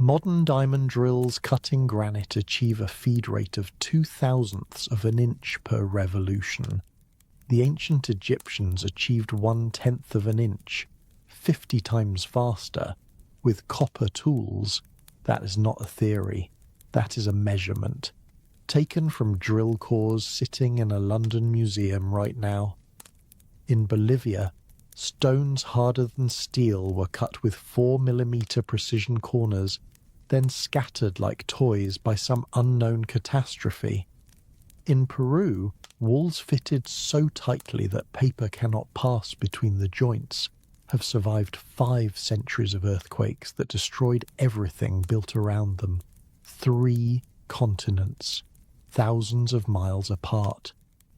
Modern diamond drills cutting granite achieve a feed rate of 0.02 of an inch per revolution. The ancient Egyptians achieved 1/10 of an inch, 50 times faster, with copper tools. That is not a theory. That is a measurement, taken from drill cores sitting in a London museum right now. In Bolivia, stones harder than steel were cut with 4mm precision corners, then scattered like toys by some unknown catastrophe. In Peru, walls fitted so tightly that paper cannot pass between the joints have survived 5 centuries of earthquakes that destroyed everything built around them. 3 continents, thousands of miles apart,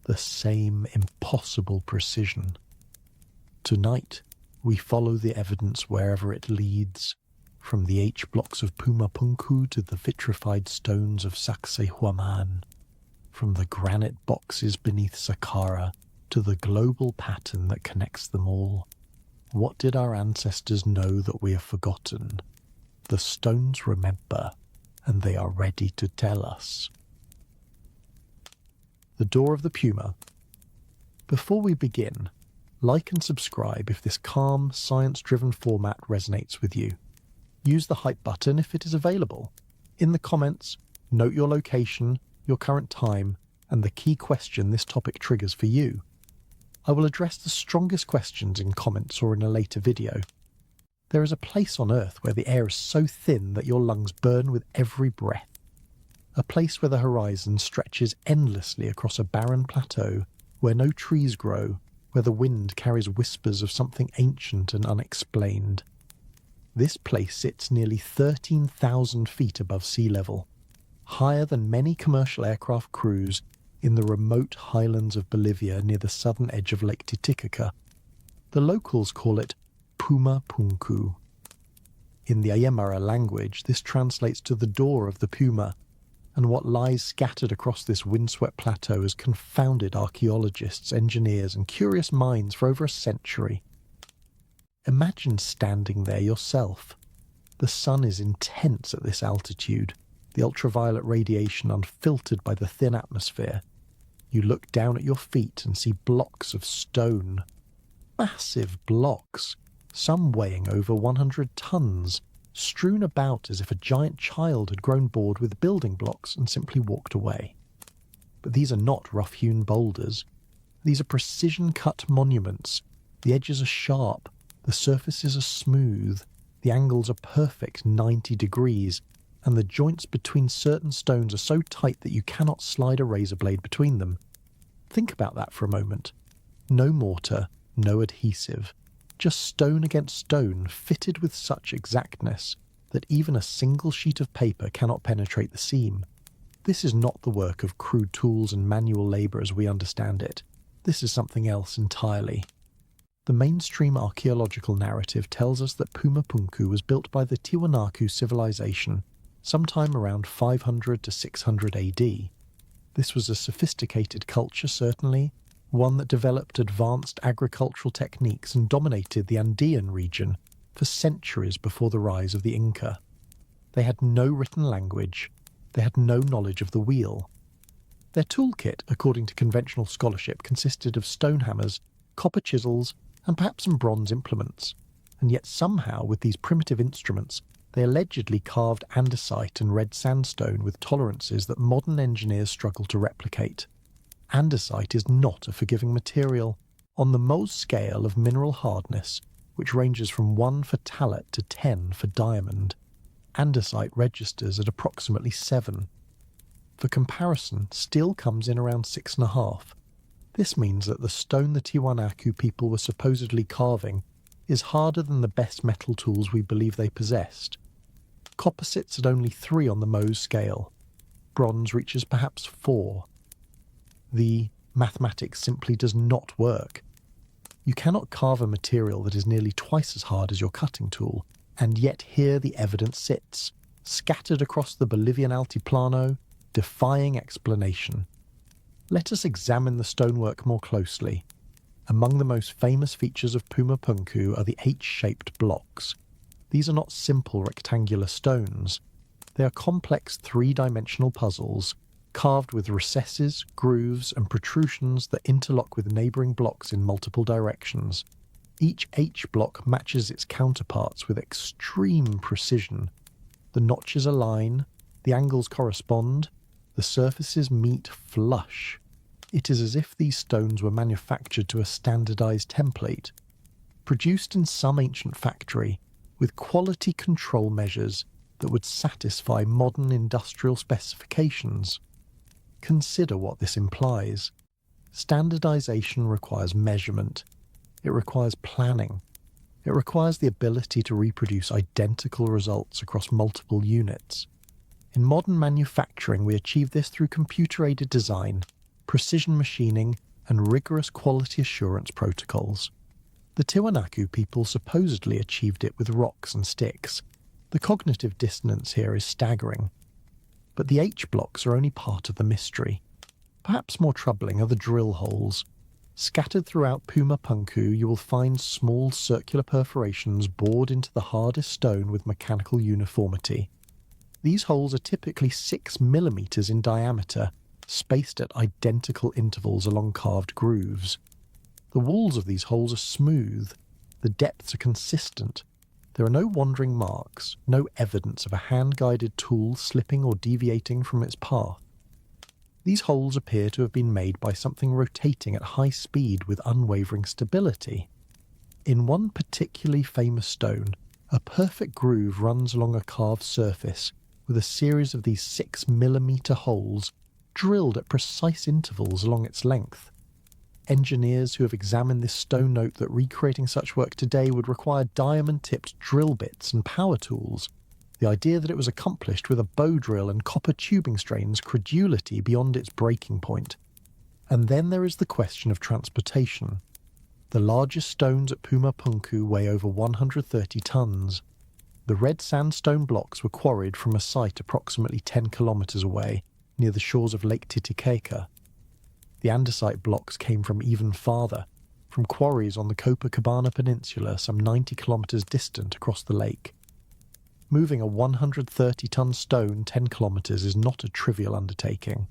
the same impossible precision. Tonight, we follow the evidence wherever it leads, from the H-blocks of Pumapunku to the vitrified stones of Sacsayhuaman, from the granite boxes beneath Saqqara to the global pattern that connects them all. What did our ancestors know that we have forgotten? The stones remember, and they are ready to tell us. The Door of the Puma. Before we begin, like and subscribe if this calm, science-driven format resonates with you. Use the hype button if it is available. In the comments, note your location, your current time, and the key question this topic triggers for you. I will address the strongest questions in comments or in a later video. There is a place on Earth where the air is so thin that your lungs burn with every breath. A place where the horizon stretches endlessly across a barren plateau, where no trees grow, where the wind carries whispers of something ancient and unexplained. This place sits nearly 13,000 feet above sea level, higher than many commercial aircraft cruise in the remote highlands of Bolivia near the southern edge of Lake Titicaca. The locals call it Pumapunku. In the Aymara language, this translates to the door of the puma, and what lies scattered across this windswept plateau has confounded archaeologists, engineers, and curious minds for over a century. Imagine standing there yourself. The sun is intense at this altitude, the ultraviolet radiation unfiltered by the thin atmosphere. You look down at your feet and see blocks of stone. Massive blocks, some weighing over 100 tons, strewn about as if a giant child had grown bored with building blocks and simply walked away. But these are not rough-hewn boulders. These are precision-cut monuments. The edges are sharp, the surfaces are smooth, the angles are perfect 90 degrees, and the joints between certain stones are so tight that you cannot slide a razor blade between them. Think about that for a moment. No mortar, no adhesive, just stone against stone fitted with such exactness that even a single sheet of paper cannot penetrate the seam. This is not the work of crude tools and manual labour as we understand it. This is something else entirely. The mainstream archaeological narrative tells us that Pumapunku was built by the Tiwanaku civilization sometime around 500 to 600 AD. This was a sophisticated culture, certainly, one that developed advanced agricultural techniques and dominated the Andean region for centuries before the rise of the Inca. They had no written language. They had no knowledge of the wheel. Their toolkit, according to conventional scholarship, consisted of stone hammers, copper chisels, and perhaps some bronze implements. And yet somehow, with these primitive instruments, they allegedly carved andesite and red sandstone with tolerances that modern engineers struggle to replicate. Andesite is not a forgiving material. On the Mohs scale of mineral hardness, which ranges from 1 for tallet to 10 for diamond, andesite registers at approximately 7. For comparison, steel comes in around 6.5. This means that the stone the Tiwanaku people were supposedly carving is harder than the best metal tools we believe they possessed. Copper sits at only 3 on the Mohs scale. Bronze reaches perhaps 4. The mathematics simply does not work. You cannot carve a material that is nearly twice as hard as your cutting tool, and yet here the evidence sits, scattered across the Bolivian Altiplano, defying explanation. Let us examine the stonework more closely. Among the most famous features of Pumapunku are the H-shaped blocks. These are not simple rectangular stones. They are complex three-dimensional puzzles, carved with recesses, grooves, and protrusions that interlock with neighbouring blocks in multiple directions. Each H block matches its counterparts with extreme precision. The notches align, the angles correspond, the surfaces meet flush. It is as if these stones were manufactured to a standardized template, produced in some ancient factory, with quality control measures that would satisfy modern industrial specifications. Consider what this implies. Standardization requires measurement. It requires planning. It requires the ability to reproduce identical results across multiple units. In modern manufacturing, we achieve this through computer-aided design, precision machining, and rigorous quality assurance protocols. The Tiwanaku people supposedly achieved it with rocks and sticks. The cognitive dissonance here is staggering. But the H blocks are only part of the mystery. Perhaps more troubling are the drill holes. Scattered throughout Puma Punku, you will find small circular perforations bored into the hardest stone with mechanical uniformity. These holes are typically 6 millimeters in diameter, spaced at identical intervals along carved grooves. The walls of these holes are smooth, the depths are consistent. There are no wandering marks, no evidence of a hand-guided tool slipping or deviating from its path. These holes appear to have been made by something rotating at high speed with unwavering stability. In one particularly famous stone, a perfect groove runs along a carved surface with a series of these 6 millimeter holes drilled at precise intervals along its length. Engineers who have examined this stone note that recreating such work today would require diamond-tipped drill bits and power tools. The idea that it was accomplished with a bow drill and copper tubing strains credulity beyond its breaking point. And then there is the question of transportation. The largest stones at Puma Punku weigh over 130 tons. The red sandstone blocks were quarried from a site approximately 10 kilometers away, near the shores of Lake Titicaca. The andesite blocks came from even farther, from quarries on the Copacabana Peninsula some 90 kilometers distant across the lake. Moving a 130-ton stone 10 kilometers is not a trivial undertaking.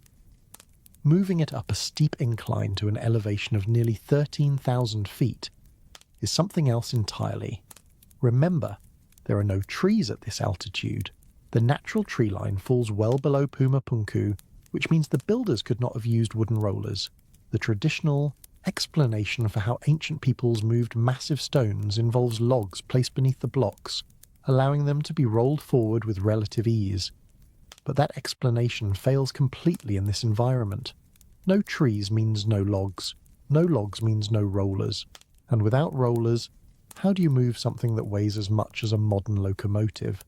Moving it up a steep incline to an elevation of nearly 13,000 feet is something else entirely. Remember, there are no trees at this altitude. The natural tree line falls well below Puma Punku, which means the builders could not have used wooden rollers. The traditional explanation for how ancient peoples moved massive stones involves logs placed beneath the blocks, allowing them to be rolled forward with relative ease. But that explanation fails completely in this environment. No trees means no logs means no rollers, and without rollers, how do you move something that weighs as much as a modern locomotive?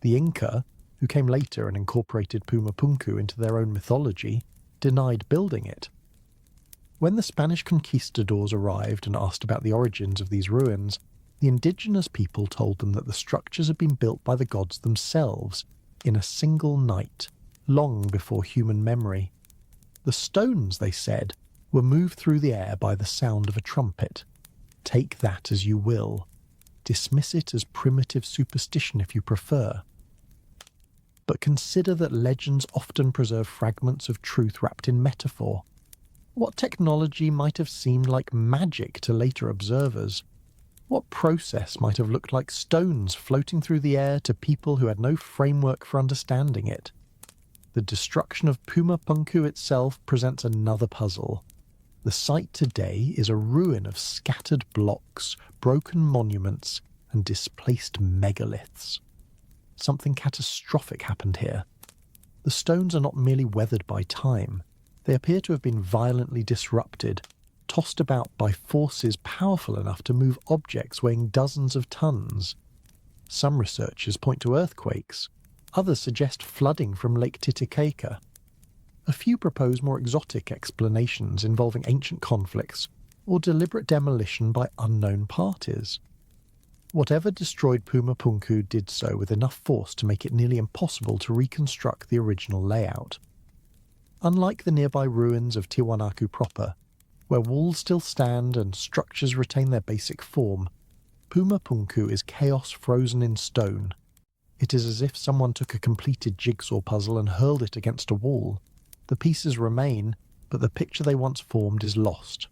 The Inca, who came later and incorporated Puma Punku into their own mythology, denied building it. When the Spanish conquistadors arrived and asked about the origins of these ruins, the indigenous people told them that the structures had been built by the gods themselves, in a single night, long before human memory. The stones, they said, were moved through the air by the sound of a trumpet. Take that as you will. Dismiss it as primitive superstition if you prefer. But consider that legends often preserve fragments of truth wrapped in metaphor. What technology might have seemed like magic to later observers? What process might have looked like stones floating through the air to people who had no framework for understanding it? The destruction of Puma Punku itself presents another puzzle. The site today is a ruin of scattered blocks, broken monuments, and displaced megaliths. Something catastrophic happened here. The stones are not merely weathered by time. They appear to have been violently disrupted, tossed about by forces powerful enough to move objects weighing dozens of tons. Some researchers point to earthquakes. Others suggest flooding from Lake Titicaca. A few propose more exotic explanations involving ancient conflicts or deliberate demolition by unknown parties. Whatever destroyed Puma Punku did so with enough force to make it nearly impossible to reconstruct the original layout. Unlike the nearby ruins of Tiwanaku proper, where walls still stand and structures retain their basic form, Puma Punku is chaos frozen in stone. It is as if someone took a completed jigsaw puzzle and hurled it against a wall. The pieces remain, but the picture they once formed is lost.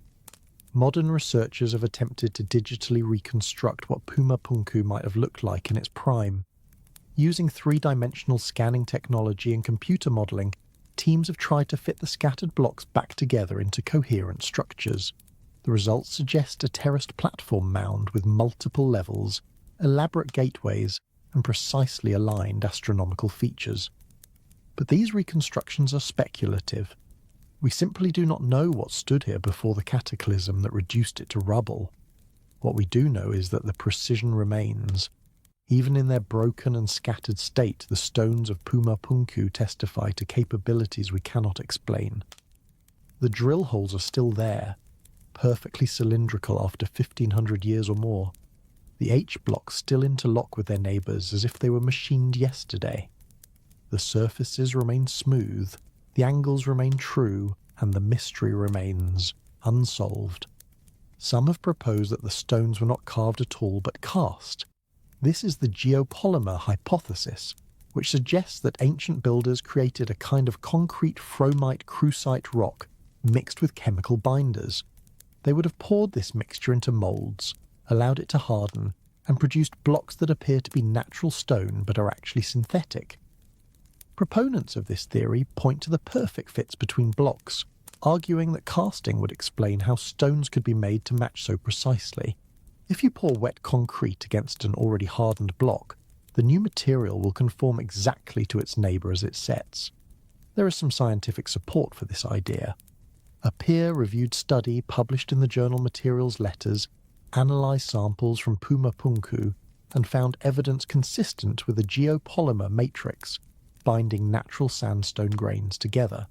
Modern researchers have attempted to digitally reconstruct what Puma Punku might have looked like in its prime. Using three-dimensional scanning technology and computer modelling, teams have tried to fit the scattered blocks back together into coherent structures. The results suggest a terraced platform mound with multiple levels, elaborate gateways, and precisely aligned astronomical features. But these reconstructions are speculative. We simply do not know what stood here before the cataclysm that reduced it to rubble. What we do know is that the precision remains. Even in their broken and scattered state, the stones of Puma Punku testify to capabilities we cannot explain. The drill holes are still there, perfectly cylindrical after 1,500 years or more. The H-blocks still interlock with their neighbours as if they were machined yesterday. The surfaces remain smooth, the angles remain true, and the mystery remains unsolved. Some have proposed that the stones were not carved at all but cast. This is the geopolymer hypothesis, which suggests that ancient builders created a kind of concrete chromite-crucite rock mixed with chemical binders. They would have poured this mixture into moulds, allowed it to harden, and produced blocks that appear to be natural stone but are actually synthetic. Proponents of this theory point to the perfect fits between blocks, arguing that casting would explain how stones could be made to match so precisely. If you pour wet concrete against an already hardened block, the new material will conform exactly to its neighbour as it sets. There is some scientific support for this idea. A peer-reviewed study published in the journal Materials Letters analysed samples from Puma Punku and found evidence consistent with a geopolymer matrix binding natural sandstone grains together.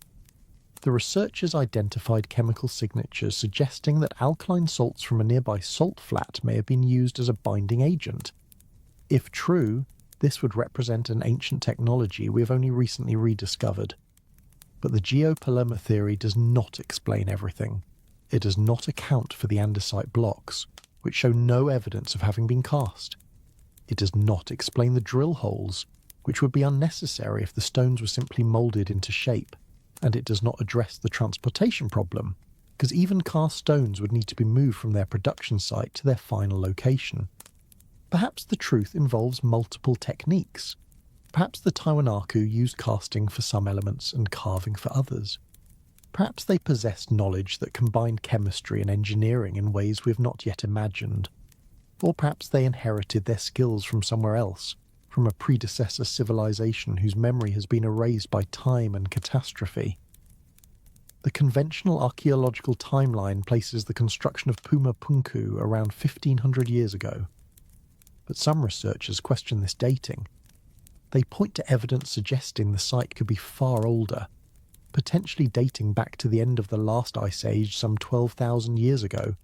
The researchers identified chemical signatures suggesting that alkaline salts from a nearby salt flat may have been used as a binding agent. If true, this would represent an ancient technology we have only recently rediscovered. But the geopolymer theory does not explain everything. It does not account for the andesite blocks, which show no evidence of having been cast. It does not explain the drill holes, which would be unnecessary if the stones were simply moulded into shape, and it does not address the transportation problem, because even cast stones would need to be moved from their production site to their final location. Perhaps the truth involves multiple techniques. Perhaps the Tiwanaku used casting for some elements and carving for others. Perhaps they possessed knowledge that combined chemistry and engineering in ways we have not yet imagined. Or perhaps they inherited their skills from somewhere else, from a predecessor civilization whose memory has been erased by time and catastrophe. The conventional archaeological timeline places the construction of Puma Punku around 1,500 years ago. But some researchers question this dating. They point to evidence suggesting the site could be far older, potentially dating back to the end of the last ice age some 12,000 years ago.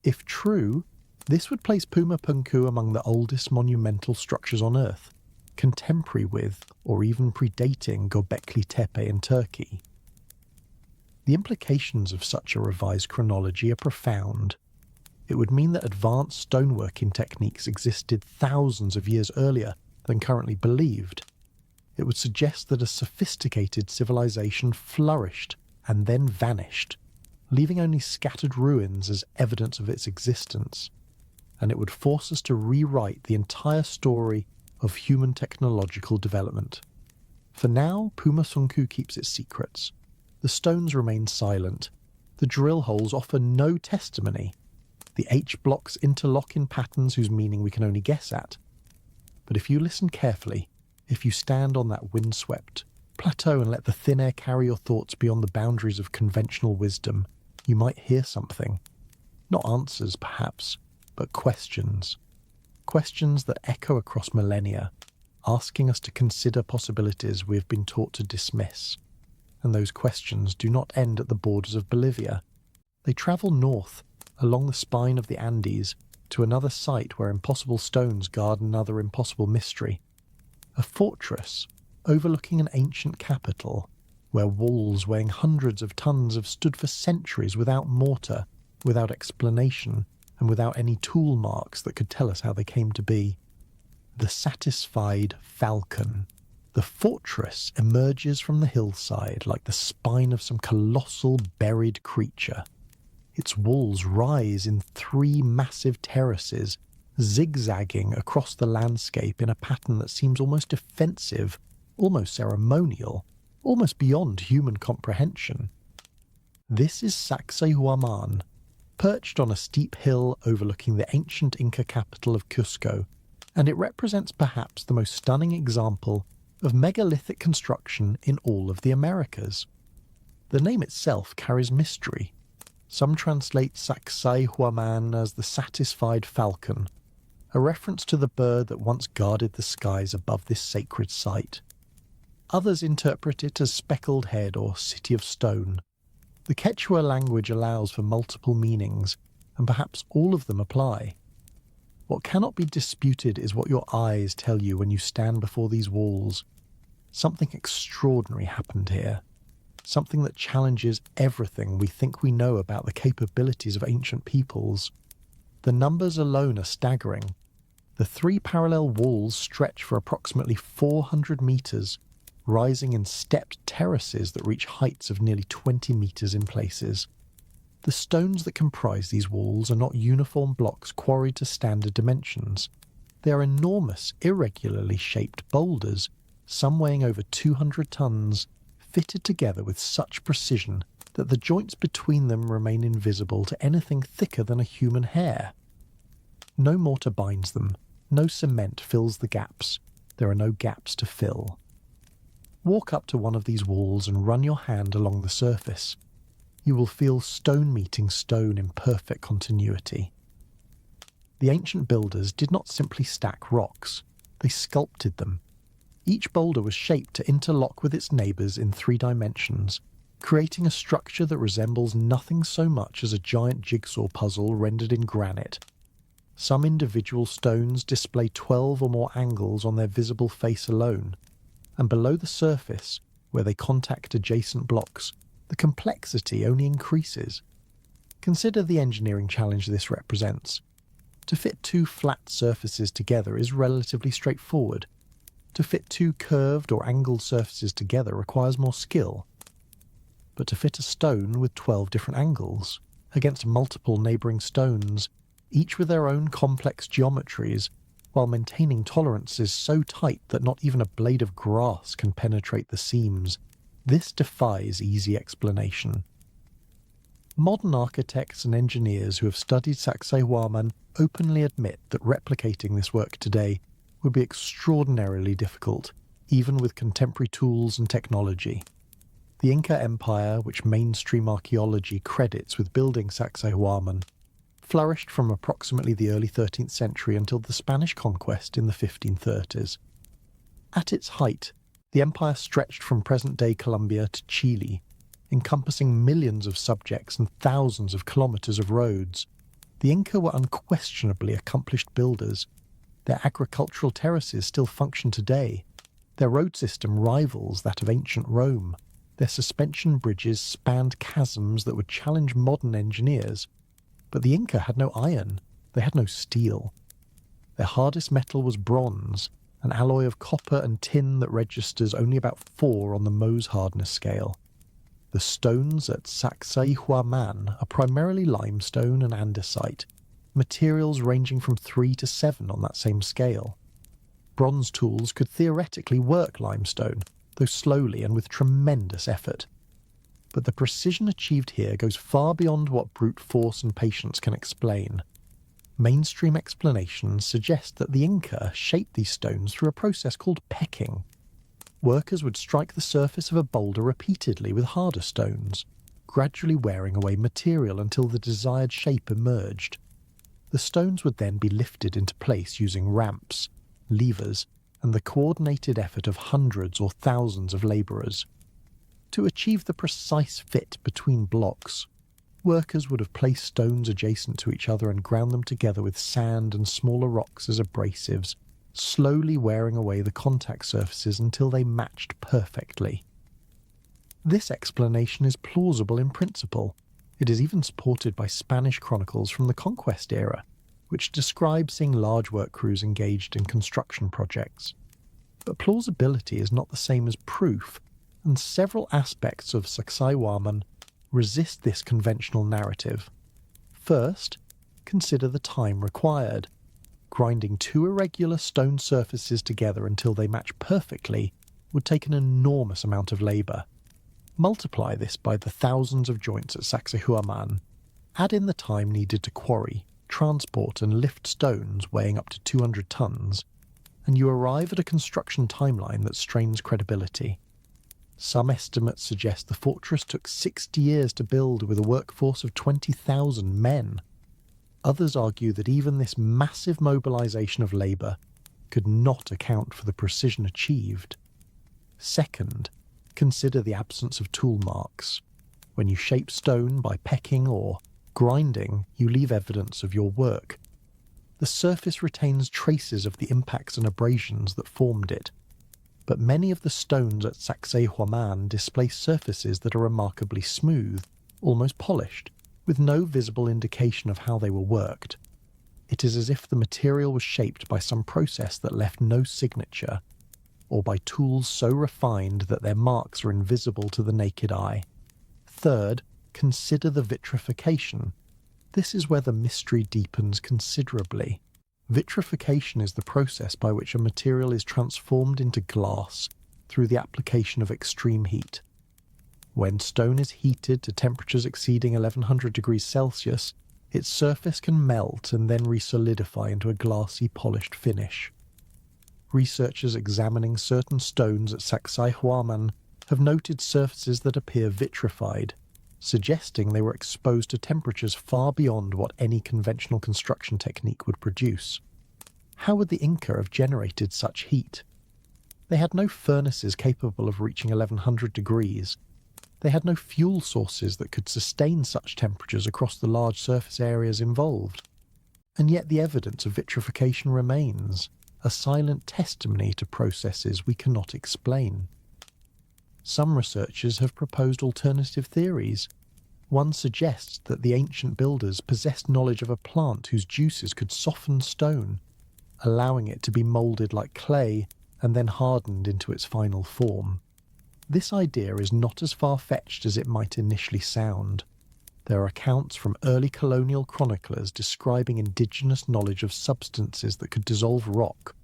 If true, this would place Puma Punku among the oldest monumental structures on Earth, contemporary with, or even predating, Göbekli Tepe in Turkey. The implications of such a revised chronology are profound. It would mean that advanced stoneworking techniques existed thousands of years earlier than currently believed. It would suggest that a sophisticated civilization flourished and then vanished, leaving only scattered ruins as evidence of its existence. And it would force us to rewrite the entire story of human technological development. For now, Puma Punku keeps its secrets. The stones remain silent. The drill holes offer no testimony. The H-blocks interlock in patterns whose meaning we can only guess at. But if you listen carefully, if you stand on that windswept plateau and let the thin air carry your thoughts beyond the boundaries of conventional wisdom, you might hear something. Not answers, perhaps, but questions. Questions that echo across millennia, asking us to consider possibilities we have been taught to dismiss. And those questions do not end at the borders of Bolivia. They travel north, along the spine of the Andes, to another site where impossible stones guard another impossible mystery. A fortress overlooking an ancient capital, where walls weighing hundreds of tons have stood for centuries without mortar, without explanation, and without any tool marks that could tell us how they came to be. The satisfied falcon. The fortress emerges from the hillside like the spine of some colossal buried creature. Its walls rise in 3 massive terraces, zigzagging across the landscape in a pattern that seems almost defensive, almost ceremonial, almost beyond human comprehension. This is Sacsayhuaman, perched on a steep hill overlooking the ancient Inca capital of Cusco, and it represents perhaps the most stunning example of megalithic construction in all of the Americas. The name itself carries mystery. Some translate Sacsayhuaman as the satisfied falcon, a reference to the bird that once guarded the skies above this sacred site. Others interpret it as speckled head or city of stone. The Quechua language allows for multiple meanings, and perhaps all of them apply. What cannot be disputed is what your eyes tell you when you stand before these walls. Something extraordinary happened here. Something that challenges everything we think we know about the capabilities of ancient peoples. The numbers alone are staggering. The 3 parallel walls stretch for approximately 400 meters, rising in stepped terraces that reach heights of nearly 20 meters in places. The stones that comprise these walls are not uniform blocks quarried to standard dimensions. They are enormous, irregularly shaped boulders, some weighing over 200 tons, fitted together with such precision that the joints between them remain invisible to anything thicker than a human hair. No mortar binds them, no cement fills the gaps, there are no gaps to fill. Walk up to one of these walls and run your hand along the surface. You will feel stone meeting stone in perfect continuity. The ancient builders did not simply stack rocks, they sculpted them. Each boulder was shaped to interlock with its neighbours in 3 dimensions, creating a structure that resembles nothing so much as a giant jigsaw puzzle rendered in granite. Some individual stones display 12 or more angles on their visible face alone, and below the surface, where they contact adjacent blocks, the complexity only increases. Consider the engineering challenge this represents. To fit 2 flat surfaces together is relatively straightforward. To fit 2 curved or angled surfaces together requires more skill. But to fit a stone with 12 different angles, against multiple neighbouring stones, each with their own complex geometries, while maintaining tolerances so tight that not even a blade of grass can penetrate the seams, this defies easy explanation. Modern architects and engineers who have studied Sacsayhuaman openly admit that replicating this work today would be extraordinarily difficult, even with contemporary tools and technology. The Inca Empire, which mainstream archaeology credits with building Sacsayhuaman, flourished from approximately the early 13th century until the Spanish conquest in the 1530s. At its height, the empire stretched from present-day Colombia to Chile, encompassing millions of subjects and thousands of kilometers of roads. The Inca were unquestionably accomplished builders. Their agricultural terraces still function today. Their road system rivals that of ancient Rome. Their suspension bridges spanned chasms that would challenge modern engineers. But the Inca had no iron. They had no steel. Their hardest metal was bronze, an alloy of copper and tin that registers only about 4 on the Mohs hardness scale. The stones at Sacsayhuaman are primarily limestone and andesite, materials ranging from 3 to 7 on that same scale. Bronze tools could theoretically work limestone, though slowly and with tremendous effort. But the precision achieved here goes far beyond what brute force and patience can explain. Mainstream explanations suggest that the Inca shaped these stones through a process called pecking. Workers would strike the surface of a boulder repeatedly with harder stones, gradually wearing away material until the desired shape emerged. The stones would then be lifted into place using ramps, levers, and the coordinated effort of hundreds or thousands of labourers. To achieve the precise fit between blocks, workers would have placed stones adjacent to each other and ground them together with sand and smaller rocks as abrasives, slowly wearing away the contact surfaces until they matched perfectly. This explanation is plausible in principle. It is even supported by Spanish chronicles from the Conquest era, which describe seeing large work crews engaged in construction projects. But plausibility is not the same as proof, and several aspects of Sacsayhuaman resist this conventional narrative. First, consider the time required. Grinding two irregular stone surfaces together until they match perfectly would take an enormous amount of labour. Multiply this by the thousands of joints at Sacsayhuaman. Add in the time needed to quarry, transport and lift stones weighing up to 200 tons, and you arrive at a construction timeline that strains credibility. Some estimates suggest the fortress took 60 years to build with a workforce of 20,000 men. Others argue that even this massive mobilization of labor could not account for the precision achieved. Second, consider the absence of tool marks. When you shape stone by pecking or grinding, you leave evidence of your work. The surface retains traces of the impacts and abrasions that formed it, but many of the stones at Sacsayhuaman display surfaces that are remarkably smooth, almost polished, with no visible indication of how they were worked. It is as if the material was shaped by some process that left no signature, or by tools so refined that their marks are invisible to the naked eye. Third, consider the vitrification. This is where the mystery deepens considerably. Vitrification is the process by which a material is transformed into glass through the application of extreme heat. When stone is heated to temperatures exceeding 1100 degrees Celsius, its surface can melt and then resolidify into a glassy, polished finish. Researchers examining certain stones at Sacsayhuaman have noted surfaces that appear vitrified, suggesting they were exposed to temperatures far beyond what any conventional construction technique would produce. How would the Inca have generated such heat? They had no furnaces capable of reaching 1100 degrees. They had no fuel sources that could sustain such temperatures across the large surface areas involved. And yet the evidence of vitrification remains, a silent testimony to processes we cannot explain. Some researchers have proposed alternative theories. One suggests that the ancient builders possessed knowledge of a plant whose juices could soften stone, allowing it to be moulded like clay and then hardened into its final form. This idea is not as far-fetched as it might initially sound. There are accounts from early colonial chroniclers describing indigenous knowledge of substances that could dissolve rock.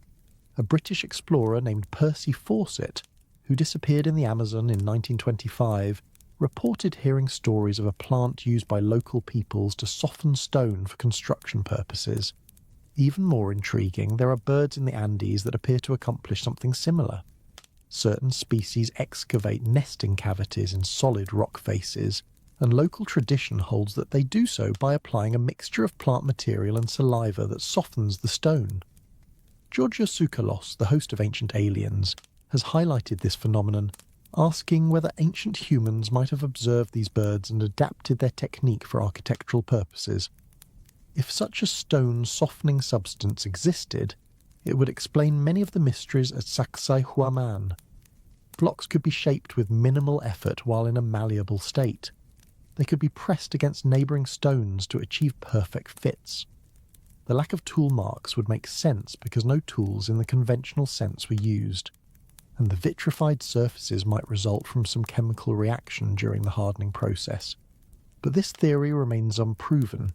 A British explorer named Percy Fawcett, who disappeared in the Amazon in 1925, reported hearing stories of a plant used by local peoples to soften stone for construction purposes. Even more intriguing, there are birds in the Andes that appear to accomplish something similar. Certain species excavate nesting cavities in solid rock faces, and local tradition holds that they do so by applying a mixture of plant material and saliva that softens the stone. Georgios Tsoukalos, the host of Ancient Aliens, has highlighted this phenomenon, asking whether ancient humans might have observed these birds and adapted their technique for architectural purposes. If such a stone softening substance existed, it would explain many of the mysteries at Sacsayhuaman. Blocks could be shaped with minimal effort while in a malleable state. They could be pressed against neighbouring stones to achieve perfect fits. The lack of tool marks would make sense because no tools in the conventional sense were used, and the vitrified surfaces might result from some chemical reaction during the hardening process. But this theory remains unproven.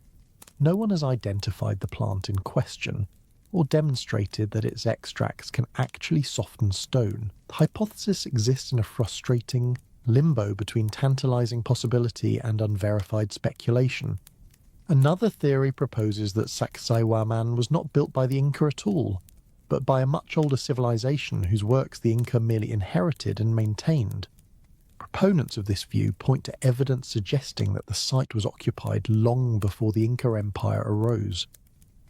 No one has identified the plant in question, or demonstrated that its extracts can actually soften stone. The hypothesis exists in a frustrating limbo between tantalizing possibility and unverified speculation. Another theory proposes that Sacsayhuaman was not built by the Inca at all, but by a much older civilization whose works the Inca merely inherited and maintained. Proponents of this view point to evidence suggesting that the site was occupied long before the Inca Empire arose.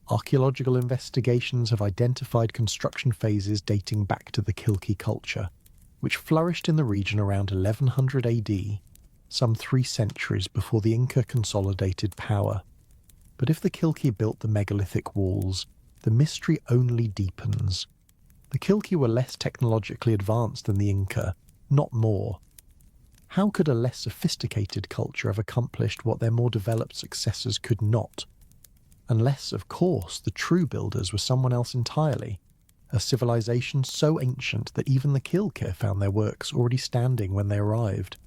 Archaeological investigations have identified construction phases dating back to the Kilki culture, which flourished in the region around 1100 AD, some 3 centuries before the Inca consolidated power. But if the Kilki built the megalithic walls, the mystery only deepens. The Kilki were less technologically advanced than the Inca, not more. How could a less sophisticated culture have accomplished what their more developed successors could not? Unless, of course, the true builders were someone else entirely, a civilization so ancient that even the Kilkir found their works already standing when they arrived.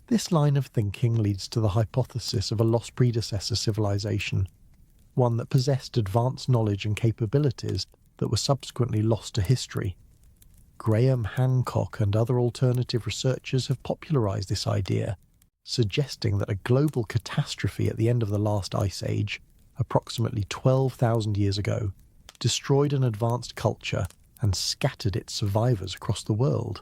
This line of thinking leads to the hypothesis of a lost predecessor civilization, one that possessed advanced knowledge and capabilities that were subsequently lost to history. Graham Hancock and other alternative researchers have popularized this idea, suggesting that a global catastrophe at the end of the last ice age, approximately 12,000 years ago, destroyed an advanced culture and scattered its survivors across the world.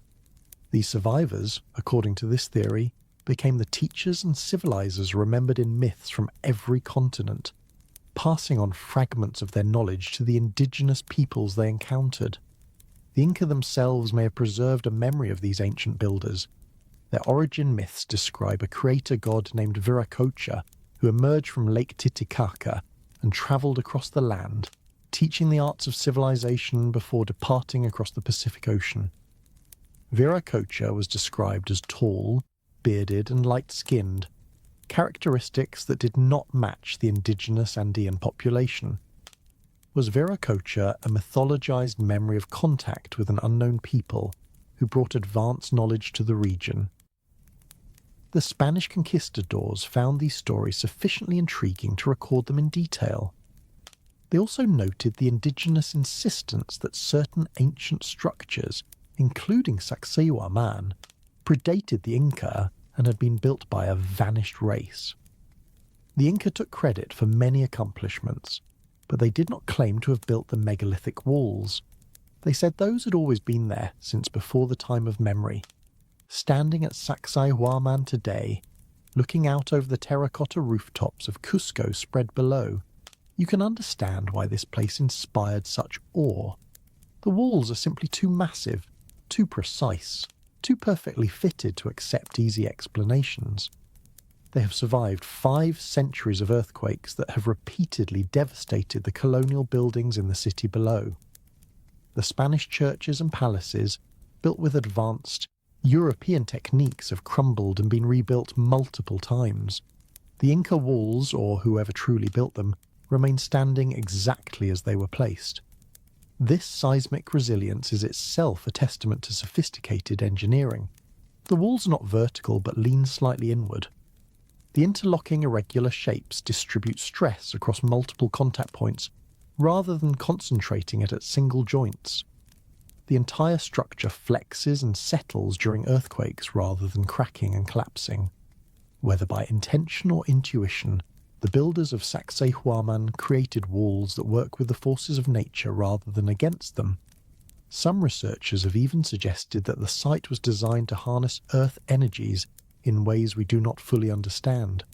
These survivors, according to this theory, became the teachers and civilizers remembered in myths from every continent, passing on fragments of their knowledge to the indigenous peoples they encountered. The Inca themselves may have preserved a memory of these ancient builders. Their origin myths describe a creator god named Viracocha who emerged from Lake Titicaca and travelled across the land, teaching the arts of civilization before departing across the Pacific Ocean. Viracocha was described as tall, bearded and light-skinned, characteristics that did not match the indigenous Andean population. Was Viracocha a mythologized memory of contact with an unknown people who brought advanced knowledge to the region? The Spanish conquistadors found these stories sufficiently intriguing to record them in detail. They also noted the indigenous insistence that certain ancient structures, including Sacsayhuaman, predated the Inca and had been built by a vanished race. The Inca took credit for many accomplishments, but they did not claim to have built the megalithic walls. They said those had always been there since before the time of memory. Standing at Sacsayhuaman today, looking out over the terracotta rooftops of Cusco spread below, you can understand why this place inspired such awe. The walls are simply too massive, too precise, too perfectly fitted to accept easy explanations. They have survived 5 centuries of earthquakes that have repeatedly devastated the colonial buildings in the city below. The Spanish churches and palaces, built with advanced European techniques, have crumbled and been rebuilt multiple times. The Inca walls, or whoever truly built them, remain standing exactly as they were placed. This seismic resilience is itself a testament to sophisticated engineering. The walls are not vertical but lean slightly inward. The interlocking irregular shapes distribute stress across multiple contact points rather than concentrating it at single joints. The entire structure flexes and settles during earthquakes rather than cracking and collapsing. Whether by intention or intuition, the builders of Sacsayhuaman created walls that work with the forces of nature rather than against them. Some researchers have even suggested that the site was designed to harness earth energies in ways we do not fully understand.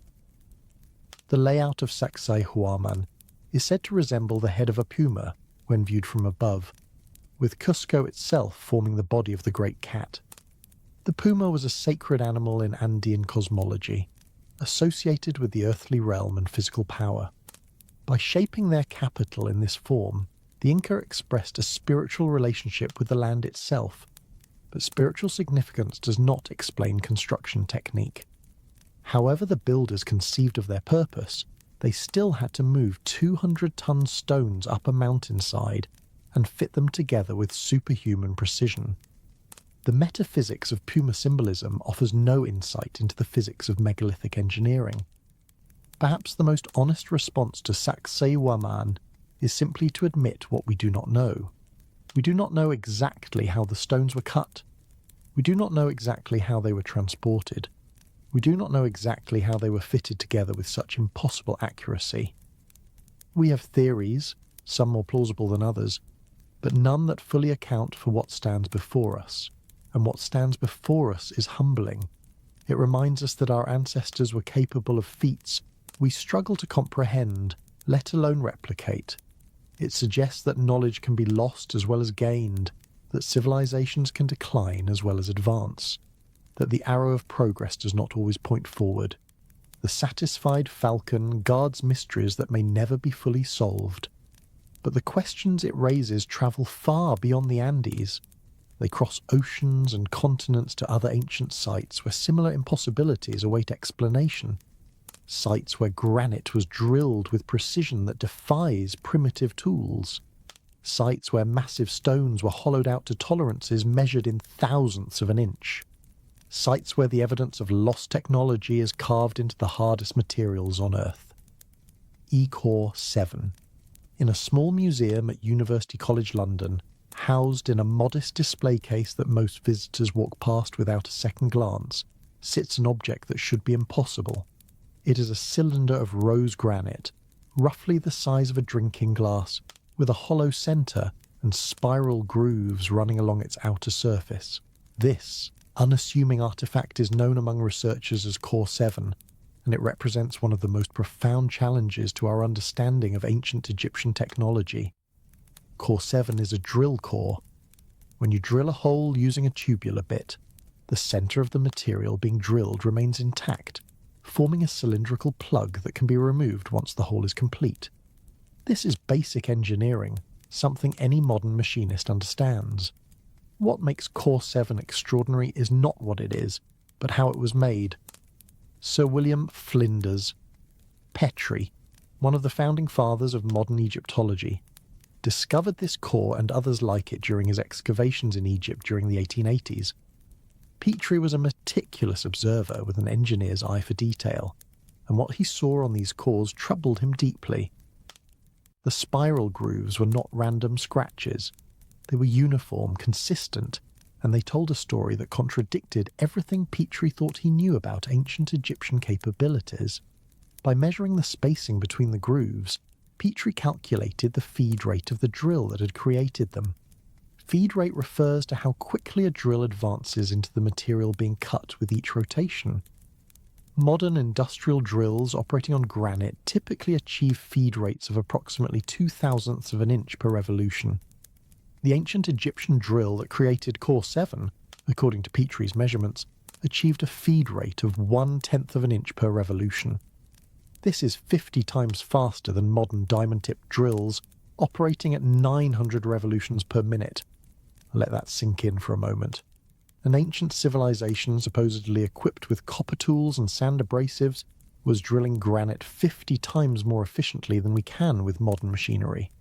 The layout of Sacsayhuaman is said to resemble the head of a puma when viewed from above, with Cusco itself forming the body of the great cat. The puma was a sacred animal in Andean cosmology, associated with the earthly realm and physical power. By shaping their capital in this form, the Inca expressed a spiritual relationship with the land itself, but spiritual significance does not explain construction technique. However the builders conceived of their purpose, they still had to move 200-ton stones up a mountainside and fit them together with superhuman precision. The metaphysics of puma symbolism offers no insight into the physics of megalithic engineering. Perhaps the most honest response to Sacsayhuaman is simply to admit what we do not know. We do not know exactly how the stones were cut. We do not know exactly how they were transported. We do not know exactly how they were fitted together with such impossible accuracy. We have theories, some more plausible than others, but none that fully account for what stands before us. And what stands before us is humbling. It reminds us that our ancestors were capable of feats we struggle to comprehend, let alone replicate. It suggests that knowledge can be lost as well as gained, that civilizations can decline as well as advance, that the arrow of progress does not always point forward. The satisfied falcon guards mysteries that may never be fully solved, but the questions it raises travel far beyond the Andes. They cross oceans and continents to other ancient sites where similar impossibilities await explanation. Sites where granite was drilled with precision that defies primitive tools. Sites where massive stones were hollowed out to tolerances measured in thousandths of an inch. Sites where the evidence of lost technology is carved into the hardest materials on Earth. Core 7. In a small museum at University College London, housed in a modest display case that most visitors walk past without a second glance, sits an object that should be impossible. It is a cylinder of rose granite, roughly the size of a drinking glass, with a hollow centre and spiral grooves running along its outer surface. This unassuming artefact is known among researchers as Core 7, and it represents one of the most profound challenges to our understanding of ancient Egyptian technology. Core 7 is a drill core. When you drill a hole using a tubular bit, the centre of the material being drilled remains intact, forming a cylindrical plug that can be removed once the hole is complete. This is basic engineering, something any modern machinist understands. What makes Core 7 extraordinary is not what it is, but how it was made. Sir William Flinders Petrie, one of the founding fathers of modern Egyptology, discovered this core and others like it during his excavations in Egypt during the 1880s. Petrie was a meticulous observer with an engineer's eye for detail, and what he saw on these cores troubled him deeply. The spiral grooves were not random scratches. They were uniform, consistent, and they told a story that contradicted everything Petrie thought he knew about ancient Egyptian capabilities. By measuring the spacing between the grooves, Petrie calculated the feed rate of the drill that had created them. Feed rate refers to how quickly a drill advances into the material being cut with each rotation. Modern industrial drills operating on granite typically achieve feed rates of approximately 0.02 of an inch per revolution. The ancient Egyptian drill that created Core 7, according to Petrie's measurements, achieved a feed rate of 1/10 of an inch per revolution. This is 50 times faster than modern diamond-tipped drills operating at 900 revolutions per minute. Let that sink in for a moment. An ancient civilization supposedly equipped with copper tools and sand abrasives was drilling granite 50 times more efficiently than we can with modern machinery.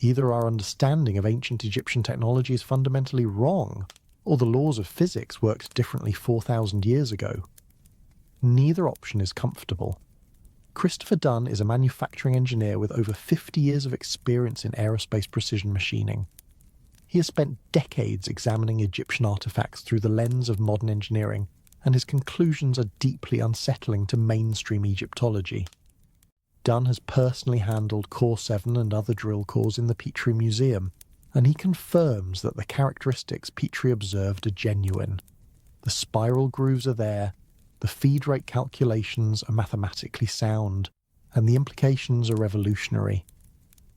Either our understanding of ancient Egyptian technology is fundamentally wrong, or the laws of physics worked differently 4,000 years ago. Neither option is comfortable. Christopher Dunn is a manufacturing engineer with over 50 years of experience in aerospace precision machining. He has spent decades examining Egyptian artifacts through the lens of modern engineering, and his conclusions are deeply unsettling to mainstream Egyptology. Dunn has personally handled Core 7 and other drill cores in the Petrie Museum, and he confirms that the characteristics Petrie observed are genuine. The spiral grooves are there, the feed rate calculations are mathematically sound, and the implications are revolutionary.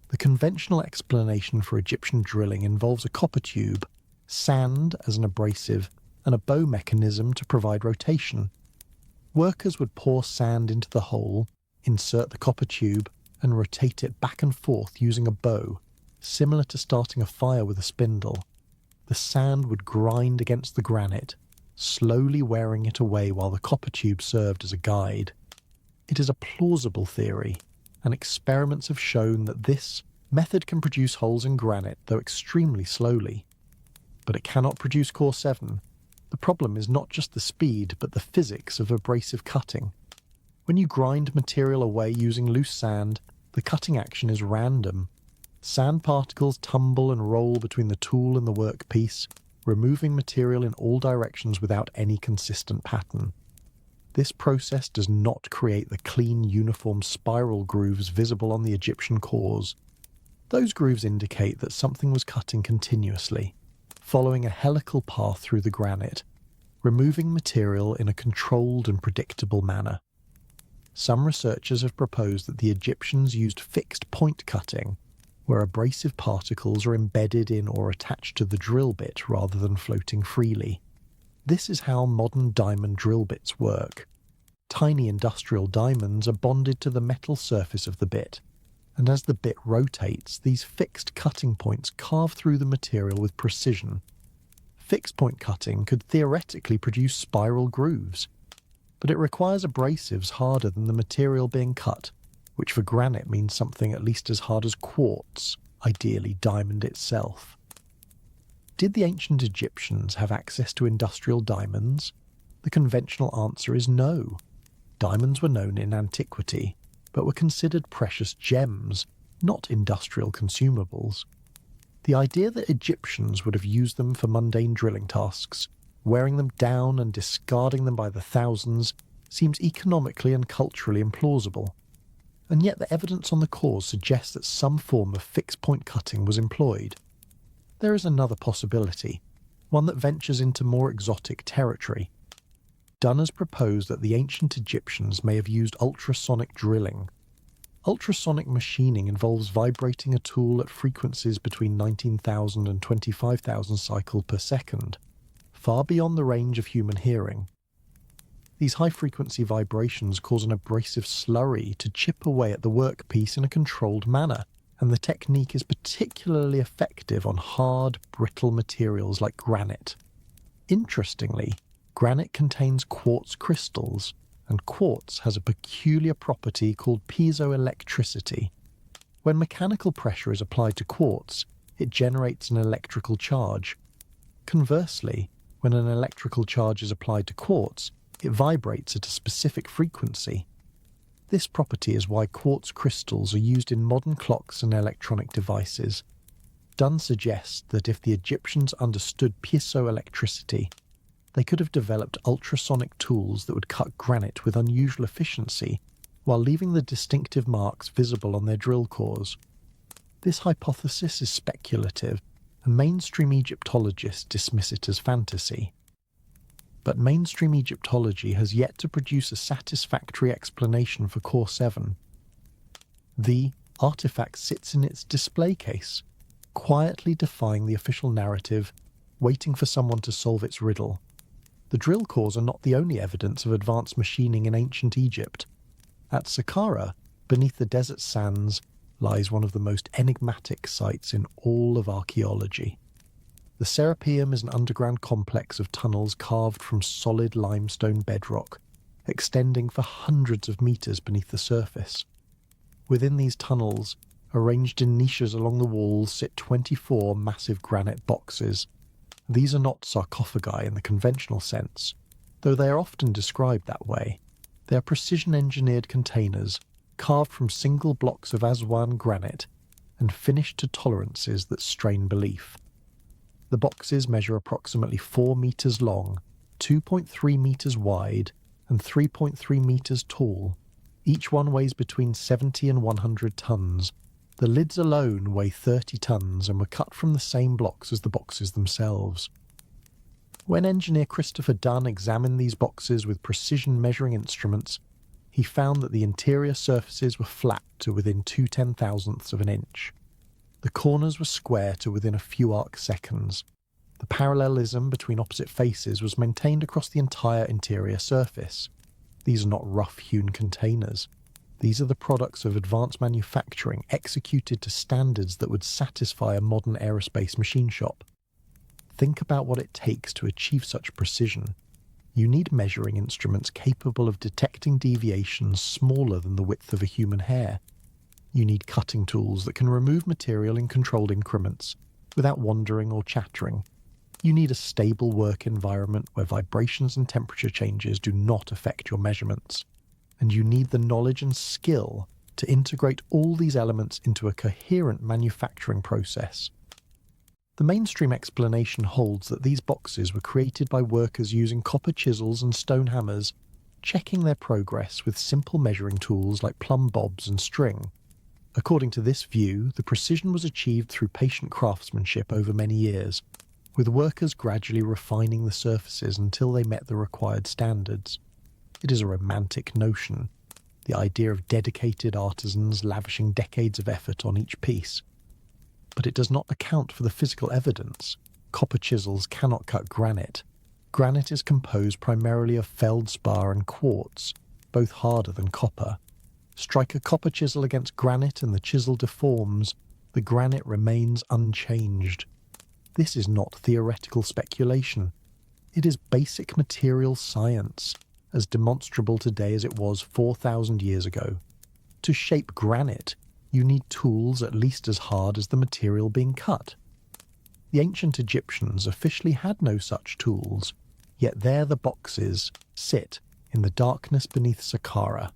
The conventional explanation for Egyptian drilling involves a copper tube, sand as an abrasive, and a bow mechanism to provide rotation. Workers would pour sand into the hole, insert the copper tube, and rotate it back and forth using a bow, similar to starting a fire with a spindle. The sand would grind against the granite, slowly wearing it away while the copper tube served as a guide. It is a plausible theory, and experiments have shown that this method can produce holes in granite, though extremely slowly. But it cannot produce Core 7. The problem is not just the speed, but the physics of abrasive cutting. When you grind material away using loose sand, the cutting action is random. Sand particles tumble and roll between the tool and the workpiece, removing material in all directions without any consistent pattern. This process does not create the clean, uniform spiral grooves visible on the Egyptian cores. Those grooves indicate that something was cutting continuously, following a helical path through the granite, removing material in a controlled and predictable manner. Some researchers have proposed that the Egyptians used fixed point cutting, where abrasive particles are embedded in or attached to the drill bit rather than floating freely. This is how modern diamond drill bits work. Tiny industrial diamonds are bonded to the metal surface of the bit, and as the bit rotates, these fixed cutting points carve through the material with precision. Fixed-point cutting could theoretically produce spiral grooves, but it requires abrasives harder than the material being cut, which for granite means something at least as hard as quartz, ideally diamond itself. Did the ancient Egyptians have access to industrial diamonds? The conventional answer is no. Diamonds were known in antiquity, but were considered precious gems, not industrial consumables. The idea that Egyptians would have used them for mundane drilling tasks, wearing them down and discarding them by the thousands, seems economically and culturally implausible. And yet the evidence on the cause suggests that some form of fixed-point cutting was employed. There is another possibility, one that ventures into more exotic territory. Dunn has proposed that the ancient Egyptians may have used ultrasonic drilling. Ultrasonic machining involves vibrating a tool at frequencies between 19,000 and 25,000 cycles per second, far beyond the range of human hearing. These high-frequency vibrations cause an abrasive slurry to chip away at the workpiece in a controlled manner, and the technique is particularly effective on hard, brittle materials like granite. Interestingly, granite contains quartz crystals, and quartz has a peculiar property called piezoelectricity. When mechanical pressure is applied to quartz, it generates an electrical charge. Conversely, when an electrical charge is applied to quartz, it vibrates at a specific frequency. This property is why quartz crystals are used in modern clocks and electronic devices. Dunn suggests that if the Egyptians understood piezoelectricity, they could have developed ultrasonic tools that would cut granite with unusual efficiency while leaving the distinctive marks visible on their drill cores. This hypothesis is speculative, and mainstream Egyptologists dismiss it as fantasy. But mainstream Egyptology has yet to produce a satisfactory explanation for Core 7. The artifact sits in its display case, quietly defying the official narrative, waiting for someone to solve its riddle. The drill cores are not the only evidence of advanced machining in ancient Egypt. At Saqqara, beneath the desert sands, lies one of the most enigmatic sites in all of archaeology. The Serapeum is an underground complex of tunnels carved from solid limestone bedrock, extending for hundreds of meters beneath the surface. Within these tunnels, arranged in niches along the walls, sit 24 massive granite boxes. These are not sarcophagi in the conventional sense, though they are often described that way. They are precision-engineered containers, carved from single blocks of Aswan granite, and finished to tolerances that strain belief. The boxes measure approximately 4 meters long, 2.3 meters wide, and 3.3 meters tall. Each one weighs between 70 and 100 tons. The lids alone weigh 30 tons and were cut from the same blocks as the boxes themselves. When engineer Christopher Dunn examined these boxes with precision measuring instruments, he found that the interior surfaces were flat to within 2/10,000ths of an inch. The corners were square to within a few arc seconds. The parallelism between opposite faces was maintained across the entire interior surface. These are not rough-hewn containers. These are the products of advanced manufacturing executed to standards that would satisfy a modern aerospace machine shop. Think about what it takes to achieve such precision. You need measuring instruments capable of detecting deviations smaller than the width of a human hair. You need cutting tools that can remove material in controlled increments, without wandering or chattering. You need a stable work environment where vibrations and temperature changes do not affect your measurements. And you need the knowledge and skill to integrate all these elements into a coherent manufacturing process. The mainstream explanation holds that these boxes were created by workers using copper chisels and stone hammers, checking their progress with simple measuring tools like plumb bobs and string. According to this view, the precision was achieved through patient craftsmanship over many years, with workers gradually refining the surfaces until they met the required standards. It is a romantic notion, the idea of dedicated artisans lavishing decades of effort on each piece. But it does not account for the physical evidence. Copper chisels cannot cut granite. Granite is composed primarily of feldspar and quartz, both harder than copper. Strike a copper chisel against granite and the chisel deforms. The granite remains unchanged. This is not theoretical speculation. It is basic material science, as demonstrable today as it was 4,000 years ago. To shape granite, you need tools at least as hard as the material being cut. The ancient Egyptians officially had no such tools, yet there the boxes sit in the darkness beneath Saqqara,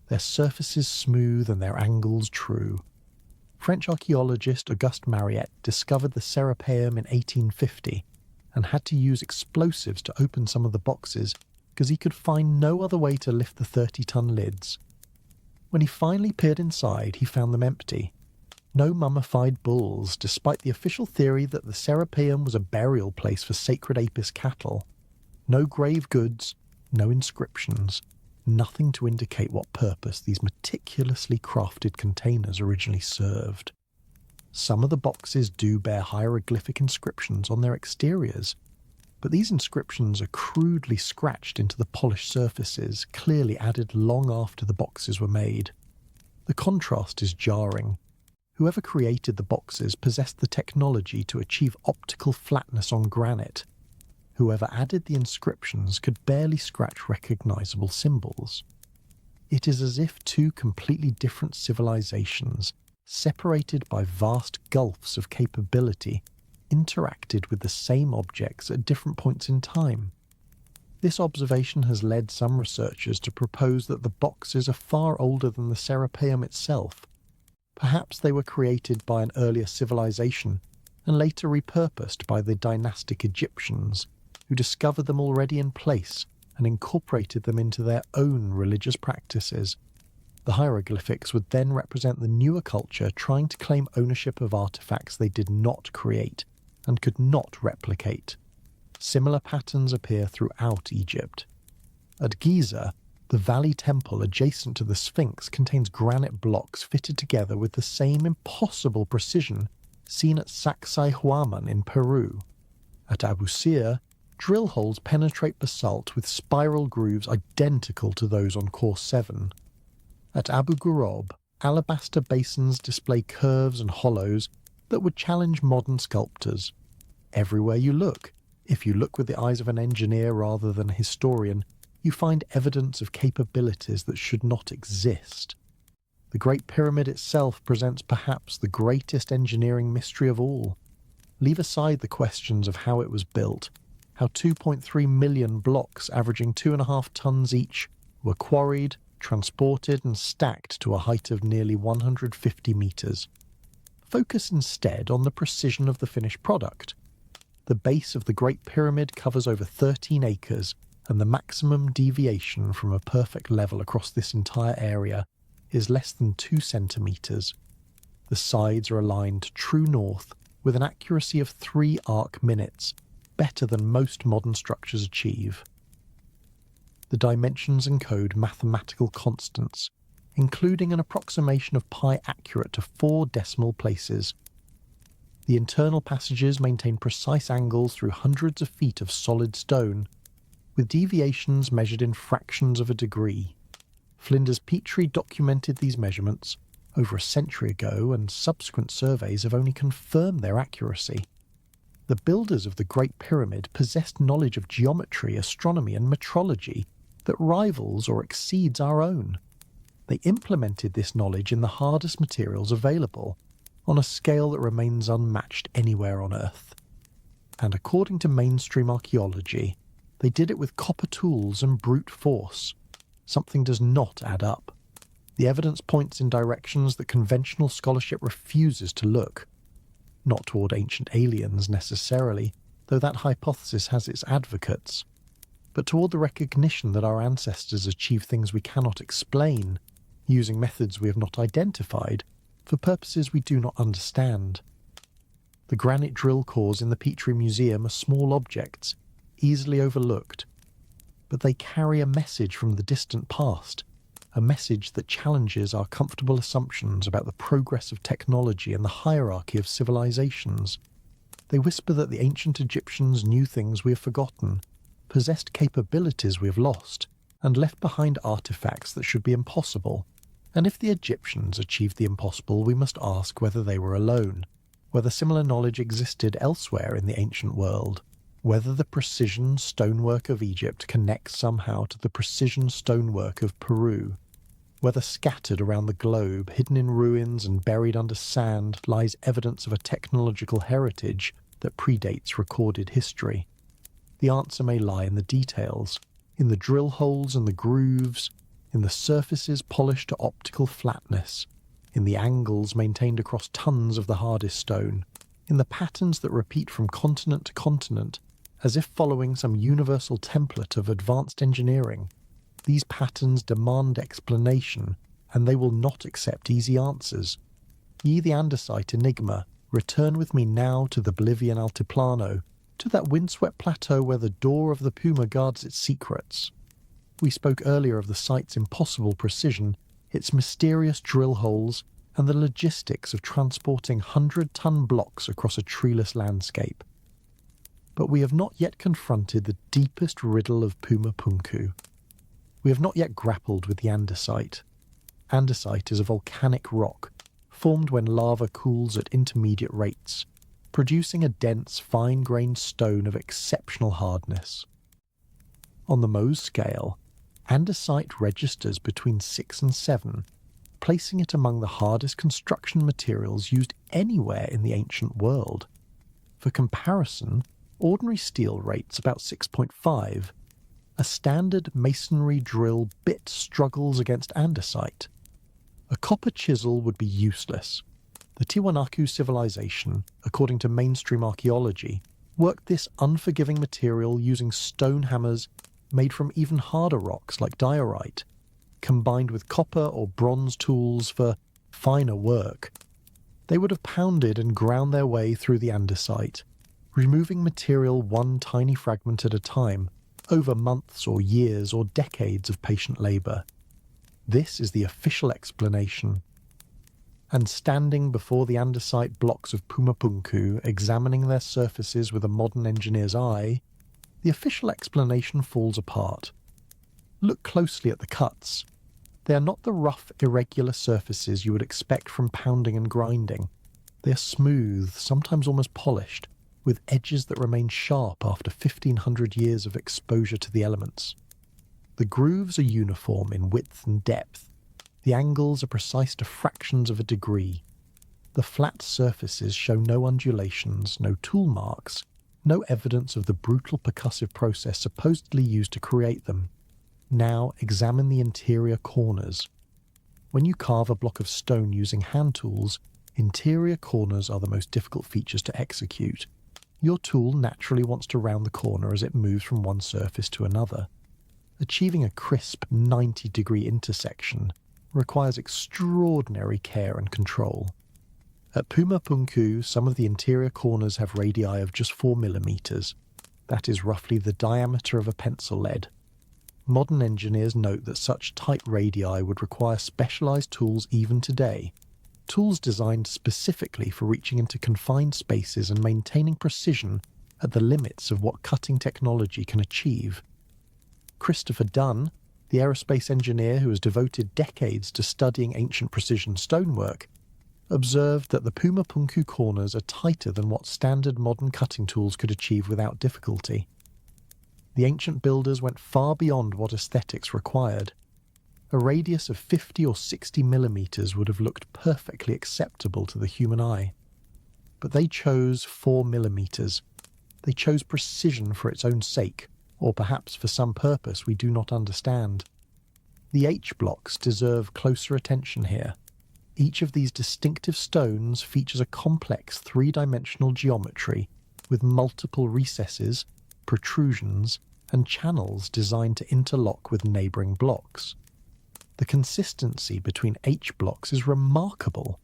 their surfaces smooth and their angles true. French archaeologist Auguste Mariette discovered the Serapeum in 1850 and had to use explosives to open some of the boxes because he could find no other way to lift the 30-ton lids. When he finally peered inside, he found them empty. No mummified bulls, despite the official theory that the Serapeum was a burial place for sacred Apis cattle. No grave goods, no inscriptions, nothing to indicate what purpose these meticulously crafted containers originally served. Some of the boxes do bear hieroglyphic inscriptions on their exteriors, but these inscriptions are crudely scratched into the polished surfaces, clearly added long after the boxes were made. The contrast is jarring. Whoever created the boxes possessed the technology to achieve optical flatness on granite. Whoever added the inscriptions could barely scratch recognizable symbols. It is as if two completely different civilizations, separated by vast gulfs of capability, interacted with the same objects at different points in time. This observation has led some researchers to propose that the boxes are far older than the Serapeum itself. Perhaps they were created by an earlier civilization and later repurposed by the dynastic Egyptians, who discovered them already in place and incorporated them into their own religious practices. The hieroglyphics would then represent the newer culture trying to claim ownership of artifacts they did not create and could not replicate. Similar patterns appear throughout Egypt. At Giza, the Valley Temple adjacent to the Sphinx contains granite blocks fitted together with the same impossible precision seen at Sacsayhuaman in Peru. At Abu Sir, drill holes penetrate basalt with spiral grooves identical to those on Course 7. At Abu Ghraib, alabaster basins display curves and hollows that would challenge modern sculptors. Everywhere you look, if you look with the eyes of an engineer rather than a historian, you find evidence of capabilities that should not exist. The Great Pyramid itself presents perhaps the greatest engineering mystery of all. Leave aside the questions of how it was built, how 2.3 million blocks averaging 2.5 tons each were quarried, transported and stacked to a height of nearly 150 meters. Focus instead on the precision of the finished product. The base of the Great Pyramid covers over 13 acres, and the maximum deviation from a perfect level across this entire area is less than 2 centimeters. The sides are aligned true north with an accuracy of 3 arc minutes, better than most modern structures achieve. The dimensions encode mathematical constants, including an approximation of pi accurate to 4 decimal places. The internal passages maintain precise angles through hundreds of feet of solid stone, with deviations measured in fractions of a degree. Flinders Petrie documented these measurements over a century ago, and subsequent surveys have only confirmed their accuracy. The builders of the Great Pyramid possessed knowledge of geometry, astronomy, and metrology that rivals or exceeds our own. They implemented this knowledge in the hardest materials available, on a scale that remains unmatched anywhere on Earth. And according to mainstream archaeology, they did it with copper tools and brute force. Something does not add up. The evidence points in directions that conventional scholarship refuses to look. Not toward ancient aliens necessarily, though that hypothesis has its advocates, but toward the recognition that our ancestors achieved things we cannot explain, using methods we have not identified, for purposes we do not understand. The granite drill cores in the Petrie Museum are small objects, easily overlooked, but they carry a message from the distant past, a message that challenges our comfortable assumptions about the progress of technology and the hierarchy of civilizations. They whisper that the ancient Egyptians knew things we have forgotten, possessed capabilities we have lost, and left behind artifacts that should be impossible. And if the Egyptians achieved the impossible, we must ask whether they were alone. whether similar knowledge existed elsewhere in the ancient world, whether the precision stonework of Egypt connects somehow to the precision stonework of Peru, whether scattered around the globe, hidden in ruins and buried under sand, lies evidence of a technological heritage that predates recorded history. The answer may lie in the details, in the drill holes and the grooves, in the surfaces polished to optical flatness, in the angles maintained across tons of the hardest stone, in the patterns that repeat from continent to continent, as if following some universal template of advanced engineering. These patterns demand explanation, and they will not accept easy answers. Ye the andesite enigma, return with me now to the Bolivian Altiplano, to that windswept plateau where the door of the puma guards its secrets. We spoke earlier of the site's impossible precision, its mysterious drill holes, and the logistics of transporting 100-ton blocks across a treeless landscape. But we have not yet confronted the deepest riddle of Puma Punku. We have not yet grappled with the andesite. Andesite is a volcanic rock, formed when lava cools at intermediate rates, producing a dense, fine-grained stone of exceptional hardness. On the Mohs scale, andesite registers between 6 and 7, placing it among the hardest construction materials used anywhere in the ancient world. For comparison, ordinary steel rates about 6.5. A standard masonry drill bit struggles against andesite. A copper chisel would be useless. The Tiwanaku civilization, according to mainstream archaeology, worked this unforgiving material using stone hammers made from even harder rocks like diorite, combined with copper or bronze tools for finer work. They would have pounded and ground their way through the andesite, removing material one tiny fragment at a time, over months or years or decades of patient labour. This is the official explanation. And standing before the andesite blocks of Puma Punku, examining their surfaces with a modern engineer's eye, the official explanation falls apart. Look closely at the cuts. They are not the rough, irregular surfaces you would expect from pounding and grinding. They are smooth, sometimes almost polished, with edges that remain sharp after 1,500 years of exposure to the elements. The grooves are uniform in width and depth. The angles are precise to fractions of a degree. The flat surfaces show no undulations, no tool marks, no evidence of the brutal percussive process supposedly used to create them. Now examine the interior corners. When you carve a block of stone using hand tools, interior corners are the most difficult features to execute. Your tool naturally wants to round the corner as it moves from one surface to another. Achieving a crisp 90-degree intersection requires extraordinary care and control. At Puma Punku, some of the interior corners have radii of just 4 millimeters. That is roughly the diameter of a pencil lead. Modern engineers note that such tight radii would require specialized tools even today, tools designed specifically for reaching into confined spaces and maintaining precision at the limits of what cutting technology can achieve. Christopher Dunn, the aerospace engineer who has devoted decades to studying ancient precision stonework, observed that the Puma Punku corners are tighter than what standard modern cutting tools could achieve without difficulty. The ancient builders went far beyond what aesthetics required. A radius of 50 or 60 millimeters would have looked perfectly acceptable to the human eye. But they chose 4 millimeters. They chose precision for its own sake, or perhaps for some purpose we do not understand. The H-blocks deserve closer attention here. Each of these distinctive stones features a complex three-dimensional geometry with multiple recesses, protrusions, and channels designed to interlock with neighbouring blocks. The consistency between H-blocks is remarkable.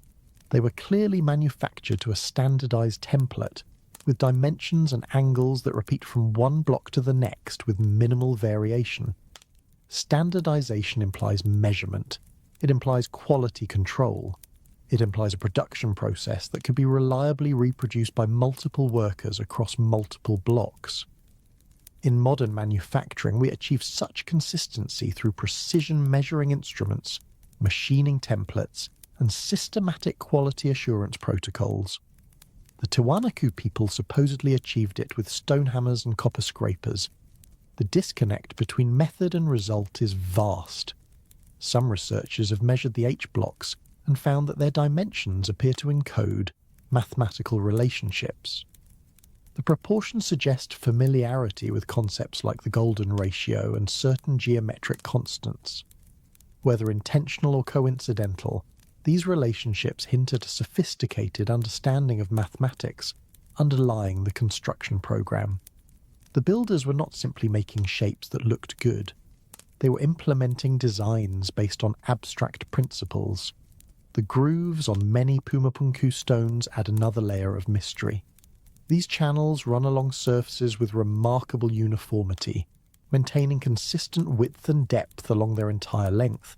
They were clearly manufactured to a standardized template, with dimensions and angles that repeat from one block to the next with minimal variation. Standardization implies measurement. It implies quality control. It implies a production process that can be reliably reproduced by multiple workers across multiple blocks. In modern manufacturing, we achieve such consistency through precision measuring instruments, machining templates, and systematic quality assurance protocols. The Tiwanaku people supposedly achieved it with stone hammers and copper scrapers. The disconnect between method and result is vast. Some researchers have measured the H-blocks and found that their dimensions appear to encode mathematical relationships. The proportions suggest familiarity with concepts like the golden ratio and certain geometric constants. Whether intentional or coincidental, these relationships hint at a sophisticated understanding of mathematics underlying the construction program. The builders were not simply making shapes that looked good. They were implementing designs based on abstract principles. The grooves on many Pumapunku stones add another layer of mystery. These channels run along surfaces with remarkable uniformity, maintaining consistent width and depth along their entire length.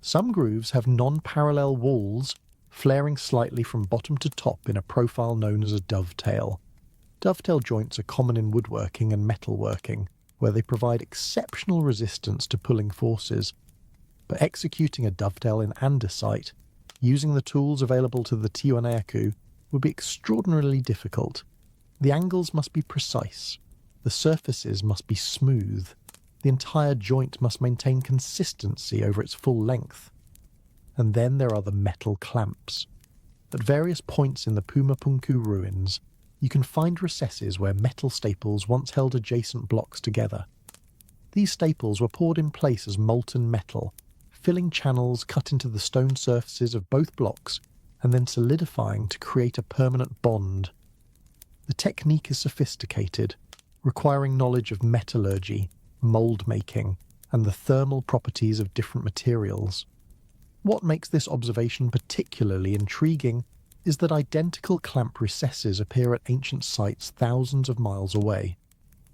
Some grooves have non-parallel walls, flaring slightly from bottom to top in a profile known as a dovetail. Dovetail joints are common in woodworking and metalworking, where they provide exceptional resistance to pulling forces. But executing a dovetail in andesite, using the tools available to the Tiwanaku, would be extraordinarily difficult. The angles must be precise, the surfaces must be smooth, the entire joint must maintain consistency over its full length. And then there are the metal clamps. At various points in the Pumapunku ruins, you can find recesses where metal staples once held adjacent blocks together. These staples were poured in place as molten metal, filling channels cut into the stone surfaces of both blocks and then solidifying to create a permanent bond. The technique is sophisticated, requiring knowledge of metallurgy, mold making, and the thermal properties of different materials. What makes this observation particularly intriguing is that identical clamp recesses appear at ancient sites thousands of miles away.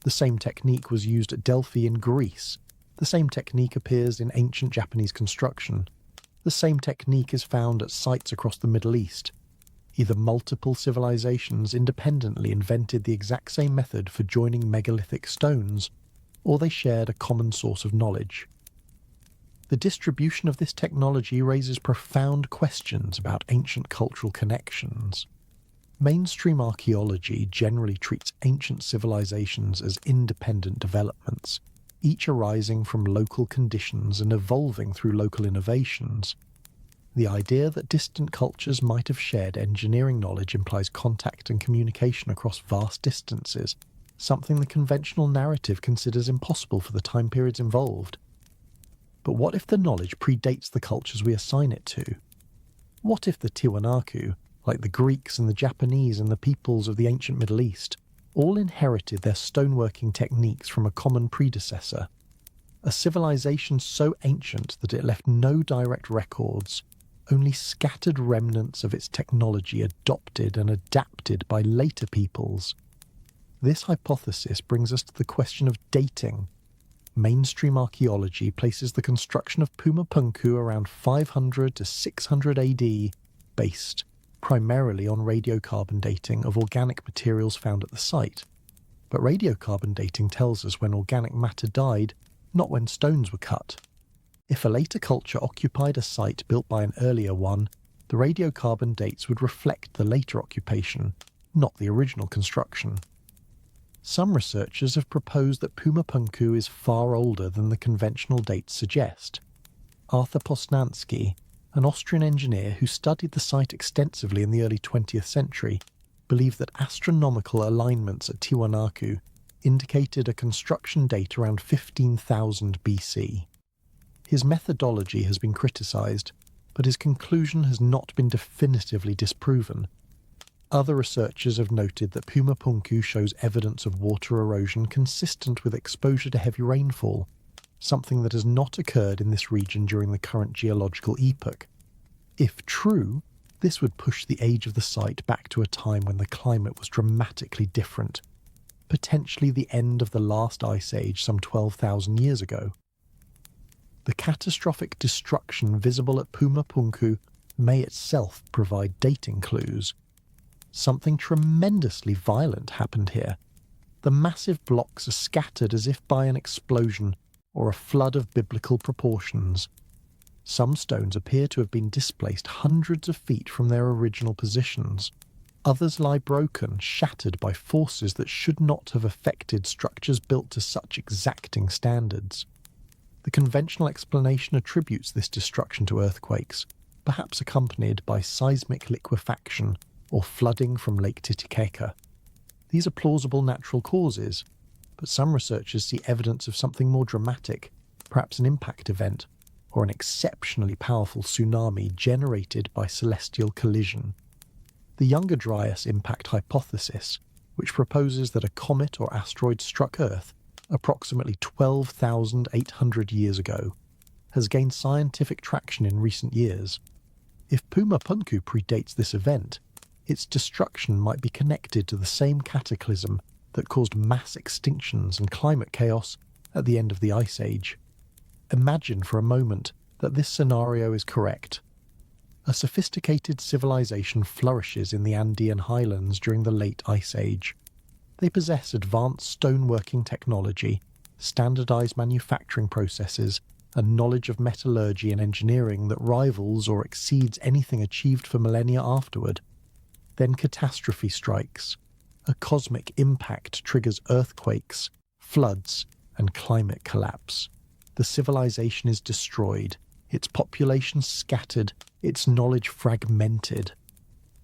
The same technique was used at Delphi in Greece. The same technique appears in ancient Japanese construction. The same technique is found at sites across the Middle East. Either multiple civilizations independently invented the exact same method for joining megalithic stones, or they shared a common source of knowledge. The distribution of this technology raises profound questions about ancient cultural connections. Mainstream archaeology generally treats ancient civilizations as independent developments, each arising from local conditions and evolving through local innovations. The idea that distant cultures might have shared engineering knowledge implies contact and communication across vast distances, something the conventional narrative considers impossible for the time periods involved. But what if the knowledge predates the cultures we assign it to? What if the Tiwanaku, like the Greeks and the Japanese and the peoples of the ancient Middle East, all inherited their stoneworking techniques from a common predecessor? A civilization so ancient that it left no direct records, only scattered remnants of its technology adopted and adapted by later peoples. This hypothesis brings us to the question of dating. Mainstream archaeology places the construction of Pumapunku around 500 to 600 AD, based primarily on radiocarbon dating of organic materials found at the site. But radiocarbon dating tells us when organic matter died, not when stones were cut. If a later culture occupied a site built by an earlier one, the radiocarbon dates would reflect the later occupation, not the original construction. Some researchers have proposed that Pumapunku is far older than the conventional dates suggest. Arthur Posnanski, an Austrian engineer who studied the site extensively in the early 20th century, believed that astronomical alignments at Tiwanaku indicated a construction date around 15,000 BC. His methodology has been criticised, but his conclusion has not been definitively disproven. Other researchers have noted that Pumapunku shows evidence of water erosion consistent with exposure to heavy rainfall, something that has not occurred in this region during the current geological epoch. If true, this would push the age of the site back to a time when the climate was dramatically different, potentially the end of the last ice age some 12,000 years ago. The catastrophic destruction visible at Pumapunku may itself provide dating clues. Something tremendously violent happened here. The massive blocks are scattered as if by an explosion or a flood of biblical proportions. Some stones appear to have been displaced hundreds of feet from their original positions. Others lie broken, shattered by forces that should not have affected structures built to such exacting standards. The conventional explanation attributes this destruction to earthquakes, perhaps accompanied by seismic liquefaction or flooding from Lake Titicaca. These are plausible natural causes, but some researchers see evidence of something more dramatic, perhaps an impact event, or an exceptionally powerful tsunami generated by celestial collision. The Younger Dryas impact hypothesis, which proposes that a comet or asteroid struck Earth approximately 12,800 years ago, has gained scientific traction in recent years. If Puma Punku predates this event, its destruction might be connected to the same cataclysm that caused mass extinctions and climate chaos at the end of the Ice Age. Imagine for a moment that this scenario is correct. A sophisticated civilization flourishes in the Andean highlands during the late Ice Age. They possess advanced stoneworking technology, standardized manufacturing processes, and knowledge of metallurgy and engineering that rivals or exceeds anything achieved for millennia afterward. Then catastrophe strikes. A cosmic impact triggers earthquakes, floods, and climate collapse. The civilization is destroyed, its population scattered, its knowledge fragmented.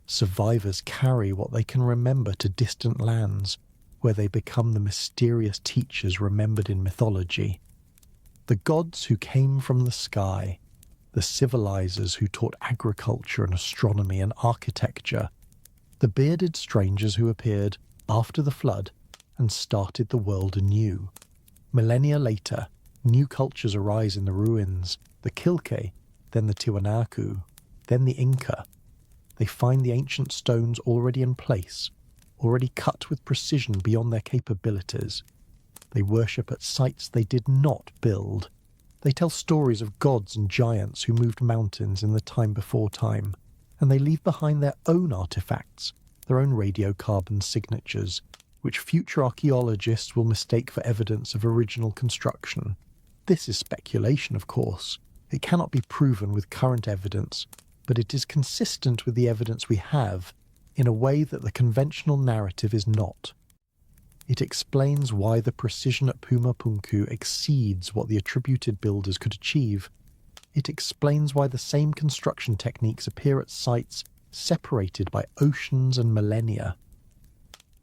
Survivors carry what they can remember to distant lands, where they become the mysterious teachers remembered in mythology. The gods who came from the sky, the civilizers who taught agriculture and astronomy and architecture, the bearded strangers who appeared after the flood and started the world anew. Millennia later, new cultures arise in the ruins, the Quilque, then the Tiwanaku, then the Inca. They find the ancient stones already in place, already cut with precision beyond their capabilities. They worship at sites they did not build. They tell stories of gods and giants who moved mountains in the time before time, and they leave behind their own artifacts, their own radiocarbon signatures, which future archaeologists will mistake for evidence of original construction. This is speculation, of course. It cannot be proven with current evidence, but it is consistent with the evidence we have in a way that the conventional narrative is not. It explains why the precision at Puma Punku exceeds what the attributed builders could achieve. It explains why the same construction techniques appear at sites separated by oceans and millennia.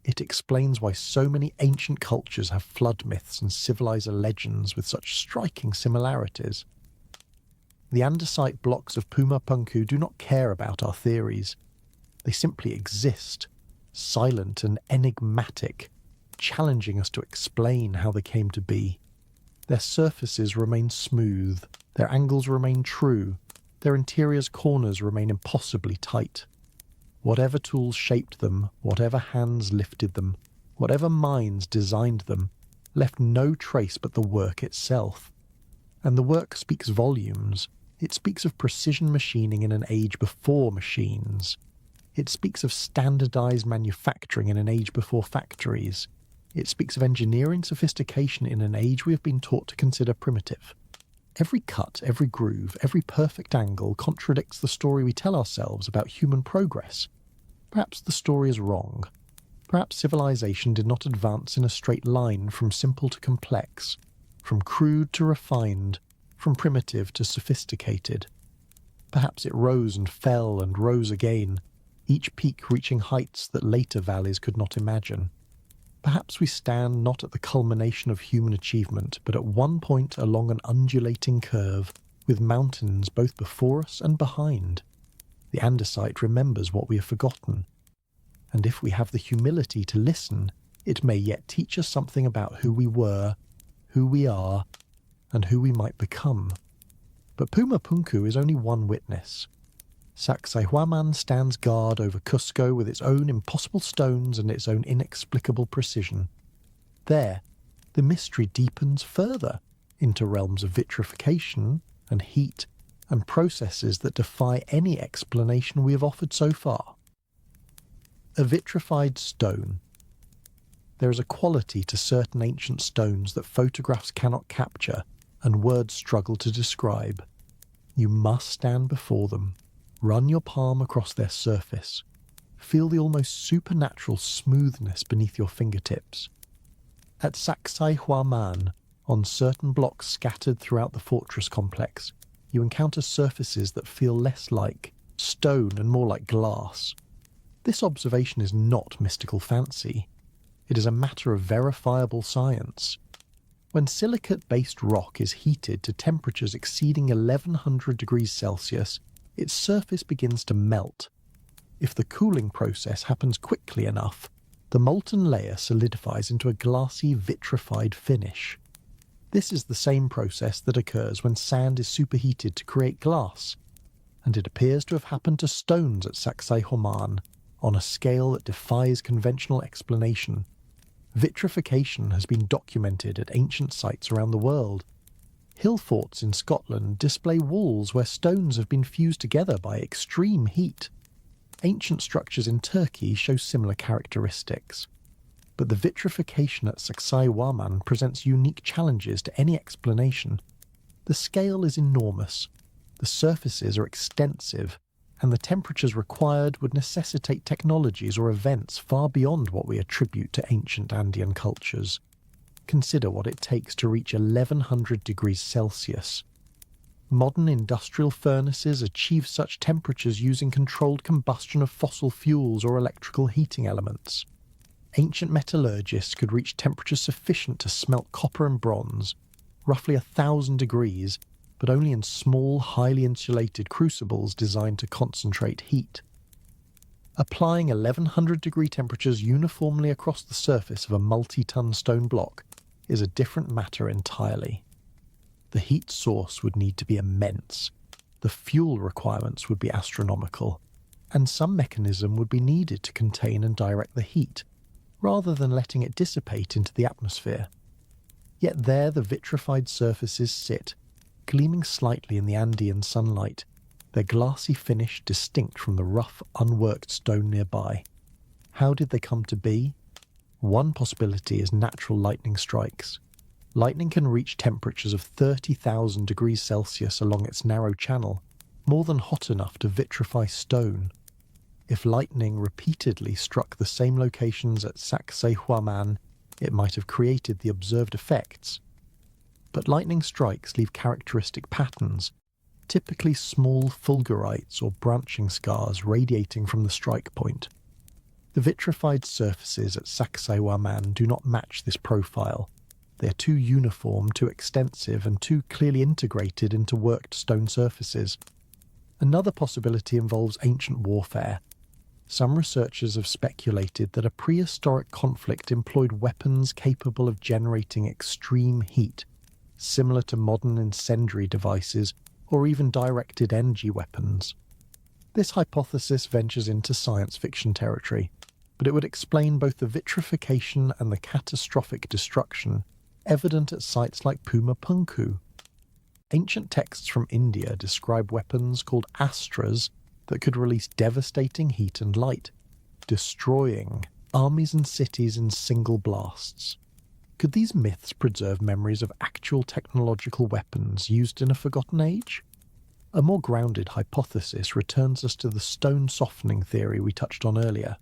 It explains why so many ancient cultures have flood myths and civilizer legends with such striking similarities. The andesite blocks of Puma Punku do not care about our theories. They simply exist, silent and enigmatic, challenging us to explain how they came to be. Their surfaces remain smooth, their angles remain true, their interior's corners remain impossibly tight. Whatever tools shaped them, whatever hands lifted them, whatever minds designed them, left no trace but the work itself. And the work speaks volumes. It speaks of precision machining in an age before machines. It speaks of standardized manufacturing in an age before factories. It speaks of engineering sophistication in an age we have been taught to consider primitive. Every cut, every groove, every perfect angle contradicts the story we tell ourselves about human progress. Perhaps the story is wrong. Perhaps civilization did not advance in a straight line from simple to complex, from crude to refined, from primitive to sophisticated. Perhaps it rose and fell and rose again, each peak reaching heights that later valleys could not imagine. Perhaps we stand not at the culmination of human achievement, but at one point along an undulating curve, with mountains both before us and behind. The andesite remembers what we have forgotten. And if we have the humility to listen, it may yet teach us something about who we were, who we are, and who we might become. But Puma Punku is only one witness. Sacsayhuaman stands guard over Cusco with its own impossible stones and its own inexplicable precision. There, the mystery deepens further into realms of vitrification and heat and processes that defy any explanation we have offered so far. A vitrified stone. There is a quality to certain ancient stones that photographs cannot capture and words struggle to describe. You must stand before them. Run your palm across their surface. Feel the almost supernatural smoothness beneath your fingertips. At Sacsayhuaman, on certain blocks scattered throughout the fortress complex, you encounter surfaces that feel less like stone and more like glass. This observation is not mystical fancy. It is a matter of verifiable science. When silicate-based rock is heated to temperatures exceeding 1100 degrees Celsius, its surface begins to melt. If the cooling process happens quickly enough, the molten layer solidifies into a glassy, vitrified finish. This is the same process that occurs when sand is superheated to create glass, and it appears to have happened to stones at Sacsayhuaman on a scale that defies conventional explanation. Vitrification has been documented at ancient sites around the world. Hill forts in Scotland display walls where stones have been fused together by extreme heat. Ancient structures in Turkey show similar characteristics. But the vitrification at Sacsayhuaman presents unique challenges to any explanation. The scale is enormous, the surfaces are extensive, and the temperatures required would necessitate technologies or events far beyond what we attribute to ancient Andean cultures. Consider what it takes to reach 1100 degrees Celsius. Modern industrial furnaces achieve such temperatures using controlled combustion of fossil fuels or electrical heating elements. Ancient metallurgists could reach temperatures sufficient to smelt copper and bronze, roughly 1000 degrees, but only in small, highly insulated crucibles designed to concentrate heat. Applying 1100 degree temperatures uniformly across the surface of a multi-ton stone block is a different matter entirely. The heat source would need to be immense, the fuel requirements would be astronomical, and some mechanism would be needed to contain and direct the heat, rather than letting it dissipate into the atmosphere. Yet there the vitrified surfaces sit, gleaming slightly in the Andean sunlight, their glassy finish distinct from the rough, unworked stone nearby. How did they come to be? One possibility is natural lightning strikes. Lightning can reach temperatures of 30,000 degrees Celsius along its narrow channel, more than hot enough to vitrify stone. If lightning repeatedly struck the same locations at Sacsayhuaman, it might have created the observed effects. But lightning strikes leave characteristic patterns, typically small fulgurites or branching scars radiating from the strike point. The vitrified surfaces at Sacsayhuaman do not match this profile. They are too uniform, too extensive, and too clearly integrated into worked stone surfaces. Another possibility involves ancient warfare. Some researchers have speculated that a prehistoric conflict employed weapons capable of generating extreme heat, similar to modern incendiary devices or even directed energy weapons. This hypothesis ventures into science fiction territory, but it would explain both the vitrification and the catastrophic destruction evident at sites like Pumapunku. Ancient texts from India describe weapons called astras that could release devastating heat and light, destroying armies and cities in single blasts. Could these myths preserve memories of actual technological weapons used in a forgotten age? A more grounded hypothesis returns us to the stone softening theory we touched on earlier.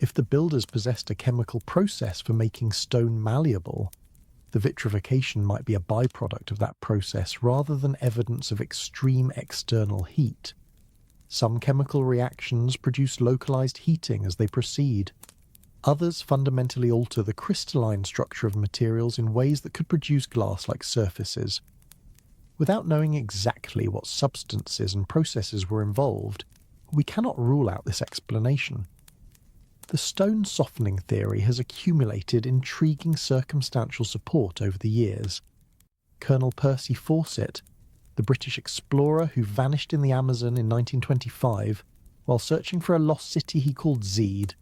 If the builders possessed a chemical process for making stone malleable, the vitrification might be a byproduct of that process rather than evidence of extreme external heat. Some chemical reactions produce localized heating as they proceed. Others fundamentally alter the crystalline structure of materials in ways that could produce glass-like surfaces. Without knowing exactly what substances and processes were involved, we cannot rule out this explanation. The stone softening theory has accumulated intriguing circumstantial support over the years. Colonel Percy Fawcett, the British explorer who vanished in the Amazon in 1925 while searching for a lost city he called Zeed,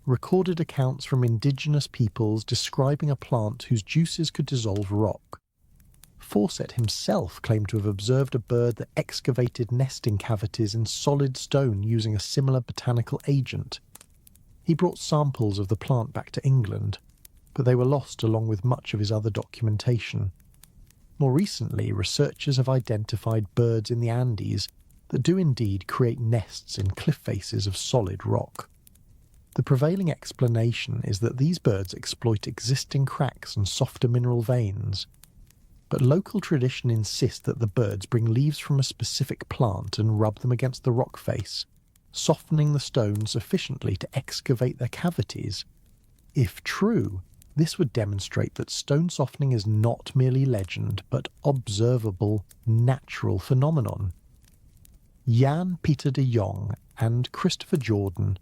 recorded accounts from indigenous peoples describing a plant whose juices could dissolve rock. Fawcett himself claimed to have observed a bird that excavated nesting cavities in solid stone using a similar botanical agent. He brought samples of the plant back to England, but they were lost along with much of his other documentation. More recently, researchers have identified birds in the Andes that do indeed create nests in cliff faces of solid rock. The prevailing explanation is that these birds exploit existing cracks and softer mineral veins, but local tradition insists that the birds bring leaves from a specific plant and rub them against the rock face, softening the stone sufficiently to excavate their cavities. If true, this would demonstrate that stone softening is not merely legend, but observable, natural phenomenon. Jan Pieter de Jong and Christopher Jordan,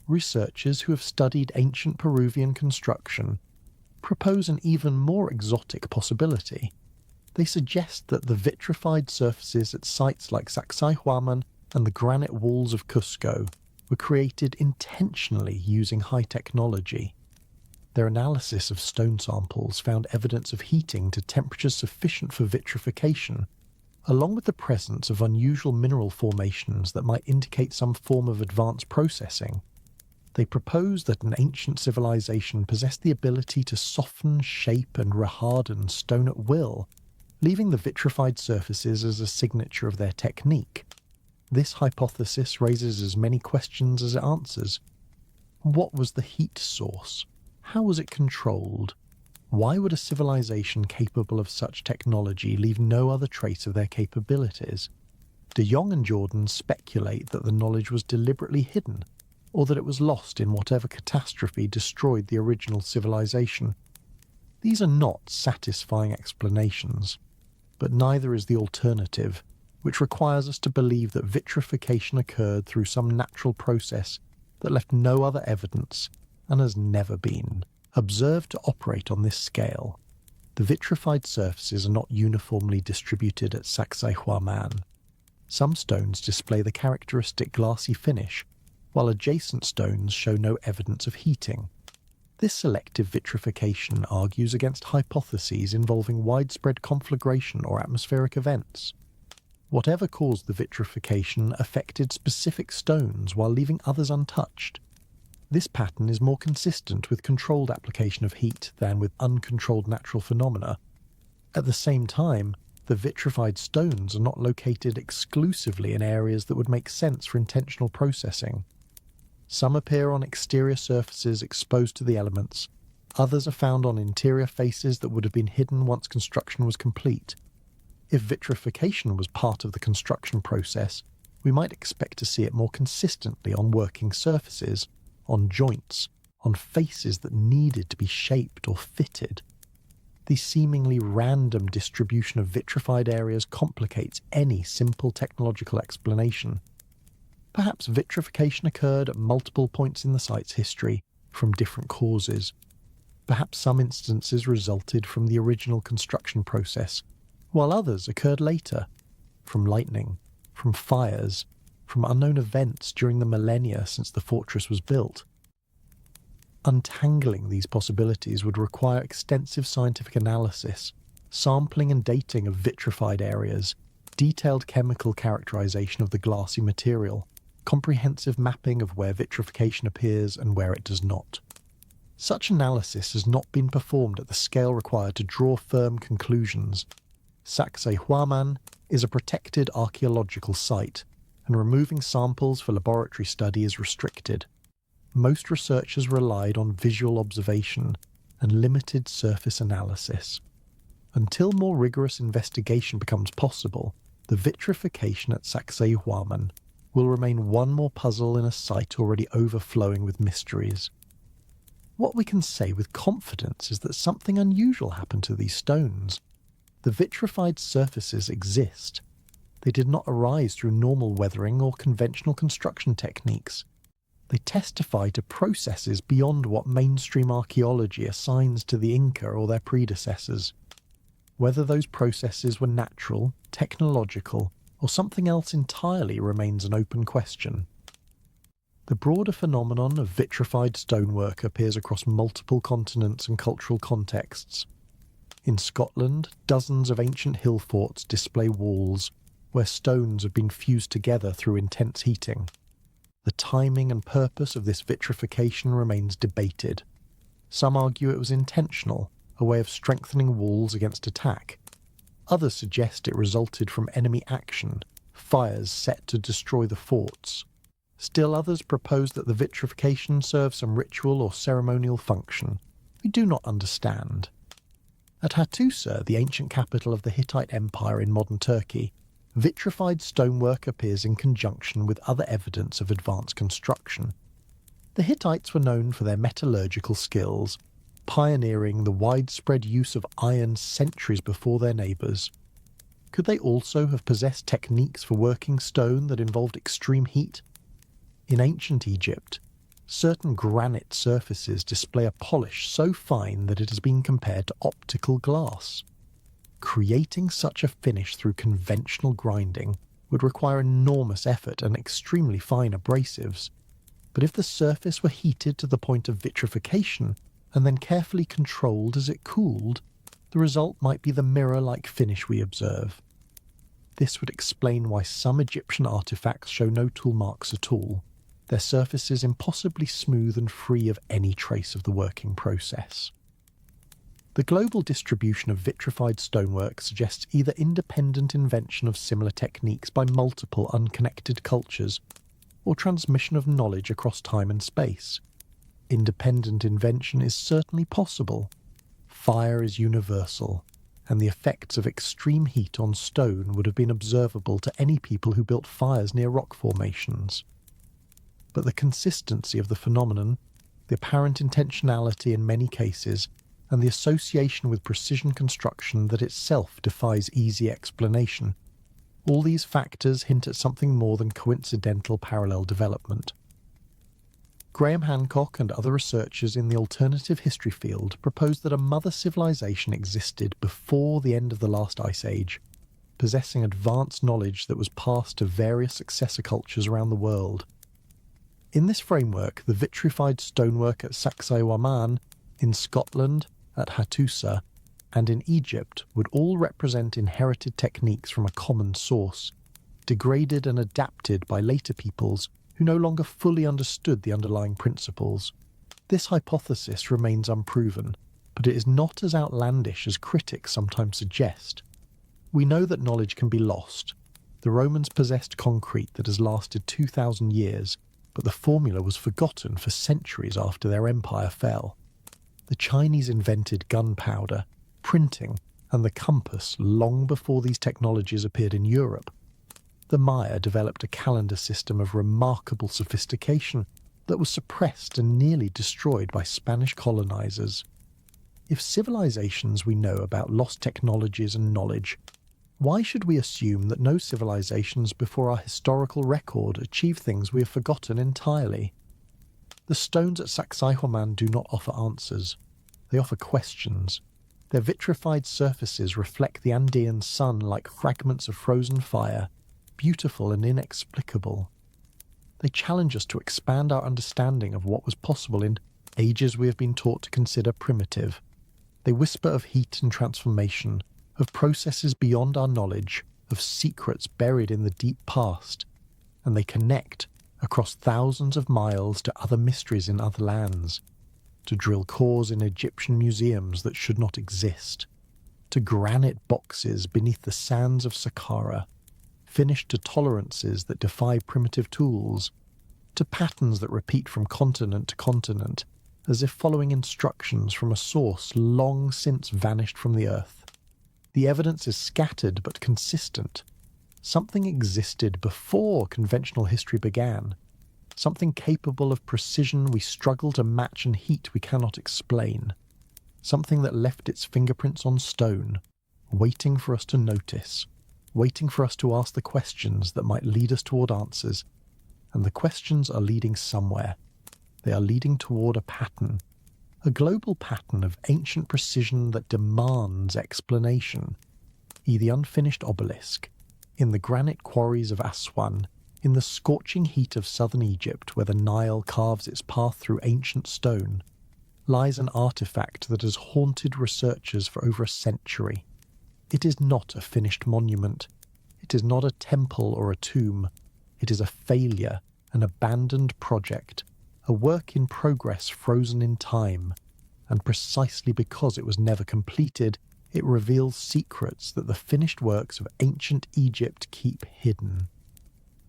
researchers who have studied ancient Peruvian construction, propose an even more exotic possibility. They suggest that the vitrified surfaces at sites like Sacsayhuaman and the granite walls of Cusco were created intentionally using high technology. Their analysis of stone samples found evidence of heating to temperatures sufficient for vitrification, along with the presence of unusual mineral formations that might indicate some form of advanced processing. They propose that an ancient civilization possessed the ability to soften, shape, and reharden stone at will, leaving the vitrified surfaces as a signature of their technique. This hypothesis raises as many questions as it answers. What was the heat source? How was it controlled? Why would a civilization capable of such technology leave no other trace of their capabilities? De Jong and Jordan speculate that the knowledge was deliberately hidden, or that it was lost in whatever catastrophe destroyed the original civilization. These are not satisfying explanations, but neither is the alternative, which requires us to believe that vitrification occurred through some natural process that left no other evidence and has never been observed to operate on this scale. The vitrified surfaces are not uniformly distributed at Sacsayhuaman. Some stones display the characteristic glassy finish, while adjacent stones show no evidence of heating. This selective vitrification argues against hypotheses involving widespread conflagration or atmospheric events. Whatever caused the vitrification affected specific stones while leaving others untouched. This pattern is more consistent with controlled application of heat than with uncontrolled natural phenomena. At the same time, the vitrified stones are not located exclusively in areas that would make sense for intentional processing. Some appear on exterior surfaces exposed to the elements, others are found on interior faces that would have been hidden once construction was complete. If vitrification was part of the construction process, we might expect to see it more consistently on working surfaces, on joints, on faces that needed to be shaped or fitted. The seemingly random distribution of vitrified areas complicates any simple technological explanation. Perhaps vitrification occurred at multiple points in the site's history, from different causes. Perhaps some instances resulted from the original construction process, while others occurred later, from lightning, from fires, from unknown events during the millennia since the fortress was built. Untangling these possibilities would require extensive scientific analysis, sampling and dating of vitrified areas, detailed chemical characterization of the glassy material, comprehensive mapping of where vitrification appears and where it does not. Such analysis has not been performed at the scale required to draw firm conclusions. Sacsayhuaman is a protected archaeological site, and removing samples for laboratory study is restricted. Most researchers relied on visual observation and limited surface analysis. Until more rigorous investigation becomes possible, the vitrification at Sacsayhuaman will remain one more puzzle in a site already overflowing with mysteries. What we can say with confidence is that something unusual happened to these stones. The vitrified surfaces exist. They did not arise through normal weathering or conventional construction techniques. They testify to processes beyond what mainstream archaeology assigns to the Inca or their predecessors. Whether those processes were natural, technological, or something else entirely remains an open question. The broader phenomenon of vitrified stonework appears across multiple continents and cultural contexts. In Scotland, dozens of ancient hill forts display walls where stones have been fused together through intense heating. The timing and purpose of this vitrification remains debated. Some argue it was intentional, a way of strengthening walls against attack. Others suggest it resulted from enemy action, fires set to destroy the forts. Still others propose that the vitrification serves some ritual or ceremonial function. We do not understand. At Hattusa, the ancient capital of the Hittite Empire in modern Turkey, vitrified stonework appears in conjunction with other evidence of advanced construction. The Hittites were known for their metallurgical skills, pioneering the widespread use of iron centuries before their neighbours. Could they also have possessed techniques for working stone that involved extreme heat? In ancient Egypt, certain granite surfaces display a polish so fine that it has been compared to optical glass. Creating such a finish through conventional grinding would require enormous effort and extremely fine abrasives. But if the surface were heated to the point of vitrification and then carefully controlled as it cooled, the result might be the mirror-like finish we observe. This would explain why some Egyptian artifacts show no tool marks at all, their surfaces impossibly smooth and free of any trace of the working process. The global distribution of vitrified stonework suggests either independent invention of similar techniques by multiple unconnected cultures, or transmission of knowledge across time and space. Independent invention is certainly possible. Fire is universal, and the effects of extreme heat on stone would have been observable to any people who built fires near rock formations. But the consistency of the phenomenon, the apparent intentionality in many cases, and the association with precision construction that itself defies easy explanation, all these factors hint at something more than coincidental parallel development. Graham Hancock and other researchers in the alternative history field propose that a mother civilization existed before the end of the last ice age, possessing advanced knowledge that was passed to various successor cultures around the world. In this framework, the vitrified stonework at Sacsayhuaman, in Scotland, at Hattusa, and in Egypt would all represent inherited techniques from a common source, degraded and adapted by later peoples who no longer fully understood the underlying principles. This hypothesis remains unproven, but it is not as outlandish as critics sometimes suggest. We know that knowledge can be lost. The Romans possessed concrete that has lasted 2,000 years, but the formula was forgotten for centuries after their empire fell. The Chinese invented gunpowder, printing, and the compass long before these technologies appeared in Europe. The Maya developed a calendar system of remarkable sophistication that was suppressed and nearly destroyed by Spanish colonizers. If civilizations we know about lost technologies and knowledge, why should we assume that no civilizations before our historical record achieve things we have forgotten entirely? The stones at Sacsayhuaman do not offer answers. They offer questions. Their vitrified surfaces reflect the Andean sun like fragments of frozen fire, beautiful and inexplicable. They challenge us to expand our understanding of what was possible in ages we have been taught to consider primitive. They whisper of heat and transformation, of processes beyond our knowledge, of secrets buried in the deep past, and they connect across thousands of miles to other mysteries in other lands, to drill cores in Egyptian museums that should not exist, to granite boxes beneath the sands of Saqqara, finished to tolerances that defy primitive tools, to patterns that repeat from continent to continent, as if following instructions from a source long since vanished from the earth. The evidence is scattered but consistent. Something existed before conventional history began, something capable of precision we struggle to match and heat we cannot explain, something that left its fingerprints on stone, waiting for us to notice, waiting for us to ask the questions that might lead us toward answers. And the questions are leading somewhere. They are leading toward a pattern, a global pattern of ancient precision that demands explanation. The unfinished obelisk, in the granite quarries of Aswan, in the scorching heat of southern Egypt where the Nile carves its path through ancient stone, lies an artifact that has haunted researchers for over a century. It is not a finished monument. It is not a temple or a tomb. It is a failure, an abandoned project, a work in progress frozen in time, and precisely because it was never completed, it reveals secrets that the finished works of ancient Egypt keep hidden.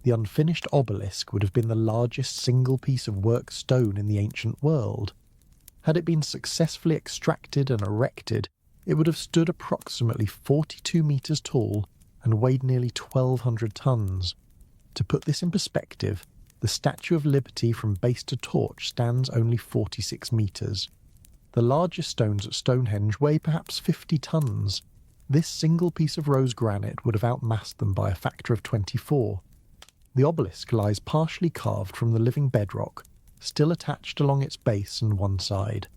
The the unfinished obelisk would have been the largest single piece of worked stone in the ancient world. Had it been successfully extracted and erected, it would have stood approximately 42 metres tall and weighed nearly 1,200 tons. To put this in perspective, the Statue of Liberty from base to torch stands only 46 metres. The largest stones at Stonehenge weigh perhaps 50 tons. This single piece of rose granite would have outmassed them by a factor of 24. The obelisk lies partially carved from the living bedrock, still attached along its base and one side.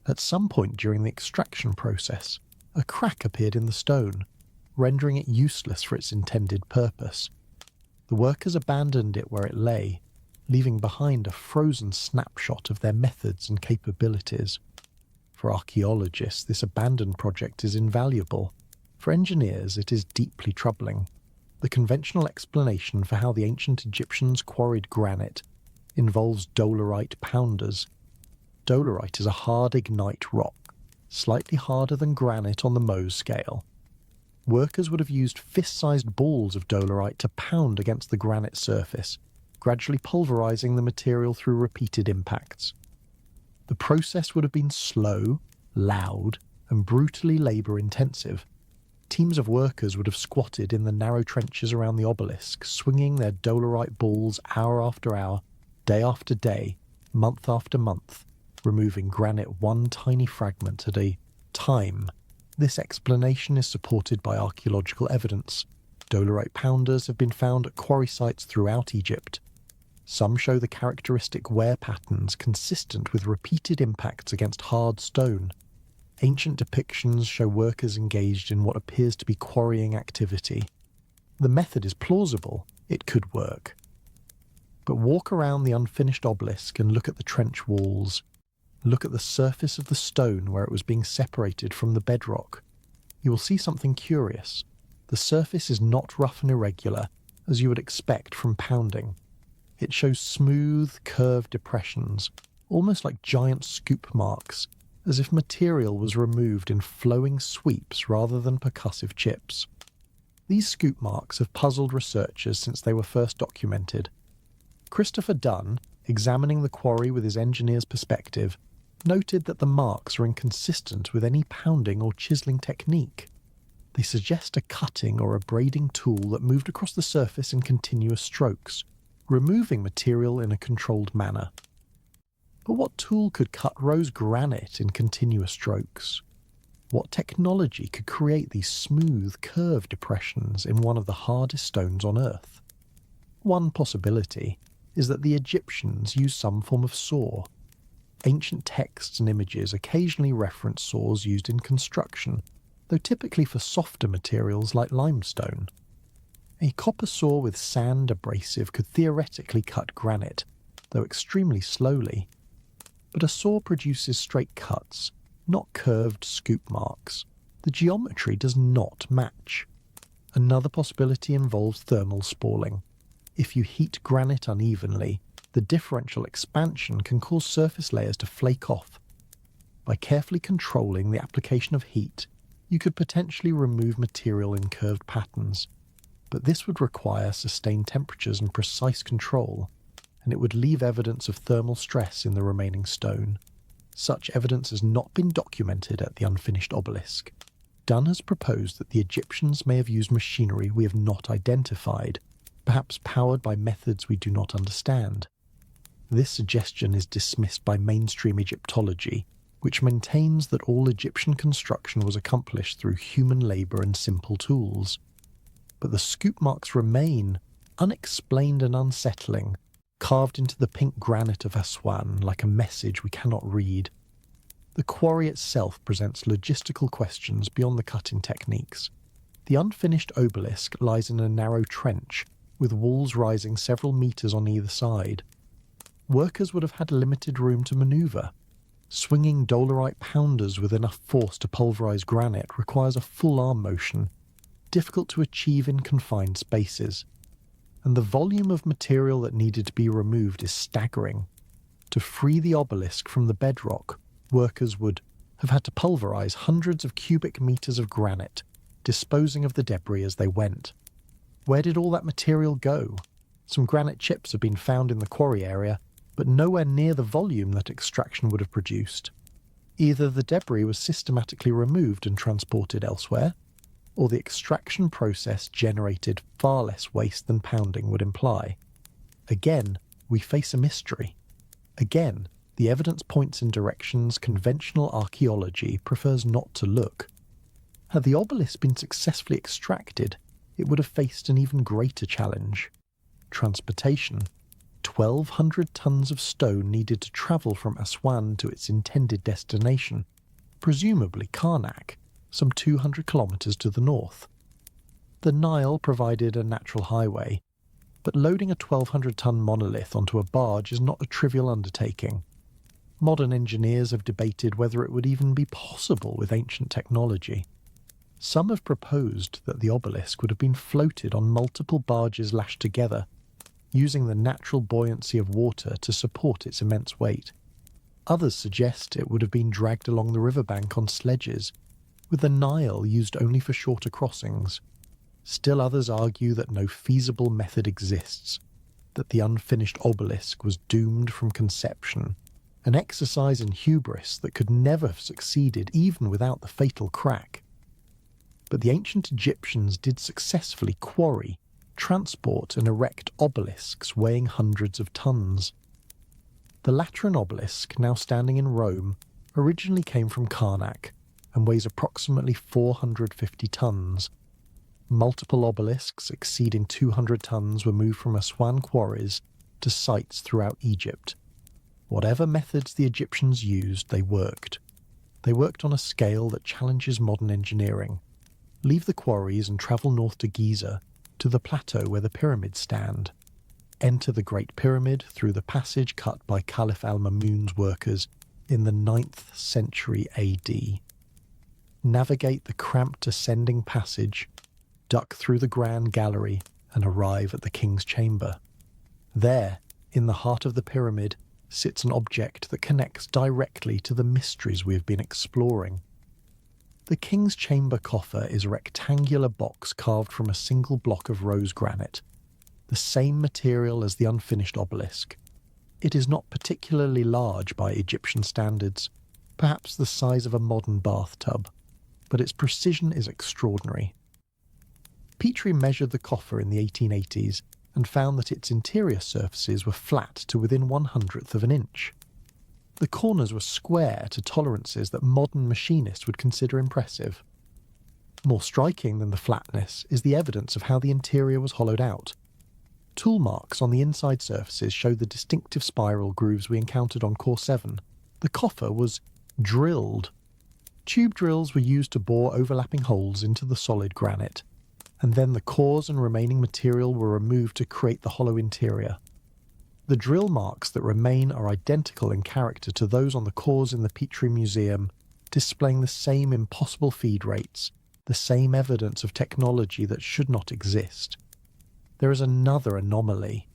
At some point during the extraction process, a crack appeared in the stone, rendering it useless for its intended purpose. The workers abandoned it where it lay, leaving behind a frozen snapshot of their methods and capabilities. For archaeologists, this abandoned project is invaluable. For engineers, it is deeply troubling. The conventional explanation for how the ancient Egyptians quarried granite involves dolerite pounders. Dolerite is a hard ignite rock, slightly harder than granite on the Mohs scale. Workers would have used fist-sized balls of dolerite to pound against the granite surface, gradually pulverizing the material through repeated impacts. The process would have been slow, loud, and brutally labour-intensive. Teams of workers would have squatted in the narrow trenches around the obelisk, swinging their dolerite balls hour after hour, day after day, month after month, removing granite one tiny fragment at a time. This explanation is supported by archaeological evidence. Dolerite pounders have been found at quarry sites throughout Egypt. Some show the characteristic wear patterns consistent with repeated impacts against hard stone. Ancient depictions show workers engaged in what appears to be quarrying activity. The method is plausible. It could work. But walk around the unfinished obelisk and look at the trench walls. Look at the surface of the stone where it was being separated from the bedrock. You will see something curious. The surface is not rough and irregular, as you would expect from pounding. It shows smooth, curved depressions, almost like giant scoop marks, as if material was removed in flowing sweeps rather than percussive chips. These scoop marks have puzzled researchers since they were first documented. Christopher Dunn, examining the quarry with his engineer's perspective, noted that the marks are inconsistent with any pounding or chiselling technique. They suggest a cutting or a braiding tool that moved across the surface in continuous strokes, removing material in a controlled manner. But what tool could cut rose granite in continuous strokes? What technology could create these smooth, curved depressions in one of the hardest stones on Earth? One possibility is that the Egyptians used some form of saw. Ancient texts and images occasionally reference saws used in construction, though typically for softer materials like limestone. A copper saw with sand abrasive could theoretically cut granite, though extremely slowly. But a saw produces straight cuts, not curved scoop marks. The geometry does not match. Another possibility involves thermal spalling. If you heat granite unevenly, the differential expansion can cause surface layers to flake off. By carefully controlling the application of heat, you could potentially remove material in curved patterns. But this would require sustained temperatures and precise control, and it would leave evidence of thermal stress in the remaining stone. Such evidence has not been documented at the unfinished obelisk. Dunn has proposed that the Egyptians may have used machinery we have not identified, perhaps powered by methods we do not understand. This suggestion is dismissed by mainstream Egyptology, which maintains that all Egyptian construction was accomplished through human labour and simple tools. But the scoop marks remain, unexplained and unsettling, carved into the pink granite of Aswan like a message we cannot read. The quarry itself presents logistical questions beyond the cutting techniques. The unfinished obelisk lies in a narrow trench, with walls rising several metres on either side. Workers would have had limited room to manoeuvre. Swinging dolerite pounders with enough force to pulverise granite requires a full arm motion, difficult to achieve in confined spaces. And the volume of material that needed to be removed is staggering. To free the obelisk from the bedrock, workers would have had to pulverise hundreds of cubic metres of granite, disposing of the debris as they went. Where did all that material go? Some granite chips have been found in the quarry area, but nowhere near the volume that extraction would have produced. Either the debris was systematically removed and transported elsewhere, or the extraction process generated far less waste than pounding would imply. Again, we face a mystery. Again, the evidence points in directions conventional archaeology prefers not to look. Had the obelisk been successfully extracted, it would have faced an even greater challenge. Transportation. 1,200 tons of stone needed to travel from Aswan to its intended destination, presumably Karnak, some 200 kilometres to the north. The Nile provided a natural highway, but loading a 1,200-ton monolith onto a barge is not a trivial undertaking. Modern engineers have debated whether it would even be possible with ancient technology. Some have proposed that the obelisk would have been floated on multiple barges lashed together, using the natural buoyancy of water to support its immense weight. Others suggest it would have been dragged along the riverbank on sledges, with the Nile used only for shorter crossings. Still others argue that no feasible method exists, that the unfinished obelisk was doomed from conception, an exercise in hubris that could never have succeeded even without the fatal crack. But the ancient Egyptians did successfully quarry, transport and erect obelisks weighing hundreds of tons. The Lateran obelisk, now standing in Rome, originally came from Karnak and weighs approximately 450 tons. Multiple obelisks exceeding 200 tons were moved from Aswan quarries to sites throughout Egypt. Whatever methods the Egyptians used, they worked. They worked on a scale that challenges modern engineering. Leave the quarries and travel north to Giza, to the plateau where the pyramids stand. Enter the Great Pyramid through the passage cut by Caliph al-Mamun's workers in the 9th century AD. Navigate the cramped ascending passage, duck through the Grand Gallery, and arrive at the King's Chamber. There, in the heart of the pyramid, sits an object that connects directly to the mysteries we have been exploring. The King's Chamber coffer is a rectangular box carved from a single block of rose granite, the same material as the unfinished obelisk. It is not particularly large by Egyptian standards, perhaps the size of a modern bathtub, but its precision is extraordinary. Petrie measured the coffer in the 1880s and found that its interior surfaces were flat to within 1/100th of an inch. The corners were square to tolerances that modern machinists would consider impressive. More striking than the flatness is the evidence of how the interior was hollowed out. Tool marks on the inside surfaces show the distinctive spiral grooves we encountered on Core 7. The coffer was drilled. Tube drills were used to bore overlapping holes into the solid granite, and then the cores and remaining material were removed to create the hollow interior. The drill marks that remain are identical in character to those on the cores in the Petrie Museum, displaying the same impossible feed rates, the same evidence of technology that should not exist. There is another anomaly.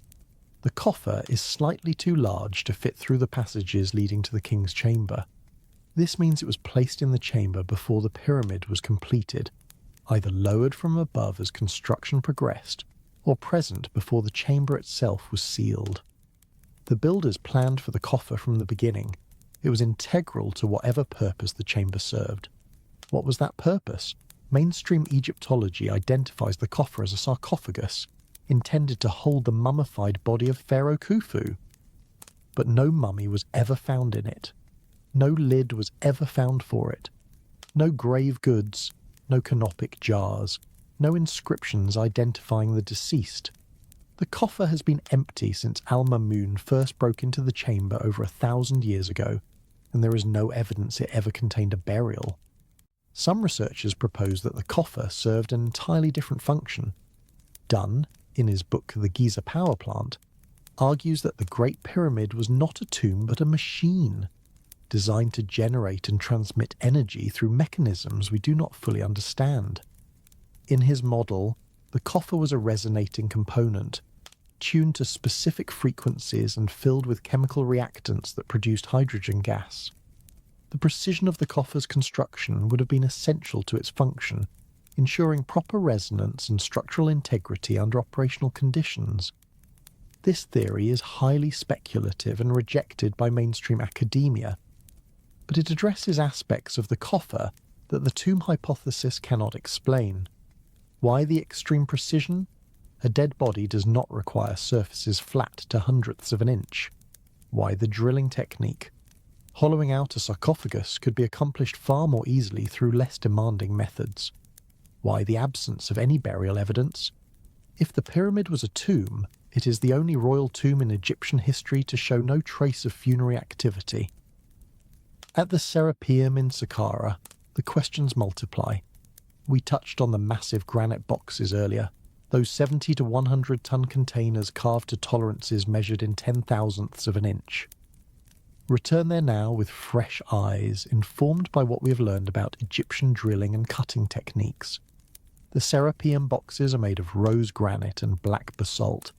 The coffer is slightly too large to fit through the passages leading to the King's Chamber. This means it was placed in the chamber before the pyramid was completed, either lowered from above as construction progressed, or present before the chamber itself was sealed. The builders planned for the coffer from the beginning. It was integral to whatever purpose the chamber served. What was that purpose? Mainstream Egyptology identifies the coffer as a sarcophagus, intended to hold the mummified body of Pharaoh Khufu. But no mummy was ever found in it. No lid was ever found for it. No grave goods, no canopic jars, no inscriptions identifying the deceased. The coffer has been empty since Al-Mamun first broke into the chamber over 1,000 years ago, and there is no evidence it ever contained a burial. Some researchers propose that the coffer served an entirely different function. Dunn, in his book The Giza Power Plant, argues that the Great Pyramid was not a tomb but a machine, designed to generate and transmit energy through mechanisms we do not fully understand. In his model, the coffer was a resonating component, tuned to specific frequencies and filled with chemical reactants that produced hydrogen gas. The precision of the coffer's construction would have been essential to its function, ensuring proper resonance and structural integrity under operational conditions. This theory is highly speculative and rejected by mainstream academia, but it addresses aspects of the coffer that the tomb hypothesis cannot explain. Why the extreme precision? A dead body does not require surfaces flat to hundredths of an inch. Why the drilling technique? Hollowing out a sarcophagus could be accomplished far more easily through less demanding methods. Why the absence of any burial evidence? If the pyramid was a tomb, it is the only royal tomb in Egyptian history to show no trace of funerary activity. At the Serapeum in Saqqara, the questions multiply. We touched on the massive granite boxes earlier, those 70 to 100 ton containers carved to tolerances measured in 10,000ths of an inch. Return there now with fresh eyes, informed by what we have learned about Egyptian drilling and cutting techniques. The Serapeum boxes are made of rose granite and black basalt,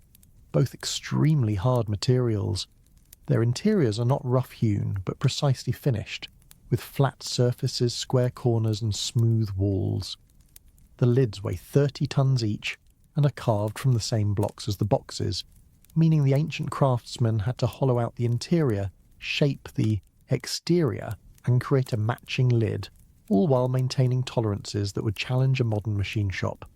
both extremely hard materials. Their interiors are not rough-hewn, but precisely finished, with flat surfaces, square corners and smooth walls. The lids weigh 30 tons each and are carved from the same blocks as the boxes, meaning the ancient craftsmen had to hollow out the interior, shape the exterior and create a matching lid, all while maintaining tolerances that would challenge a modern machine shop.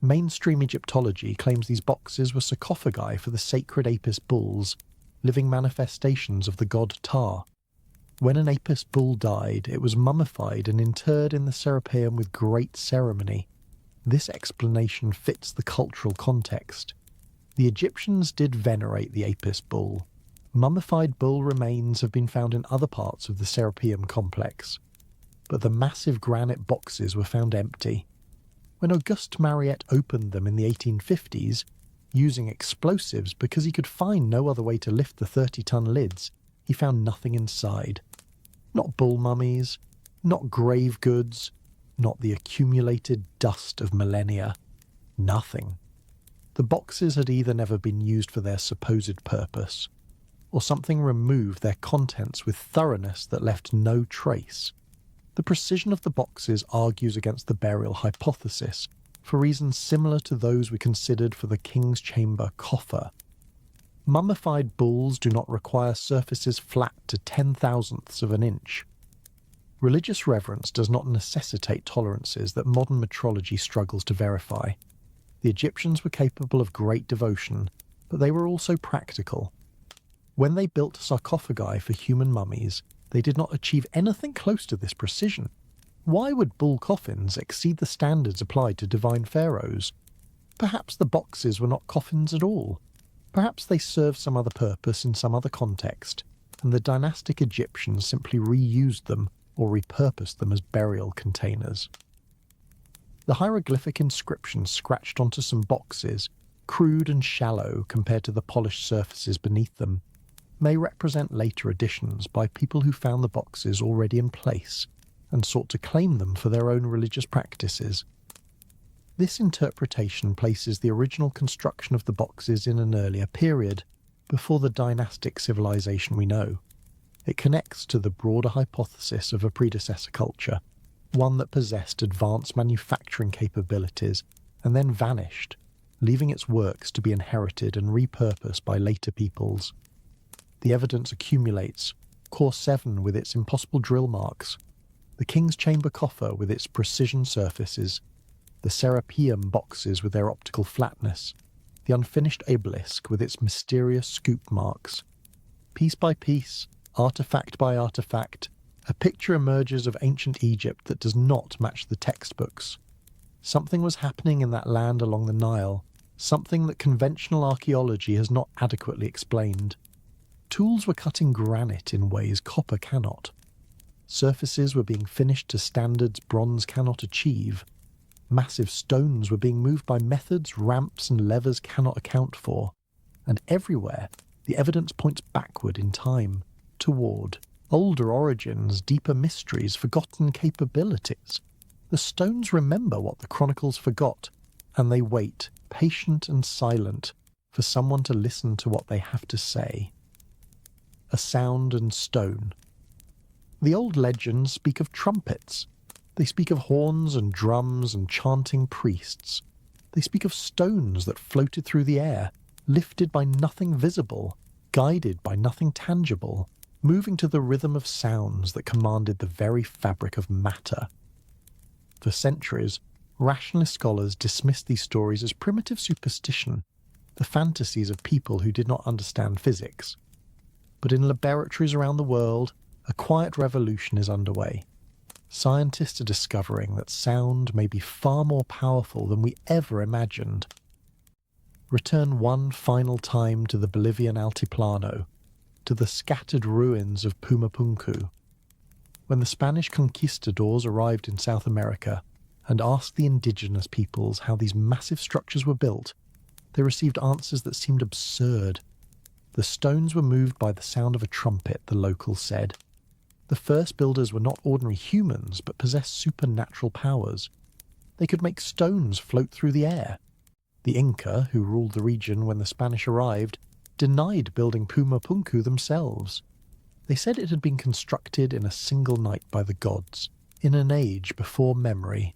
Mainstream Egyptology claims these boxes were sarcophagi for the sacred Apis bulls, living manifestations of the god Ptah. When an Apis bull died, it was mummified and interred in the Serapeum with great ceremony. This explanation fits the cultural context. The Egyptians did venerate the Apis bull. Mummified bull remains have been found in other parts of the Serapeum complex, but the massive granite boxes were found empty. When Auguste Mariette opened them in the 1850s, using explosives because he could find no other way to lift the 30-ton lids, he found nothing inside. Not bull mummies, not grave goods, not the accumulated dust of millennia. Nothing. The boxes had either never been used for their supposed purpose, or something removed their contents with thoroughness that left no trace. The precision of the boxes argues against the burial hypothesis, for reasons similar to those we considered for the King's Chamber coffer. Mummified bulls do not require surfaces flat to 10,000ths of an inch. Religious reverence does not necessitate tolerances that modern metrology struggles to verify. The Egyptians were capable of great devotion, but they were also practical. When they built sarcophagi for human mummies, they did not achieve anything close to this precision. Why would bull coffins exceed the standards applied to divine pharaohs? Perhaps the boxes were not coffins at all. Perhaps they served some other purpose in some other context, and the dynastic Egyptians simply reused them or repurposed them as burial containers. The hieroglyphic inscriptions scratched onto some boxes, crude and shallow compared to the polished surfaces beneath them, may represent later additions by people who found the boxes already in place and sought to claim them for their own religious practices. This interpretation places the original construction of the boxes in an earlier period, before the dynastic civilization we know. It connects to the broader hypothesis of a predecessor culture, one that possessed advanced manufacturing capabilities and then vanished, leaving its works to be inherited and repurposed by later peoples. The evidence accumulates, Core 7 with its impossible drill marks, the King's Chamber coffer with its precision surfaces, the Serapeum boxes with their optical flatness, the unfinished obelisk with its mysterious scoop marks. Piece by piece, artifact by artifact, a picture emerges of ancient Egypt that does not match the textbooks. Something was happening in that land along the Nile, something that conventional archaeology has not adequately explained. Tools were cutting granite in ways copper cannot. Surfaces were being finished to standards bronze cannot achieve. Massive stones were being moved by methods ramps and levers cannot account for. And everywhere, the evidence points backward in time, toward older origins, deeper mysteries, forgotten capabilities. The stones remember what the chronicles forgot, and they wait, patient and silent, for someone to listen to what they have to say. A sound and stone. The old legends speak of trumpets. They speak of horns and drums and chanting priests. They speak of stones that floated through the air, lifted by nothing visible, guided by nothing tangible, moving to the rhythm of sounds that commanded the very fabric of matter. For centuries, rationalist scholars dismissed these stories as primitive superstition, the fantasies of people who did not understand physics. But in laboratories around the world, a quiet revolution is underway. Scientists are discovering that sound may be far more powerful than we ever imagined. Return one final time to the Bolivian Altiplano, to the scattered ruins of Pumapunku. When the Spanish conquistadors arrived in South America and asked the indigenous peoples how these massive structures were built, they received answers that seemed absurd. The stones were moved by the sound of a trumpet, the locals said. The first builders were not ordinary humans, but possessed supernatural powers. They could make stones float through the air. The Inca, who ruled the region when the Spanish arrived, denied building Pumapunku themselves. They said it had been constructed in a single night by the gods, in an age before memory.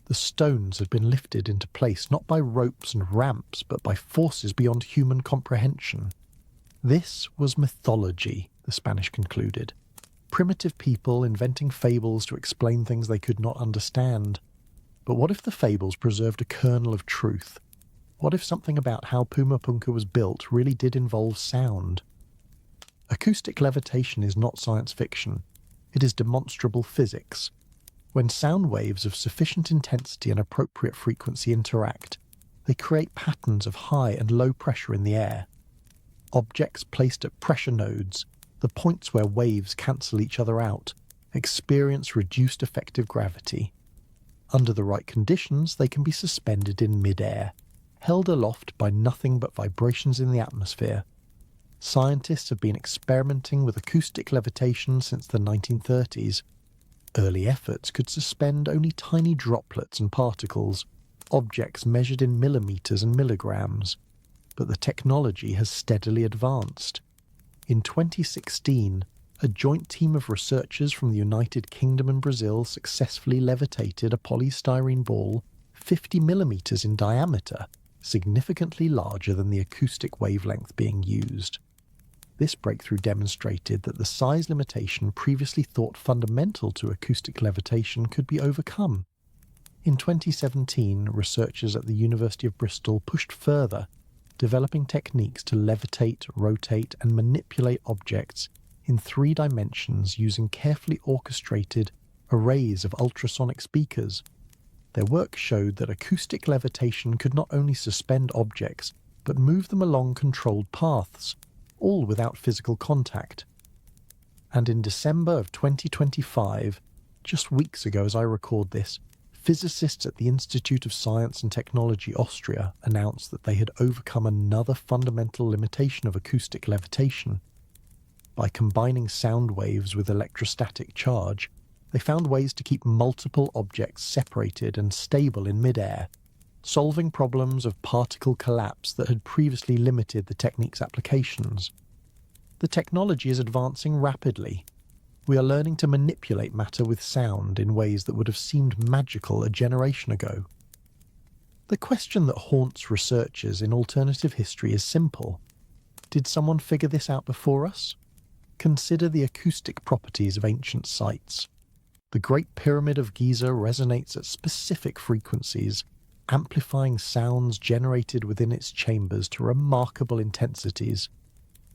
The stones had been lifted into place not by ropes and ramps, but by forces beyond human comprehension. This was mythology, the Spanish concluded. Primitive people inventing fables to explain things they could not understand. But what if the fables preserved a kernel of truth? What if something about how Pumapunku was built really did involve sound? Acoustic levitation is not science fiction. It is demonstrable physics. When sound waves of sufficient intensity and appropriate frequency interact, they create patterns of high and low pressure in the air. Objects placed at pressure nodes, the points where waves cancel each other out, experience reduced effective gravity. Under the right conditions, they can be suspended in mid-air, held aloft by nothing but vibrations in the atmosphere. Scientists have been experimenting with acoustic levitation since the 1930s. Early efforts could suspend only tiny droplets and particles, objects measured in millimeters and milligrams. But the technology has steadily advanced. In 2016, a joint team of researchers from the United Kingdom and Brazil successfully levitated a polystyrene ball 50 millimeters in diameter, significantly larger than the acoustic wavelength being used. This breakthrough demonstrated that the size limitation previously thought fundamental to acoustic levitation could be overcome. In 2017, researchers at the University of Bristol pushed further, developing techniques to levitate, rotate, and manipulate objects in 3 dimensions using carefully orchestrated arrays of ultrasonic speakers. Their work showed that acoustic levitation could not only suspend objects, but move them along controlled paths, all without physical contact. And in December of 2025, just weeks ago as I record this, physicists at the Institute of Science and Technology Austria announced that they had overcome another fundamental limitation of acoustic levitation. By combining sound waves with electrostatic charge, they found ways to keep multiple objects separated and stable in midair, solving problems of particle collapse that had previously limited the technique's applications. The technology is advancing rapidly. We are learning to manipulate matter with sound in ways that would have seemed magical a generation ago. The question that haunts researchers in alternative history is simple. Did someone figure this out before us? Consider the acoustic properties of ancient sites. The Great Pyramid of Giza resonates at specific frequencies, amplifying sounds generated within its chambers to remarkable intensities.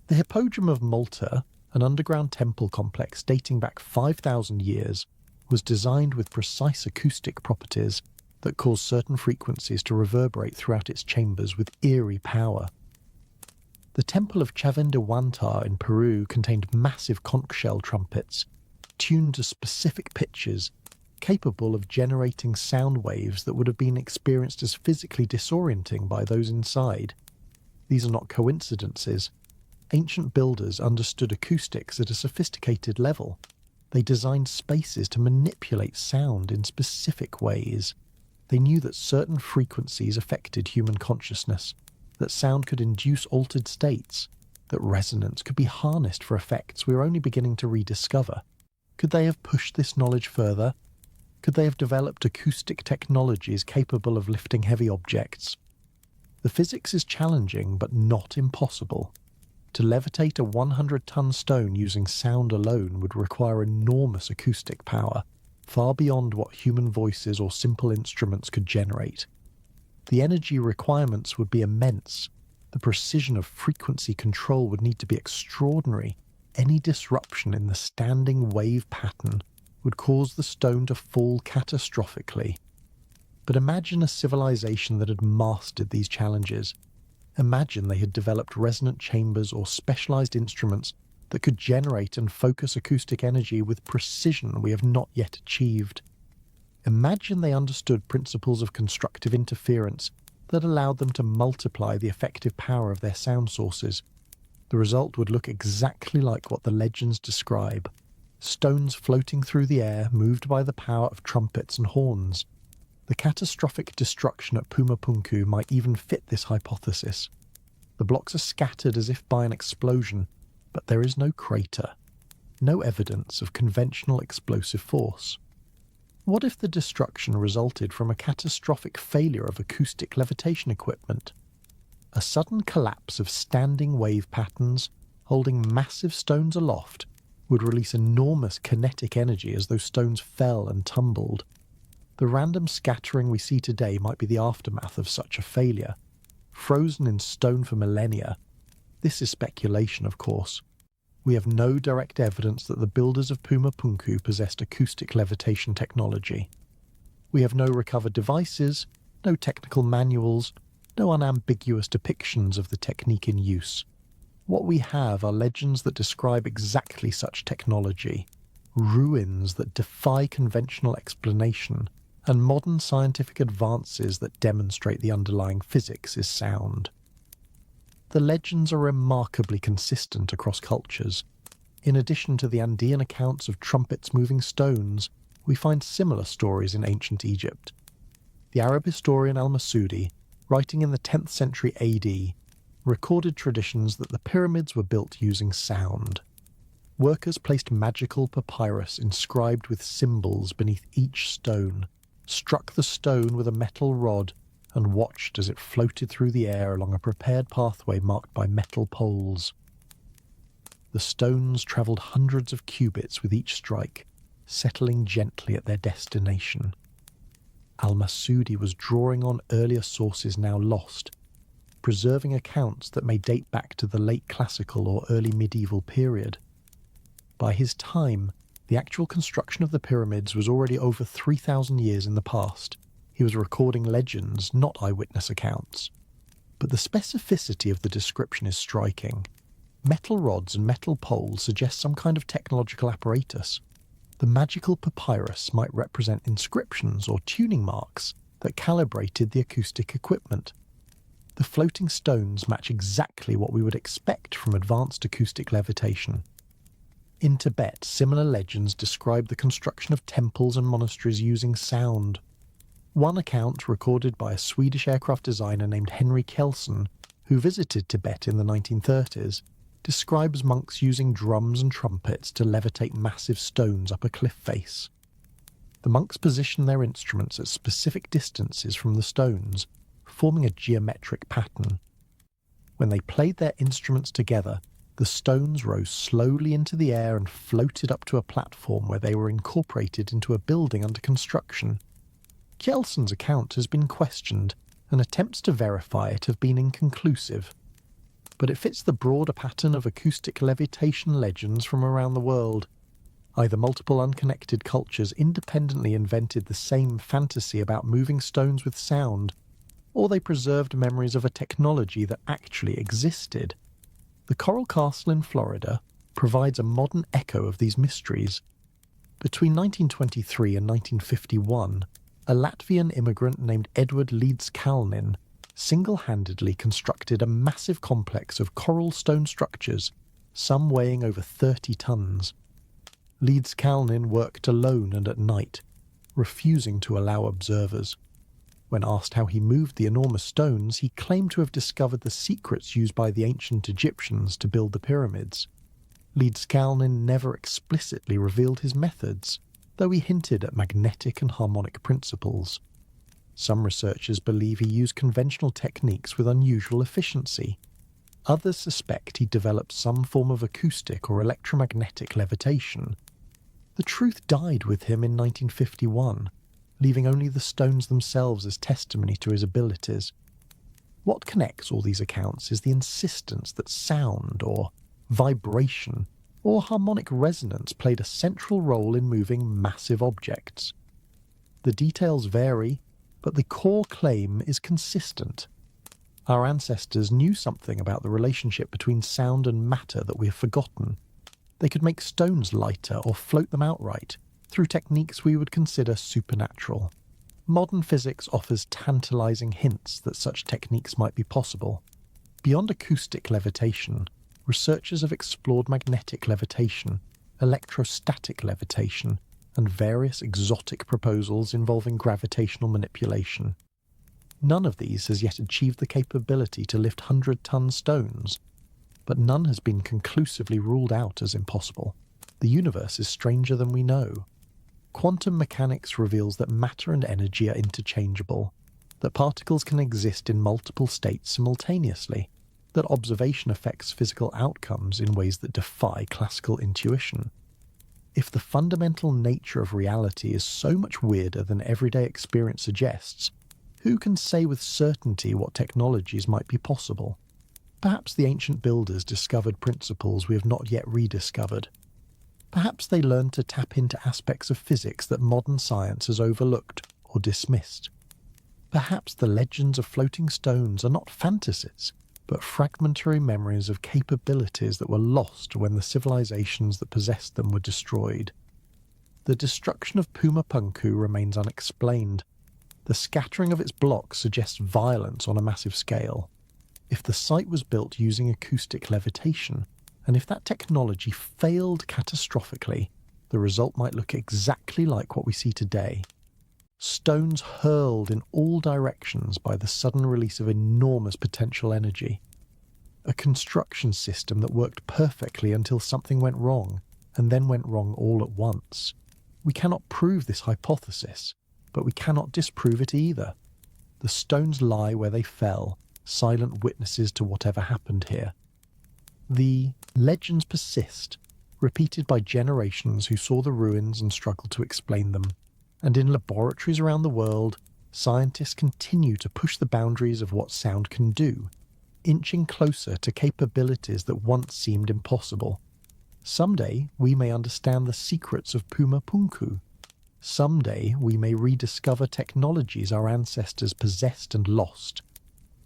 The Hippodrome of Malta, an underground temple complex dating back 5,000 years, was designed with precise acoustic properties that cause certain frequencies to reverberate throughout its chambers with eerie power. The Temple of Chavandawanta in Peru contained massive conch shell trumpets, tuned to specific pitches, capable of generating sound waves that would have been experienced as physically disorienting by those inside. These are not coincidences. Ancient builders understood acoustics at a sophisticated level. They designed spaces to manipulate sound in specific ways. They knew that certain frequencies affected human consciousness, that sound could induce altered states, that resonance could be harnessed for effects we are only beginning to rediscover. Could they have pushed this knowledge further? Could they have developed acoustic technologies capable of lifting heavy objects? The physics is challenging but not impossible. To levitate a 100-ton stone using sound alone would require enormous acoustic power, far beyond what human voices or simple instruments could generate. The energy requirements would be immense. The precision of frequency control would need to be extraordinary. Any disruption in the standing wave pattern would cause the stone to fall catastrophically. But imagine a civilization that had mastered these challenges. Imagine they had developed resonant chambers or specialized instruments that could generate and focus acoustic energy with precision we have not yet achieved. Imagine they understood principles of constructive interference that allowed them to multiply the effective power of their sound sources. The result would look exactly like what the legends describe: stones floating through the air, moved by the power of trumpets and horns. The catastrophic destruction at Pumapunku might even fit this hypothesis. The blocks are scattered as if by an explosion, but there is no crater, no evidence of conventional explosive force. What if the destruction resulted from a catastrophic failure of acoustic levitation equipment? A sudden collapse of standing wave patterns holding massive stones aloft would release enormous kinetic energy as those stones fell and tumbled. The random scattering we see today might be the aftermath of such a failure. Frozen in stone for millennia. This is speculation, of course. We have no direct evidence that the builders of Pumapunku possessed acoustic levitation technology. We have no recovered devices, no technical manuals, no unambiguous depictions of the technique in use. What we have are legends that describe exactly such technology, ruins that defy conventional explanation, and modern scientific advances that demonstrate the underlying physics is sound. The legends are remarkably consistent across cultures. In addition to the Andean accounts of trumpets moving stones, we find similar stories in ancient Egypt. The Arab historian al-Masudi, writing in the 10th century AD, recorded traditions that the pyramids were built using sound. Workers placed magical papyrus inscribed with symbols beneath each stone, struck the stone with a metal rod, and watched as it floated through the air along a prepared pathway marked by metal poles. The stones travelled hundreds of cubits with each strike, settling gently at their destination. Al-Masudi was drawing on earlier sources now lost, preserving accounts that may date back to the late classical or early medieval period. By his time, the actual construction of the pyramids was already over 3,000 years in the past. He was recording legends, not eyewitness accounts. But the specificity of the description is striking. Metal rods and metal poles suggest some kind of technological apparatus. The magical papyrus might represent inscriptions or tuning marks that calibrated the acoustic equipment. The floating stones match exactly what we would expect from advanced acoustic levitation. In Tibet, similar legends describe the construction of temples and monasteries using sound. One account, recorded by a Swedish aircraft designer named Henry Kelson, who visited Tibet in the 1930s, describes monks using drums and trumpets to levitate massive stones up a cliff face. The monks position their instruments at specific distances from the stones, forming a geometric pattern. When they played their instruments together, the stones rose slowly into the air and floated up to a platform where they were incorporated into a building under construction. Kjelson's account has been questioned, and attempts to verify it have been inconclusive. But it fits the broader pattern of acoustic levitation legends from around the world. Either multiple unconnected cultures independently invented the same fantasy about moving stones with sound, or they preserved memories of a technology that actually existed. The Coral Castle in Florida provides a modern echo of these mysteries. Between 1923 and 1951, a Latvian immigrant named Edward Leeds-Kalnin single-handedly constructed a massive complex of coral stone structures, some weighing over 30 tons. Leeds-Kalnin worked alone and at night, refusing to allow observers. When asked how he moved the enormous stones, he claimed to have discovered the secrets used by the ancient Egyptians to build the pyramids. Leeds-Kalnin never explicitly revealed his methods, though he hinted at magnetic and harmonic principles. Some researchers believe he used conventional techniques with unusual efficiency. Others suspect he developed some form of acoustic or electromagnetic levitation. The truth died with him in 1951, leaving only the stones themselves as testimony to his abilities. What connects all these accounts is the insistence that sound, or vibration, or harmonic resonance played a central role in moving massive objects. The details vary, but the core claim is consistent. Our ancestors knew something about the relationship between sound and matter that we have forgotten. They could make stones lighter or float them outright through techniques we would consider supernatural. Modern physics offers tantalizing hints that such techniques might be possible. Beyond acoustic levitation, researchers have explored magnetic levitation, electrostatic levitation, and various exotic proposals involving gravitational manipulation. None of these has yet achieved the capability to lift 100-ton stones, but none has been conclusively ruled out as impossible. The universe is stranger than we know. Quantum mechanics reveals that matter and energy are interchangeable, that particles can exist in multiple states simultaneously, that observation affects physical outcomes in ways that defy classical intuition. If the fundamental nature of reality is so much weirder than everyday experience suggests, who can say with certainty what technologies might be possible? Perhaps the ancient builders discovered principles we have not yet rediscovered. Perhaps they learned to tap into aspects of physics that modern science has overlooked or dismissed. Perhaps the legends of floating stones are not fantasies, but fragmentary memories of capabilities that were lost when the civilizations that possessed them were destroyed. The destruction of Puma Punku remains unexplained. The scattering of its blocks suggests violence on a massive scale. If the site was built using acoustic levitation, and if that technology failed catastrophically, the result might look exactly like what we see today. Stones hurled in all directions by the sudden release of enormous potential energy. A construction system that worked perfectly until something went wrong, and then went wrong all at once. We cannot prove this hypothesis, but we cannot disprove it either. The stones lie where they fell, silent witnesses to whatever happened here. The legends persist, repeated by generations who saw the ruins and struggled to explain them. And in laboratories around the world, scientists continue to push the boundaries of what sound can do, inching closer to capabilities that once seemed impossible. Someday we may understand the secrets of Puma Punku. Someday we may rediscover technologies our ancestors possessed and lost.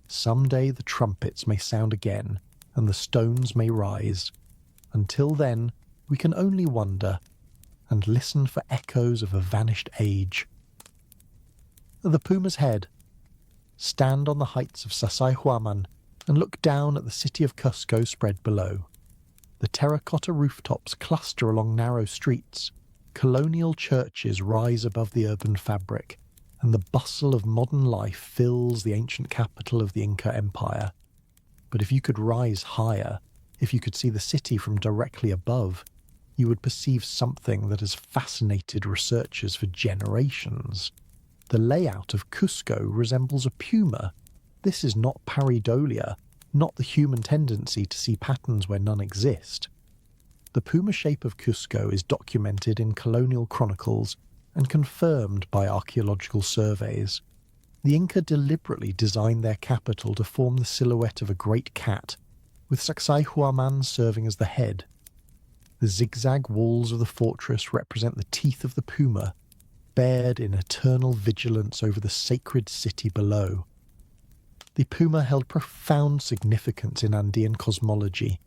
Someday the trumpets may sound again, and the stones may rise. Until then, we can only wonder and listen for echoes of a vanished age. The Puma's head. Stand on the heights of Sacsayhuaman and look down at the city of Cusco spread below. The terracotta rooftops cluster along narrow streets. Colonial churches rise above the urban fabric, and the bustle of modern life fills the ancient capital of the Inca Empire. But if you could rise higher, if you could see the city from directly above, you would perceive something that has fascinated researchers for generations. The layout of Cusco resembles a puma. This is not pareidolia, not the human tendency to see patterns where none exist. The puma shape of Cusco is documented in colonial chronicles and confirmed by archaeological surveys. The Inca deliberately designed their capital to form the silhouette of a great cat, with Sacsayhuaman serving as the head. The zigzag walls of the fortress represent the teeth of the puma, bared in eternal vigilance over the sacred city below. The puma held profound significance in Andean cosmology.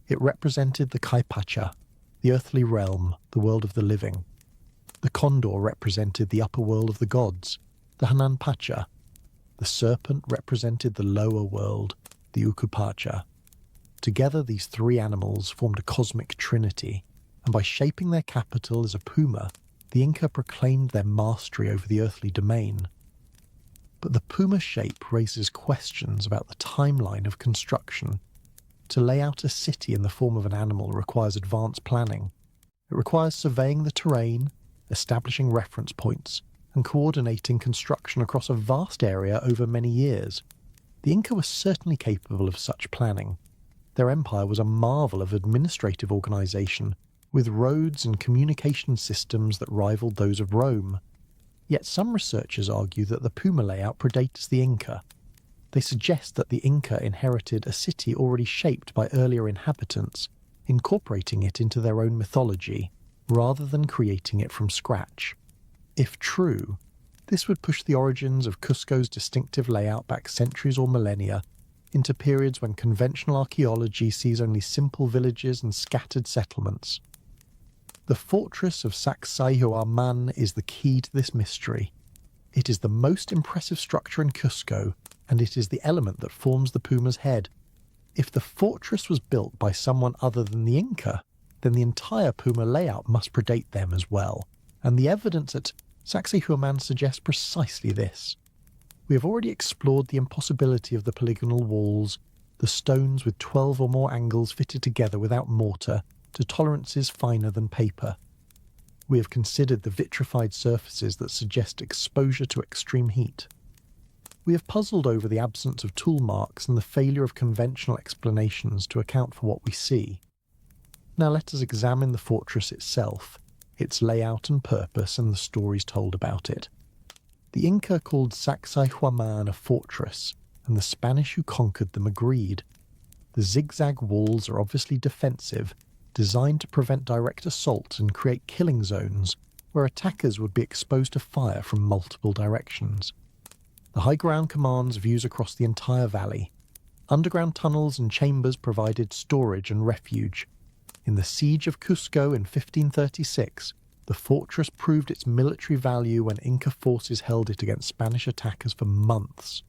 It represented the Kaipacha, the earthly realm, the world of the living. The condor represented the upper world of the gods, the Hananpacha. The serpent represented the lower world, the Ukupacha. Together these three animals formed a cosmic trinity, and by shaping their capital as a puma, the Inca proclaimed their mastery over the earthly domain. But the puma shape raises questions about the timeline of construction. To lay out a city in the form of an animal requires advanced planning. It requires surveying the terrain, establishing reference points, and coordinating construction across a vast area over many years. The Inca were certainly capable of such planning. Their empire was a marvel of administrative organisation, with roads and communication systems that rivaled those of Rome. Yet some researchers argue that the Puma layout predates the Inca. They suggest that the Inca inherited a city already shaped by earlier inhabitants, incorporating it into their own mythology, rather than creating it from scratch. If true, this would push the origins of Cusco's distinctive layout back centuries or millennia into periods when conventional archaeology sees only simple villages and scattered settlements. The fortress of Sacsayhuaman is the key to this mystery. It is the most impressive structure in Cusco, and it is the element that forms the Puma's head. If the fortress was built by someone other than the Inca, then the entire Puma layout must predate them as well, and the evidence at Sacsayhuaman suggests precisely this. We have already explored the impossibility of the polygonal walls, the stones with 12 or more angles fitted together without mortar, to tolerances finer than paper. We have considered the vitrified surfaces that suggest exposure to extreme heat. We have puzzled over the absence of tool marks and the failure of conventional explanations to account for what we see. Now let us examine the fortress itself, its layout and purpose, and the stories told about it. The Inca called Sacsayhuaman a fortress, and the Spanish who conquered them agreed. The zigzag walls are obviously defensive, designed to prevent direct assault and create killing zones where attackers would be exposed to fire from multiple directions. The high ground commands views across the entire valley. Underground tunnels and chambers provided storage and refuge. In the siege of Cusco in 1536, the fortress proved its military value when Inca forces held it against Spanish attackers for months.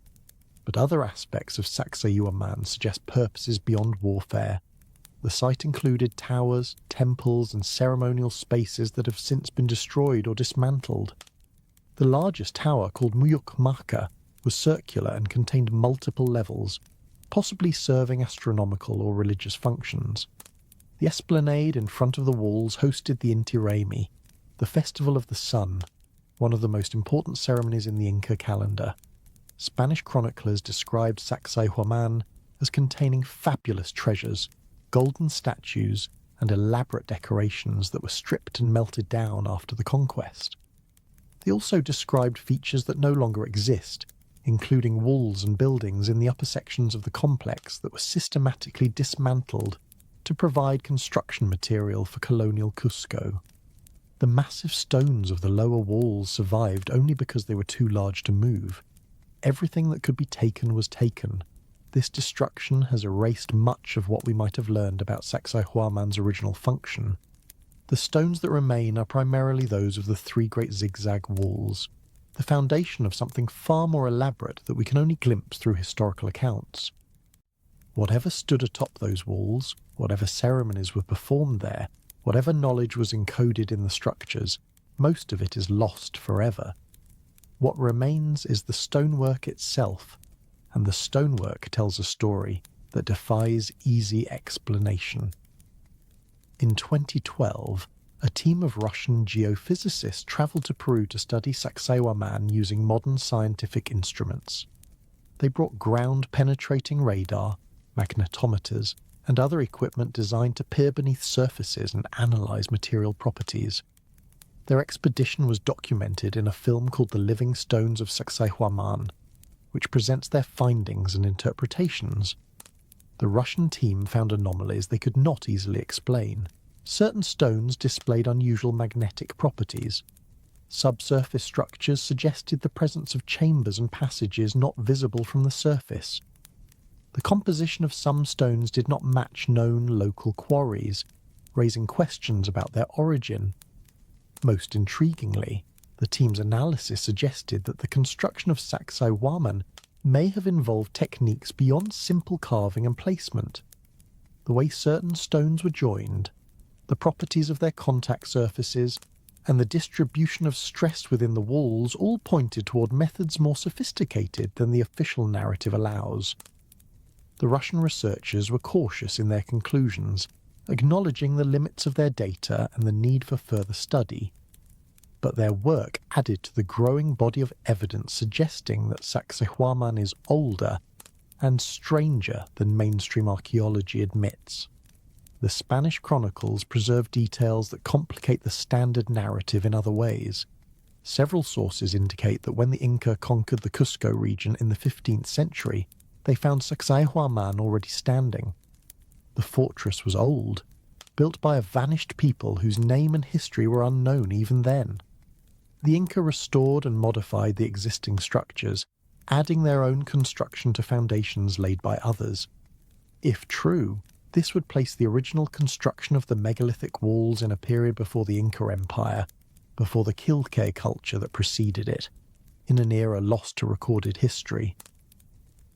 But other aspects of Sacsayhuaman suggest purposes beyond warfare. The site included towers, temples, and ceremonial spaces that have since been destroyed or dismantled. The largest tower, called Muyuk Maka, was circular and contained multiple levels, possibly serving astronomical or religious functions. The esplanade in front of the walls hosted the Inti Raymi, the Festival of the Sun, one of the most important ceremonies in the Inca calendar. Spanish chroniclers described Sacsayhuaman as containing fabulous treasures, golden statues, and elaborate decorations that were stripped and melted down after the conquest. They also described features that no longer exist, including walls and buildings in the upper sections of the complex that were systematically dismantled to provide construction material for colonial Cusco. The massive stones of the lower walls survived only because they were too large to move. Everything that could be taken was taken. This destruction has erased much of what we might have learned about Sacsayhuaman's original function. The stones that remain are primarily those of the three great zigzag walls, the foundation of something far more elaborate that we can only glimpse through historical accounts. Whatever stood atop those walls, whatever ceremonies were performed there, whatever knowledge was encoded in the structures, most of it is lost forever. What remains is the stonework itself, and the stonework tells a story that defies easy explanation. In 2012, a team of Russian geophysicists travelled to Peru to study Sacsayhuaman using modern scientific instruments. They brought ground-penetrating radar, magnetometers, and other equipment designed to peer beneath surfaces and analyse material properties. Their expedition was documented in a film called The Living Stones of Sacsayhuaman, which presents their findings and interpretations. The Russian team found anomalies they could not easily explain. Certain stones displayed unusual magnetic properties. Subsurface structures suggested the presence of chambers and passages not visible from the surface. The composition of some stones did not match known local quarries, raising questions about their origin. Most intriguingly, the team's analysis suggested that the construction of Sacsayhuaman may have involved techniques beyond simple carving and placement. The way certain stones were joined, the properties of their contact surfaces, and the distribution of stress within the walls all pointed toward methods more sophisticated than the official narrative allows. The Russian researchers were cautious in their conclusions, acknowledging the limits of their data and the need for further study. but their work added to the growing body of evidence suggesting that Sacsayhuaman is older and stranger than mainstream archaeology admits. The Spanish chronicles preserve details that complicate the standard narrative in other ways. Several sources indicate that when the Inca conquered the Cusco region in the 15th century, they found Sacsayhuaman already standing. The fortress was old, built by a vanished people whose name and history were unknown even then. The Inca restored and modified the existing structures, adding their own construction to foundations laid by others. If true, this would place the original construction of the megalithic walls in a period before the Inca Empire, before the Quilque culture that preceded it, in an era lost to recorded history.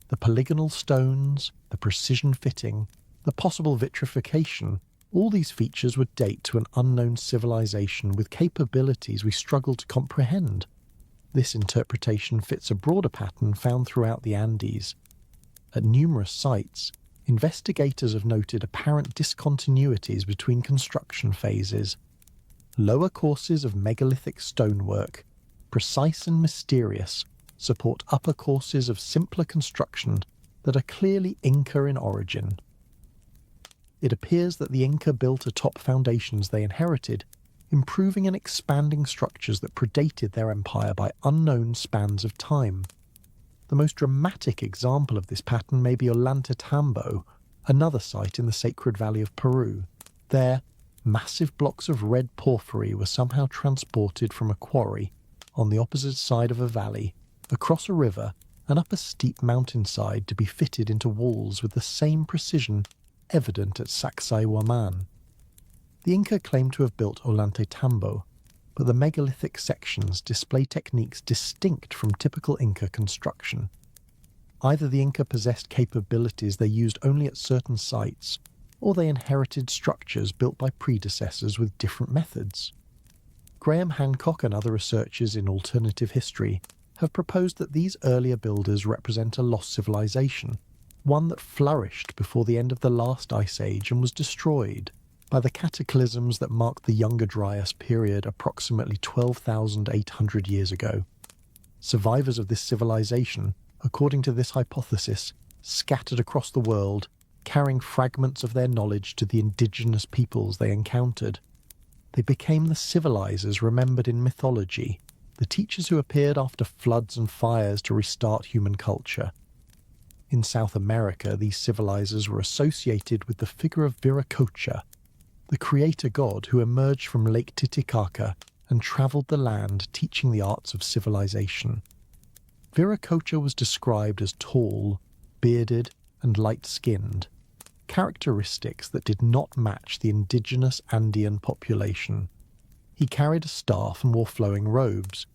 The polygonal stones, the precision fitting, the possible vitrification, all these features would date to an unknown civilization with capabilities we struggle to comprehend. This interpretation fits a broader pattern found throughout the Andes. At numerous sites, investigators have noted apparent discontinuities between construction phases. Lower courses of megalithic stonework, precise and mysterious, support upper courses of simpler construction that are clearly Inca in origin. It appears that the Inca built atop foundations they inherited, improving and expanding structures that predated their empire by unknown spans of time. The most dramatic example of this pattern may be Ollantaytambo, another site in the Sacred Valley of Peru. There, massive blocks of red porphyry were somehow transported from a quarry on the opposite side of a valley, across a river, and up a steep mountainside to be fitted into walls with the same precision evident at Sacsayhuaman. The Inca claim to have built Ollantaytambo, but the megalithic sections display techniques distinct from typical Inca construction. Either the Inca possessed capabilities they used only at certain sites, or they inherited structures built by predecessors with different methods. Graham Hancock and other researchers in alternative history have proposed that these earlier builders represent a lost civilization, one that flourished before the end of the last ice age and was destroyed by the cataclysms that marked the Younger Dryas period approximately 12,800 years ago. Survivors of this civilization, according to this hypothesis, scattered across the world, carrying fragments of their knowledge to the indigenous peoples they encountered. They became the civilizers remembered in mythology, the teachers who appeared after floods and fires to restart human culture. In South America, these civilizers were associated with the figure of Viracocha, the creator god who emerged from Lake Titicaca and travelled the land teaching the arts of civilization. Viracocha was described as tall, bearded, and light-skinned, characteristics that did not match the indigenous Andean population. He carried a staff and wore flowing robes.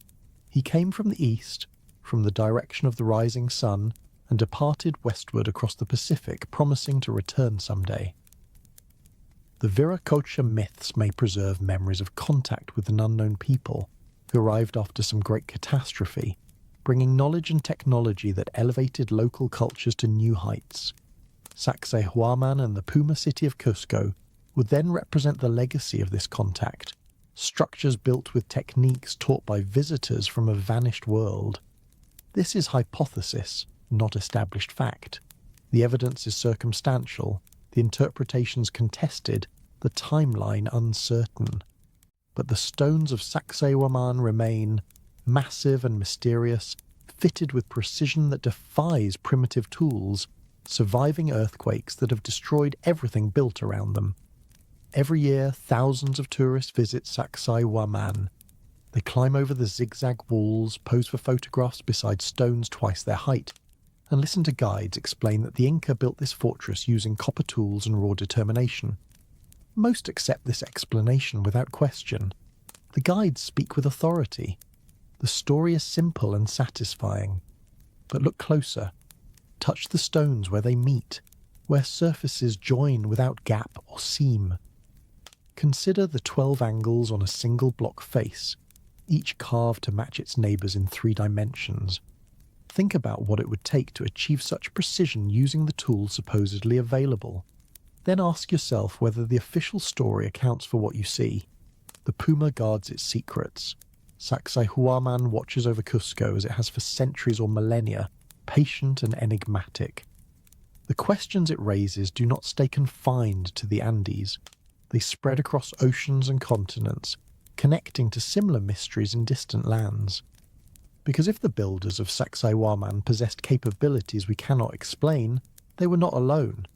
He came from the east, from the direction of the rising sun, and departed westward across the Pacific, promising to return someday. The Viracocha myths may preserve memories of contact with an unknown people who arrived after some great catastrophe, bringing knowledge and technology that elevated local cultures to new heights. Sacsayhuaman and the Puma city of Cusco would then represent the legacy of this contact, structures built with techniques taught by visitors from a vanished world. This is hypothesis, not established fact. The evidence is circumstantial, the interpretations contested, the timeline uncertain. But the stones of Sacsayhuaman remain, massive and mysterious, fitted with precision that defies primitive tools, surviving earthquakes that have destroyed everything built around them. Every year, thousands of tourists visit Sacsayhuaman. They climb over the zigzag walls, pose for photographs beside stones twice their height, and listen to guides explain that the Inca built this fortress using copper tools and raw determination. Most accept this explanation without question. The guides speak with authority. The story is simple and satisfying. But look closer. Touch the stones where they meet, where surfaces join without gap or seam. Consider the 12 angles on a single block face, each carved to match its neighbours in 3 dimensions. Think about what it would take to achieve such precision using the tools supposedly available. Then ask yourself whether the official story accounts for what you see. The Puma guards its secrets. Sacsayhuaman watches over Cusco as it has for centuries or millennia, patient and enigmatic. The questions it raises do not stay confined to the Andes. They spread across oceans and continents, connecting to similar mysteries in distant lands. Because if the builders of Sacsayhuaman possessed capabilities we cannot explain, they were not alone.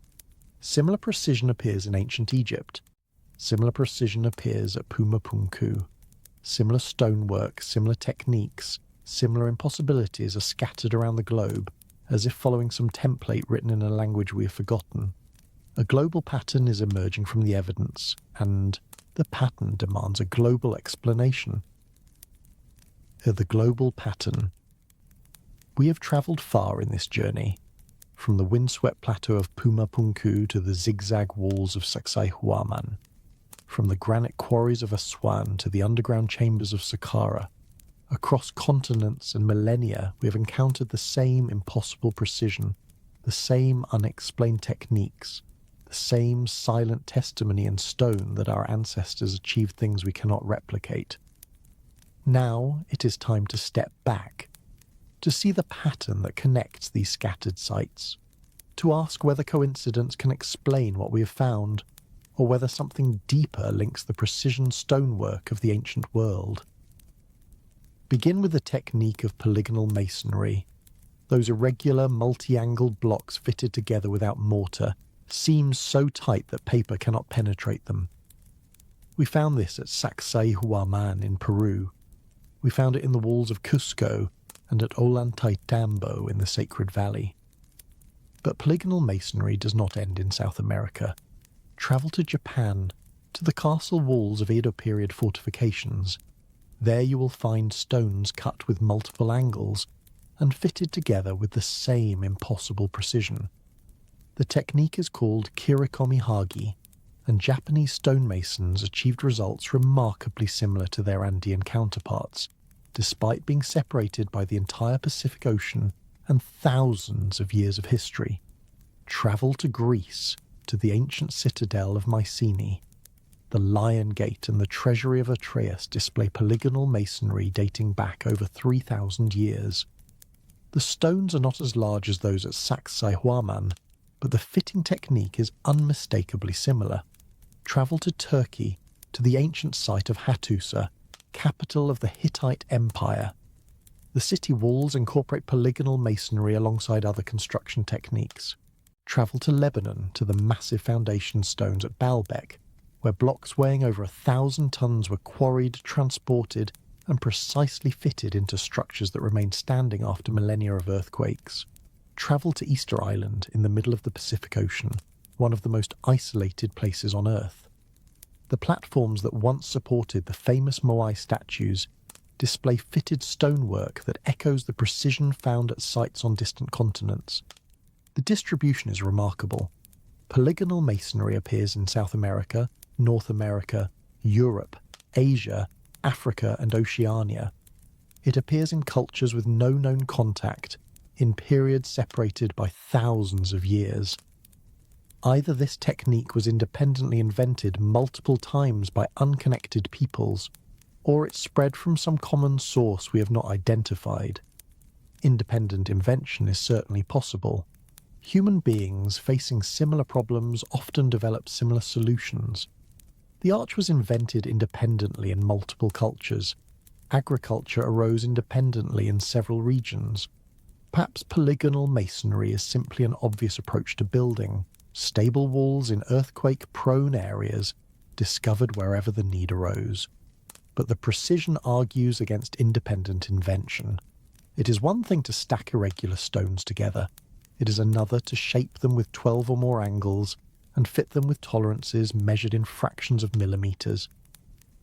Similar precision appears in ancient Egypt. Similar precision appears at Pumapunku. Similar stonework, similar techniques, similar impossibilities are scattered around the globe, as if following some template written in a language we have forgotten. A global pattern is emerging from the evidence, and the pattern demands a global explanation. The global pattern. We have travelled far in this journey, from the windswept plateau of Pumapunku to the zigzag walls of Sacsayhuaman, from the granite quarries of Aswan to the underground chambers of Saqqara. Across continents and millennia, we have encountered the same impossible precision, the same unexplained techniques, the same silent testimony in stone that our ancestors achieved things we cannot replicate. Now it is time to step back, to see the pattern that connects these scattered sites, to ask whether coincidence can explain what we have found, or whether something deeper links the precision stonework of the ancient world. Begin with the technique of polygonal masonry. Those irregular, multi-angled blocks fitted together without mortar, seams so tight that paper cannot penetrate them. We found this at Sacsayhuaman in Peru. We found it in the walls of Cusco and at Ollantaytambo in the Sacred Valley. But polygonal masonry does not end in South America. Travel to Japan, to the castle walls of Edo period fortifications. There you will find stones cut with multiple angles and fitted together with the same impossible precision. The technique is called kirikomihagi, and Japanese stonemasons achieved results remarkably similar to their Andean counterparts, despite being separated by the entire Pacific Ocean and thousands of years of history. Travel to Greece, to the ancient citadel of Mycenae. The Lion Gate and the treasury of Atreus display polygonal masonry dating back over 3,000 years. The stones are not as large as those at Sacsayhuaman, but the fitting technique is unmistakably similar. Travel to Turkey, to the ancient site of Hattusa, capital of the Hittite Empire. The city walls incorporate polygonal masonry alongside other construction techniques. Travel to Lebanon, to the massive foundation stones at Baalbek, where blocks weighing over 1,000 tons were quarried, transported, and precisely fitted into structures that remained standing after millennia of earthquakes. Travel to Easter Island in the middle of the Pacific Ocean, one of the most isolated places on Earth. The platforms that once supported the famous Moai statues display fitted stonework that echoes the precision found at sites on distant continents. The distribution is remarkable. Polygonal masonry appears in South America, North America, Europe, Asia, Africa, and Oceania. It appears in cultures with no known contact, in periods separated by thousands of years. Either this technique was independently invented multiple times by unconnected peoples, or it spread from some common source we have not identified. Independent invention is certainly possible. Human beings facing similar problems often develop similar solutions. The arch was invented independently in multiple cultures. Agriculture arose independently in several regions. Perhaps polygonal masonry is simply an obvious approach to building, stable walls in earthquake-prone areas, discovered wherever the need arose. But the precision argues against independent invention. It is one thing to stack irregular stones together. It is another to shape them with 12 or more angles and fit them with tolerances measured in fractions of millimeters.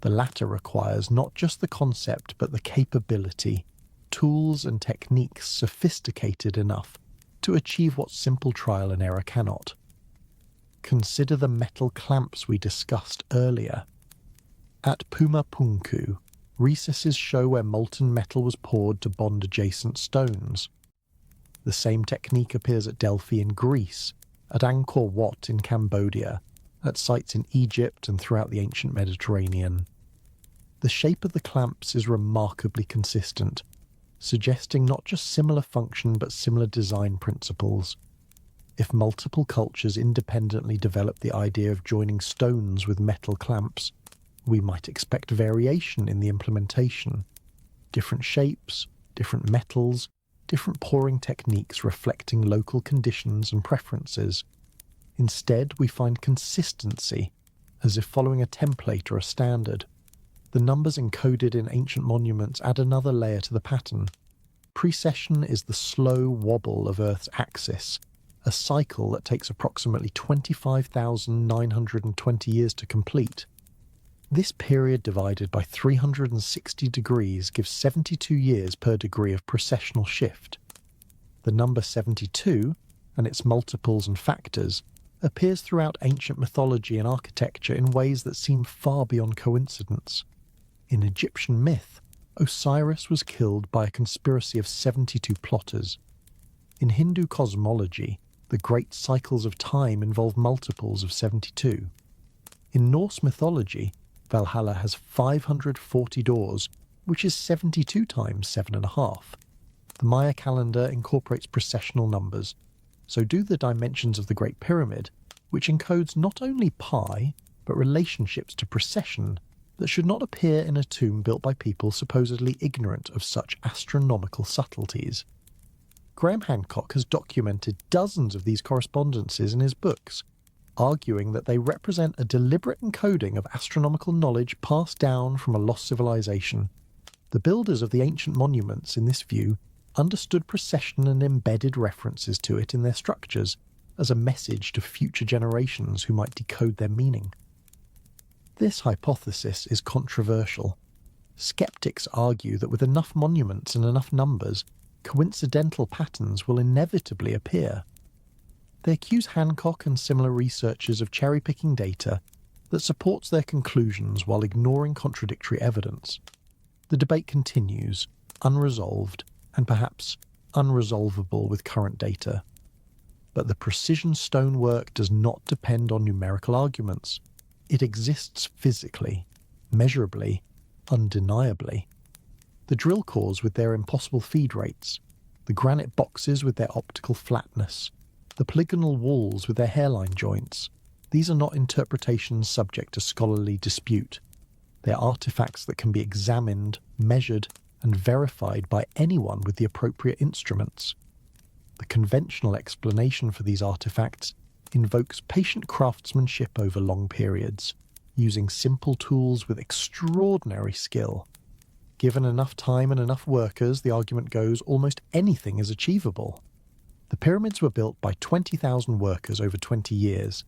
The latter requires not just the concept but the capability, tools and techniques sophisticated enough to achieve what simple trial and error cannot. Consider the metal clamps we discussed earlier. At Pumapunku, recesses show where molten metal was poured to bond adjacent stones. The same technique appears at Delphi in Greece, at Angkor Wat in Cambodia, at sites in Egypt and throughout the ancient Mediterranean. The shape of the clamps is remarkably consistent, suggesting not just similar function but similar design principles. If multiple cultures independently develop the idea of joining stones with metal clamps, we might expect variation in the implementation. Different shapes, different metals, different pouring techniques reflecting local conditions and preferences. Instead, we find consistency, as if following a template or a standard. The numbers encoded in ancient monuments add another layer to the pattern. Precession is the slow wobble of Earth's axis, a cycle that takes approximately 25,920 years to complete. This period divided by 360 degrees gives 72 years per degree of precessional shift. The number 72, and its multiples and factors, appears throughout ancient mythology and architecture in ways that seem far beyond coincidence. In Egyptian myth, Osiris was killed by a conspiracy of 72 plotters. In Hindu cosmology, the great cycles of time involve multiples of 72. In Norse mythology, Valhalla has 540 doors, which is 72 times 7.5. The Maya calendar incorporates precessional numbers, so do the dimensions of the Great Pyramid, which encodes not only pi, but relationships to precession that should not appear in a tomb built by people supposedly ignorant of such astronomical subtleties. Graham Hancock has documented dozens of these correspondences in his books, arguing that they represent a deliberate encoding of astronomical knowledge passed down from a lost civilization. The builders of the ancient monuments, in this view, understood precession and embedded references to it in their structures as a message to future generations who might decode their meaning. This hypothesis is controversial. Skeptics argue that with enough monuments and enough numbers, coincidental patterns will inevitably appear. They accuse Hancock and similar researchers of cherry-picking data that supports their conclusions while ignoring contradictory evidence. The debate continues, unresolved and perhaps unresolvable with current data. But the precision stonework does not depend on numerical arguments. It exists physically, measurably, undeniably. The drill cores with their impossible feed rates, the granite boxes with their optical flatness, the polygonal walls with their hairline joints, these are not interpretations subject to scholarly dispute. They are artifacts that can be examined, measured, and verified by anyone with the appropriate instruments. The conventional explanation for these artifacts invokes patient craftsmanship over long periods, using simple tools with extraordinary skill. Given enough time and enough workers, the argument goes, almost anything is achievable. The pyramids were built by 20,000 workers over 20 years.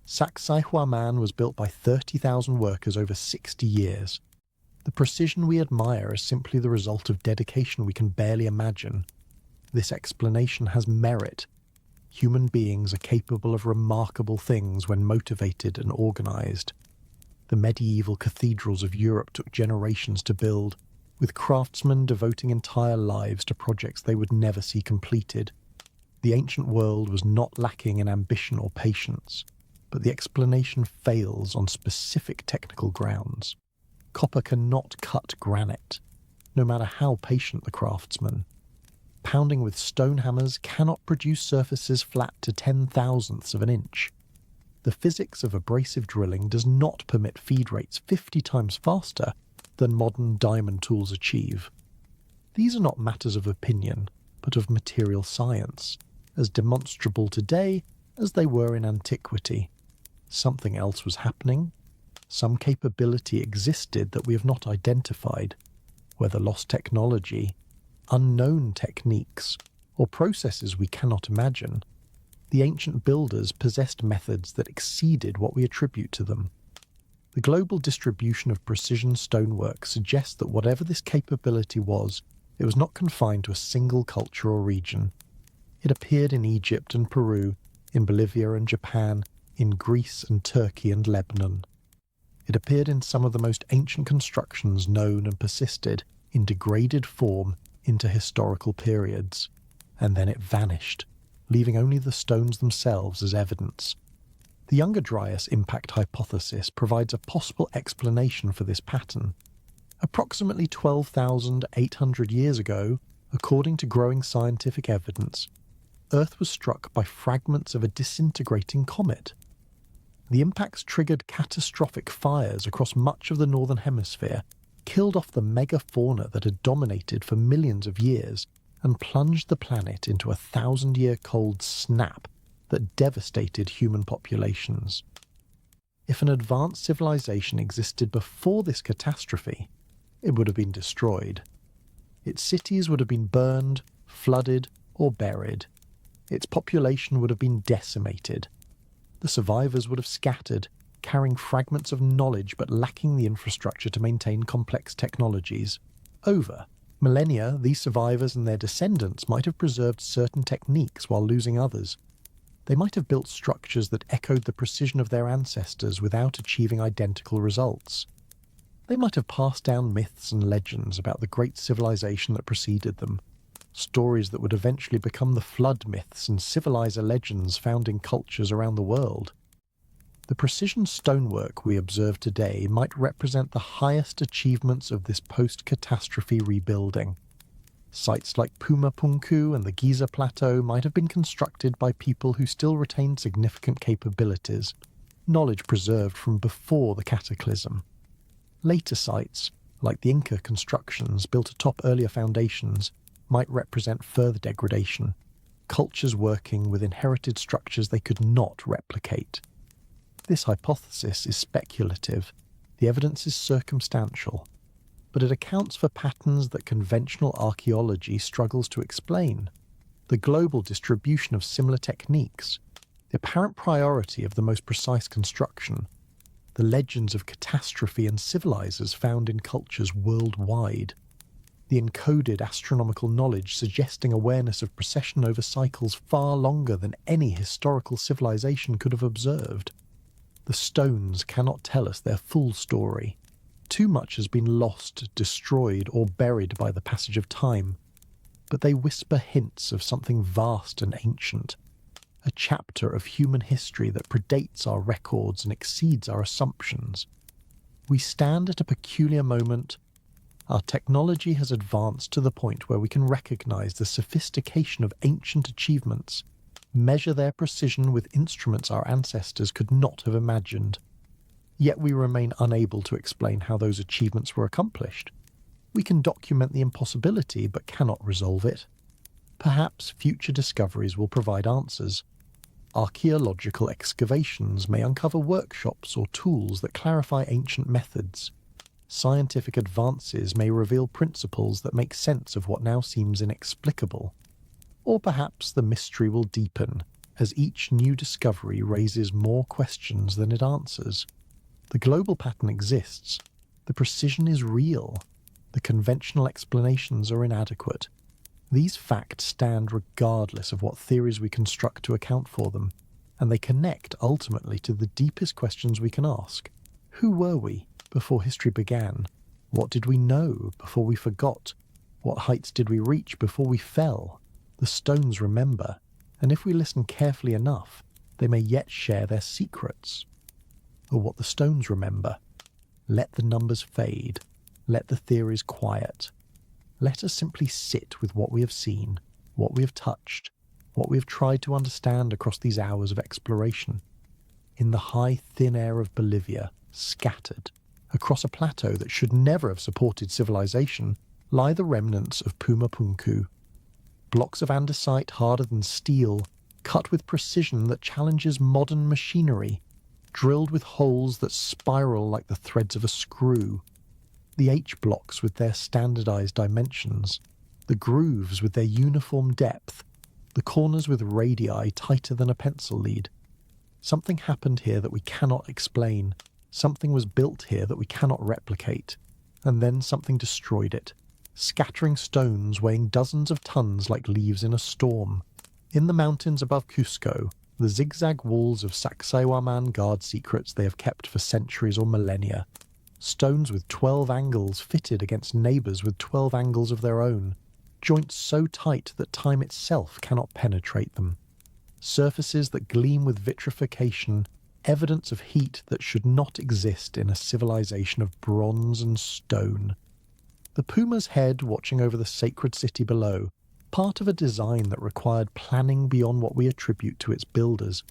Sacsayhuaman was built by 30,000 workers over 60 years. The precision we admire is simply the result of dedication we can barely imagine. This explanation has merit. Human beings are capable of remarkable things when motivated and organized. The medieval cathedrals of Europe took generations to build, with craftsmen devoting entire lives to projects they would never see completed. The ancient world was not lacking in ambition or patience, but the explanation fails on specific technical grounds. Copper cannot cut granite, no matter how patient the craftsman. Pounding with stone hammers cannot produce surfaces flat to 10,000ths of an inch. The physics of abrasive drilling does not permit feed rates 50 times faster than modern diamond tools achieve. These are not matters of opinion, but of material science, as demonstrable today as they were in antiquity. Something else was happening. Some capability existed that we have not identified, whether lost technology, unknown techniques, or processes we cannot imagine. The ancient builders possessed methods that exceeded what we attribute to them. The global distribution of precision stonework suggests that whatever this capability was, it was not confined to a single culture or region. It appeared in Egypt and Peru, in Bolivia and Japan, in Greece and Turkey and Lebanon. It appeared in some of the most ancient constructions known and persisted, in degraded form, into historical periods, and then it vanished, leaving only the stones themselves as evidence. The Younger Dryas impact hypothesis provides a possible explanation for this pattern. Approximately 12,800 years ago, according to growing scientific evidence, Earth was struck by fragments of a disintegrating comet. The impacts triggered catastrophic fires across much of the northern hemisphere, killed off the megafauna that had dominated for millions of years, and plunged the planet into a 1,000-year cold snap that devastated human populations. If an advanced civilization existed before this catastrophe, it would have been destroyed. Its cities would have been burned, flooded, or buried. Its population would have been decimated. The survivors would have scattered, carrying fragments of knowledge but lacking the infrastructure to maintain complex technologies. Over millennia, these survivors and their descendants might have preserved certain techniques while losing others. They might have built structures that echoed the precision of their ancestors without achieving identical results. They might have passed down myths and legends about the great civilization that preceded them, stories that would eventually become the flood myths and civilizer legends found in cultures around the world. The precision stonework we observe today might represent the highest achievements of this post-catastrophe rebuilding. Sites like Pumapunku and the Giza Plateau might have been constructed by people who still retained significant capabilities, knowledge preserved from before the cataclysm. Later sites, like the Inca constructions built atop earlier foundations, might represent further degradation, cultures working with inherited structures they could not replicate. This hypothesis is speculative, the evidence is circumstantial, but it accounts for patterns that conventional archaeology struggles to explain. The global distribution of similar techniques, the apparent priority of the most precise construction, the legends of catastrophe and civilizers found in cultures worldwide, the encoded astronomical knowledge suggesting awareness of precession over cycles far longer than any historical civilization could have observed. The stones cannot tell us their full story. Too much has been lost, destroyed, or buried by the passage of time, but they whisper hints of something vast and ancient, a chapter of human history that predates our records and exceeds our assumptions. We stand at a peculiar moment. Our technology has advanced to the point where we can recognize the sophistication of ancient achievements, measure their precision with instruments our ancestors could not have imagined. Yet we remain unable to explain how those achievements were accomplished. We can document the impossibility but cannot resolve it. Perhaps future discoveries will provide answers. Archaeological excavations may uncover workshops or tools that clarify ancient methods. Scientific advances may reveal principles that make sense of what now seems inexplicable. Or perhaps the mystery will deepen as each new discovery raises more questions than it answers. The global pattern exists. The precision is real. The conventional explanations are inadequate. These facts stand regardless of what theories we construct to account for them, and they connect ultimately to the deepest questions we can ask. Who were we before history began? What did we know before we forgot? What heights did we reach before we fell? The stones remember, and if we listen carefully enough, they may yet share their secrets. Or what the stones remember. Let the numbers fade. Let the theories quiet. Let us simply sit with what we have seen, what we have touched, what we have tried to understand across these hours of exploration. In the high, thin air of Bolivia, scattered, across a plateau that should never have supported civilization, lie the remnants of Pumapunku. Blocks of andesite harder than steel, cut with precision that challenges modern machinery, drilled with holes that spiral like the threads of a screw. The H-blocks with their standardized dimensions, the grooves with their uniform depth, the corners with radii tighter than a pencil lead. Something happened here that we cannot explain. Something was built here that we cannot replicate. And then something destroyed it, scattering stones weighing dozens of tons like leaves in a storm. In the mountains above Cusco, the zigzag walls of Sacsayhuaman guard secrets they have kept for centuries or millennia. Stones with 12 angles fitted against neighbours with 12 angles of their own, joints so tight that time itself cannot penetrate them. Surfaces that gleam with vitrification, evidence of heat that should not exist in a civilization of bronze and stone. The puma's head watching over the sacred city below, part of a design that required planning beyond what we attribute to its builders.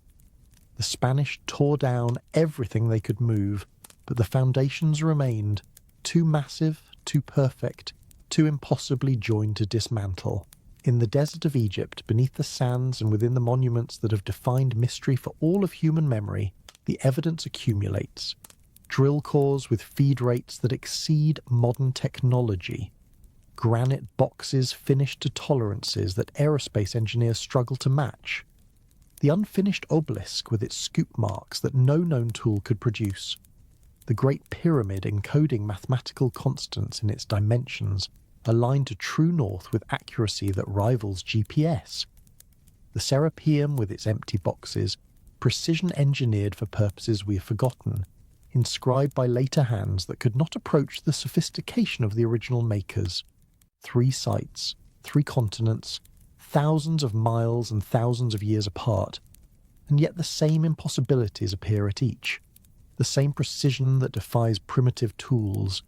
The Spanish tore down everything they could move, but the foundations remained, too massive, too perfect, too impossibly joined to dismantle. In the desert of Egypt, beneath the sands and within the monuments that have defined mystery for all of human memory, the evidence accumulates. Drill cores with feed rates that exceed modern technology. Granite boxes finished to tolerances that aerospace engineers struggle to match. The unfinished obelisk with its scoop marks that no known tool could produce. The Great Pyramid encoding mathematical constants in its dimensions, aligned to true north with accuracy that rivals GPS. The Serapeum with its empty boxes, precision engineered for purposes we have forgotten, inscribed by later hands that could not approach the sophistication of the original makers. 3 sites, 3 continents, thousands of miles and thousands of years apart, and yet the same impossibilities appear at each. The same precision that defies primitive tools,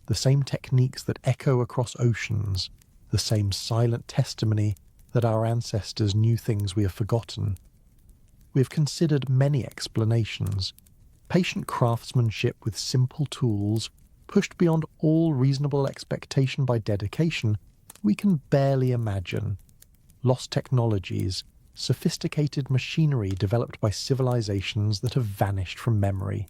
the same techniques that echo across oceans, the same silent testimony that our ancestors knew things we have forgotten. We have considered many explanations. Patient craftsmanship with simple tools, pushed beyond all reasonable expectation by dedication, we can barely imagine. Lost technologies, sophisticated machinery developed by civilizations that have vanished from memory.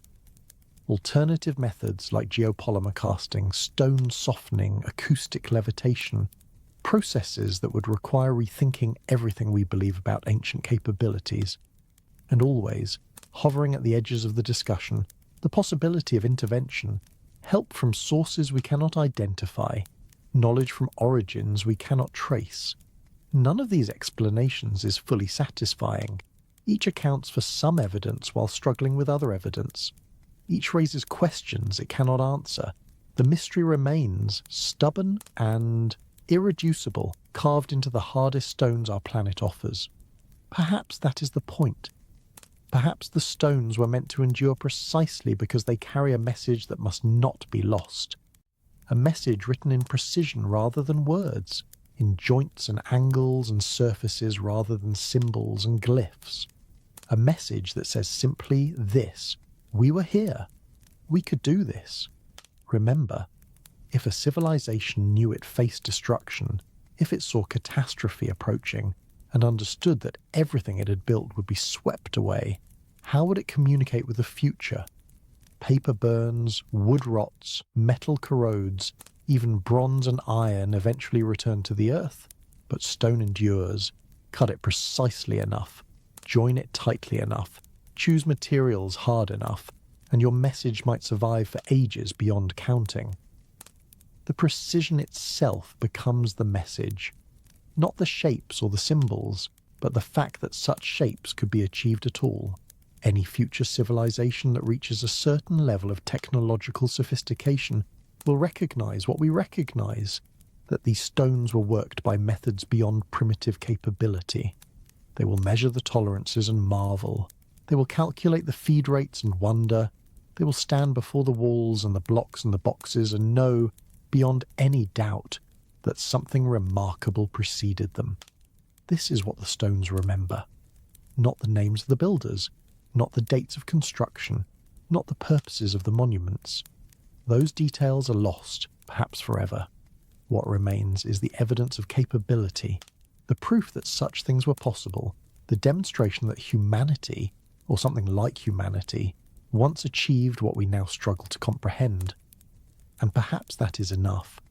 Alternative methods like geopolymer casting, stone softening, acoustic levitation, processes that would require rethinking everything we believe about ancient capabilities. And always, hovering at the edges of the discussion, the possibility of intervention, help from sources we cannot identify, knowledge from origins we cannot trace. None of these explanations is fully satisfying. Each accounts for some evidence while struggling with other evidence. Each raises questions it cannot answer. The mystery remains, stubborn and irreducible, carved into the hardest stones our planet offers. Perhaps that is the point. Perhaps the stones were meant to endure precisely because they carry a message that must not be lost. A message written in precision rather than words, in joints and angles and surfaces rather than symbols and glyphs. A message that says simply this: we were here. We could do this. Remember, if a civilization knew it faced destruction, if it saw catastrophe approaching, and understood that everything it had built would be swept away, how would it communicate with the future? Paper burns, wood rots, metal corrodes, even bronze and iron eventually return to the earth, but stone endures. Cut it precisely enough, join it tightly enough, choose materials hard enough, and your message might survive for ages beyond counting. The precision itself becomes the message, not the shapes or the symbols, but the fact that such shapes could be achieved at all. Any future civilization that reaches a certain level of technological sophistication will recognize what we recognize, that these stones were worked by methods beyond primitive capability. They will measure the tolerances and marvel. They will calculate the feed rates and wonder. They will stand before the walls and the blocks and the boxes and know, beyond any doubt, that something remarkable preceded them. This is what the stones remember. Not the names of the builders, not the dates of construction, not the purposes of the monuments. Those details are lost, perhaps forever. What remains is the evidence of capability, the proof that such things were possible, the demonstration that humanity, or something like humanity, once achieved what we now struggle to comprehend. And perhaps that is enough.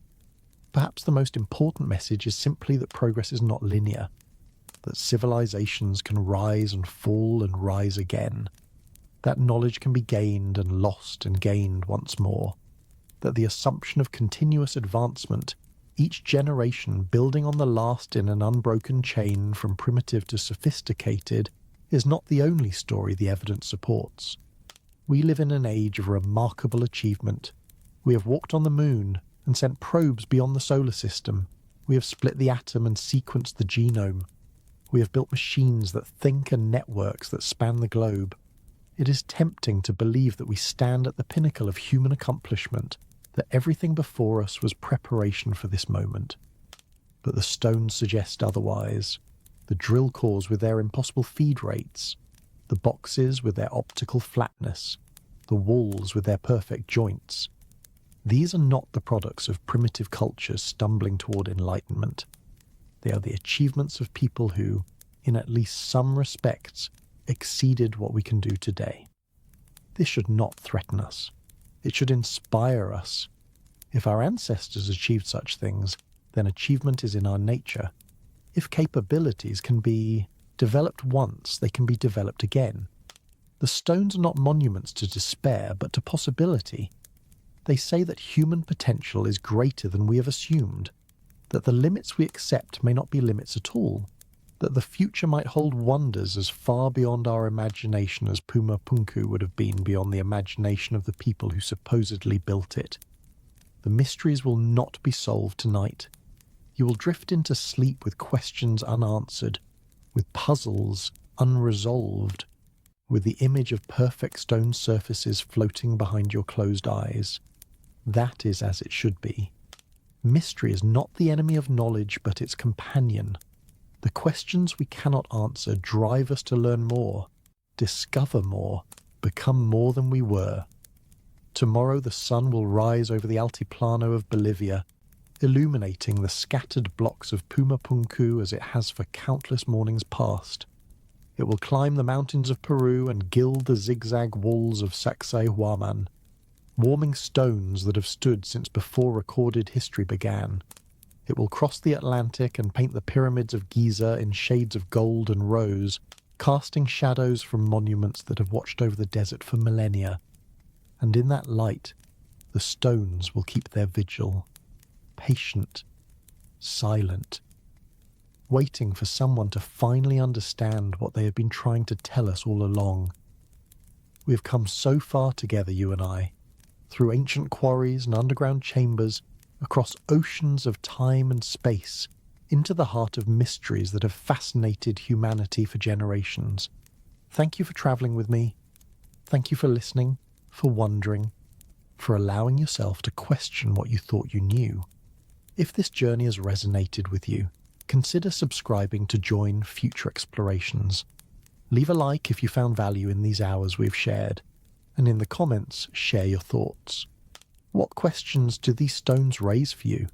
Perhaps the most important message is simply that progress is not linear, that civilizations can rise and fall and rise again, that knowledge can be gained and lost and gained once more, that the assumption of continuous advancement, each generation building on the last in an unbroken chain from primitive to sophisticated, is not the only story the evidence supports. We live in an age of remarkable achievement. We have walked on the moon and sent probes beyond the solar system. We have split the atom and sequenced the genome. We have built machines that think and networks that span the globe. It is tempting to believe that we stand at the pinnacle of human accomplishment, that everything before us was preparation for this moment. But the stones suggest otherwise. The drill cores with their impossible feed rates, the boxes with their optical flatness, the walls with their perfect joints. These are not the products of primitive cultures stumbling toward enlightenment. They are the achievements of people who, in at least some respects, exceeded what we can do today. This should not threaten us. It should inspire us. If our ancestors achieved such things, then achievement is in our nature. If capabilities can be developed once, they can be developed again. The stones are not monuments to despair, but to possibility. They say that human potential is greater than we have assumed, that the limits we accept may not be limits at all, that the future might hold wonders as far beyond our imagination as Puma Punku would have been beyond the imagination of the people who supposedly built it. The mysteries will not be solved tonight. You will drift into sleep with questions unanswered, with puzzles unresolved, with the image of perfect stone surfaces floating behind your closed eyes. That is as it should be. Mystery is not the enemy of knowledge, but its companion. The questions we cannot answer drive us to learn more, discover more, become more than we were. Tomorrow the sun will rise over the Altiplano of Bolivia, illuminating the scattered blocks of Puma Punku as it has for countless mornings past. It will climb the mountains of Peru and gild the zigzag walls of Sacsayhuaman, warming stones that have stood since before recorded history began. It will cross the Atlantic and paint the pyramids of Giza in shades of gold and rose, casting shadows from monuments that have watched over the desert for millennia. And in that light, the stones will keep their vigil, patient, silent, waiting for someone to finally understand what they have been trying to tell us all along. We have come so far together, you and I, through ancient quarries and underground chambers, across oceans of time and space, into the heart of mysteries that have fascinated humanity for generations. Thank you for travelling with me. Thank you for listening, for wondering, for allowing yourself to question what you thought you knew. If this journey has resonated with you, consider subscribing to join future explorations. Leave a like if you found value in these hours we've shared, and in the comments, share your thoughts. What questions do these stones raise for you?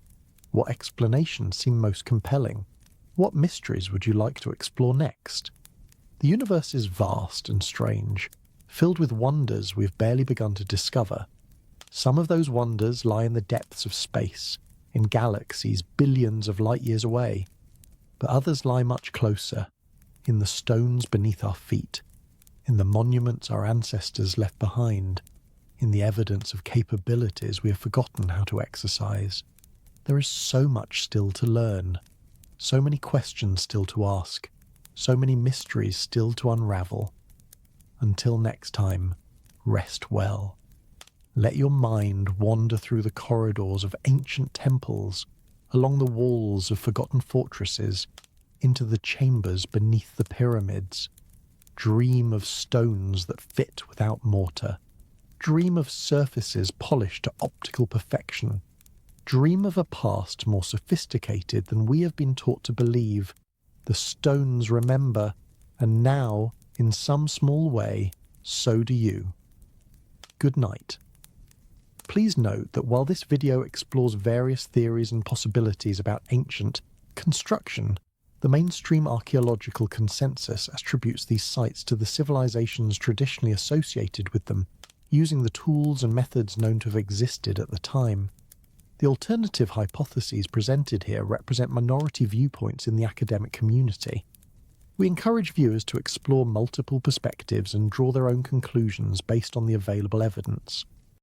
What explanations seem most compelling? What mysteries would you like to explore next? The universe is vast and strange, filled with wonders we've barely begun to discover. Some of those wonders lie in the depths of space, in galaxies billions of light years away, but others lie much closer, in the stones beneath our feet, in the monuments our ancestors left behind, in the evidence of capabilities we have forgotten how to exercise. There is so much still to learn, so many questions still to ask, so many mysteries still to unravel. Until next time, rest well. Let your mind wander through the corridors of ancient temples, along the walls of forgotten fortresses, into the chambers beneath the pyramids. Dream of stones that fit without mortar. Dream of surfaces polished to optical perfection. Dream of a past more sophisticated than we have been taught to believe. The stones remember, and now, in some small way, so do you. Good night. Please note that while this video explores various theories and possibilities about ancient construction, the mainstream archaeological consensus attributes these sites to the civilizations traditionally associated with them, using the tools and methods known to have existed at the time. The alternative hypotheses presented here represent minority viewpoints in the academic community. We encourage viewers to explore multiple perspectives and draw their own conclusions based on the available evidence.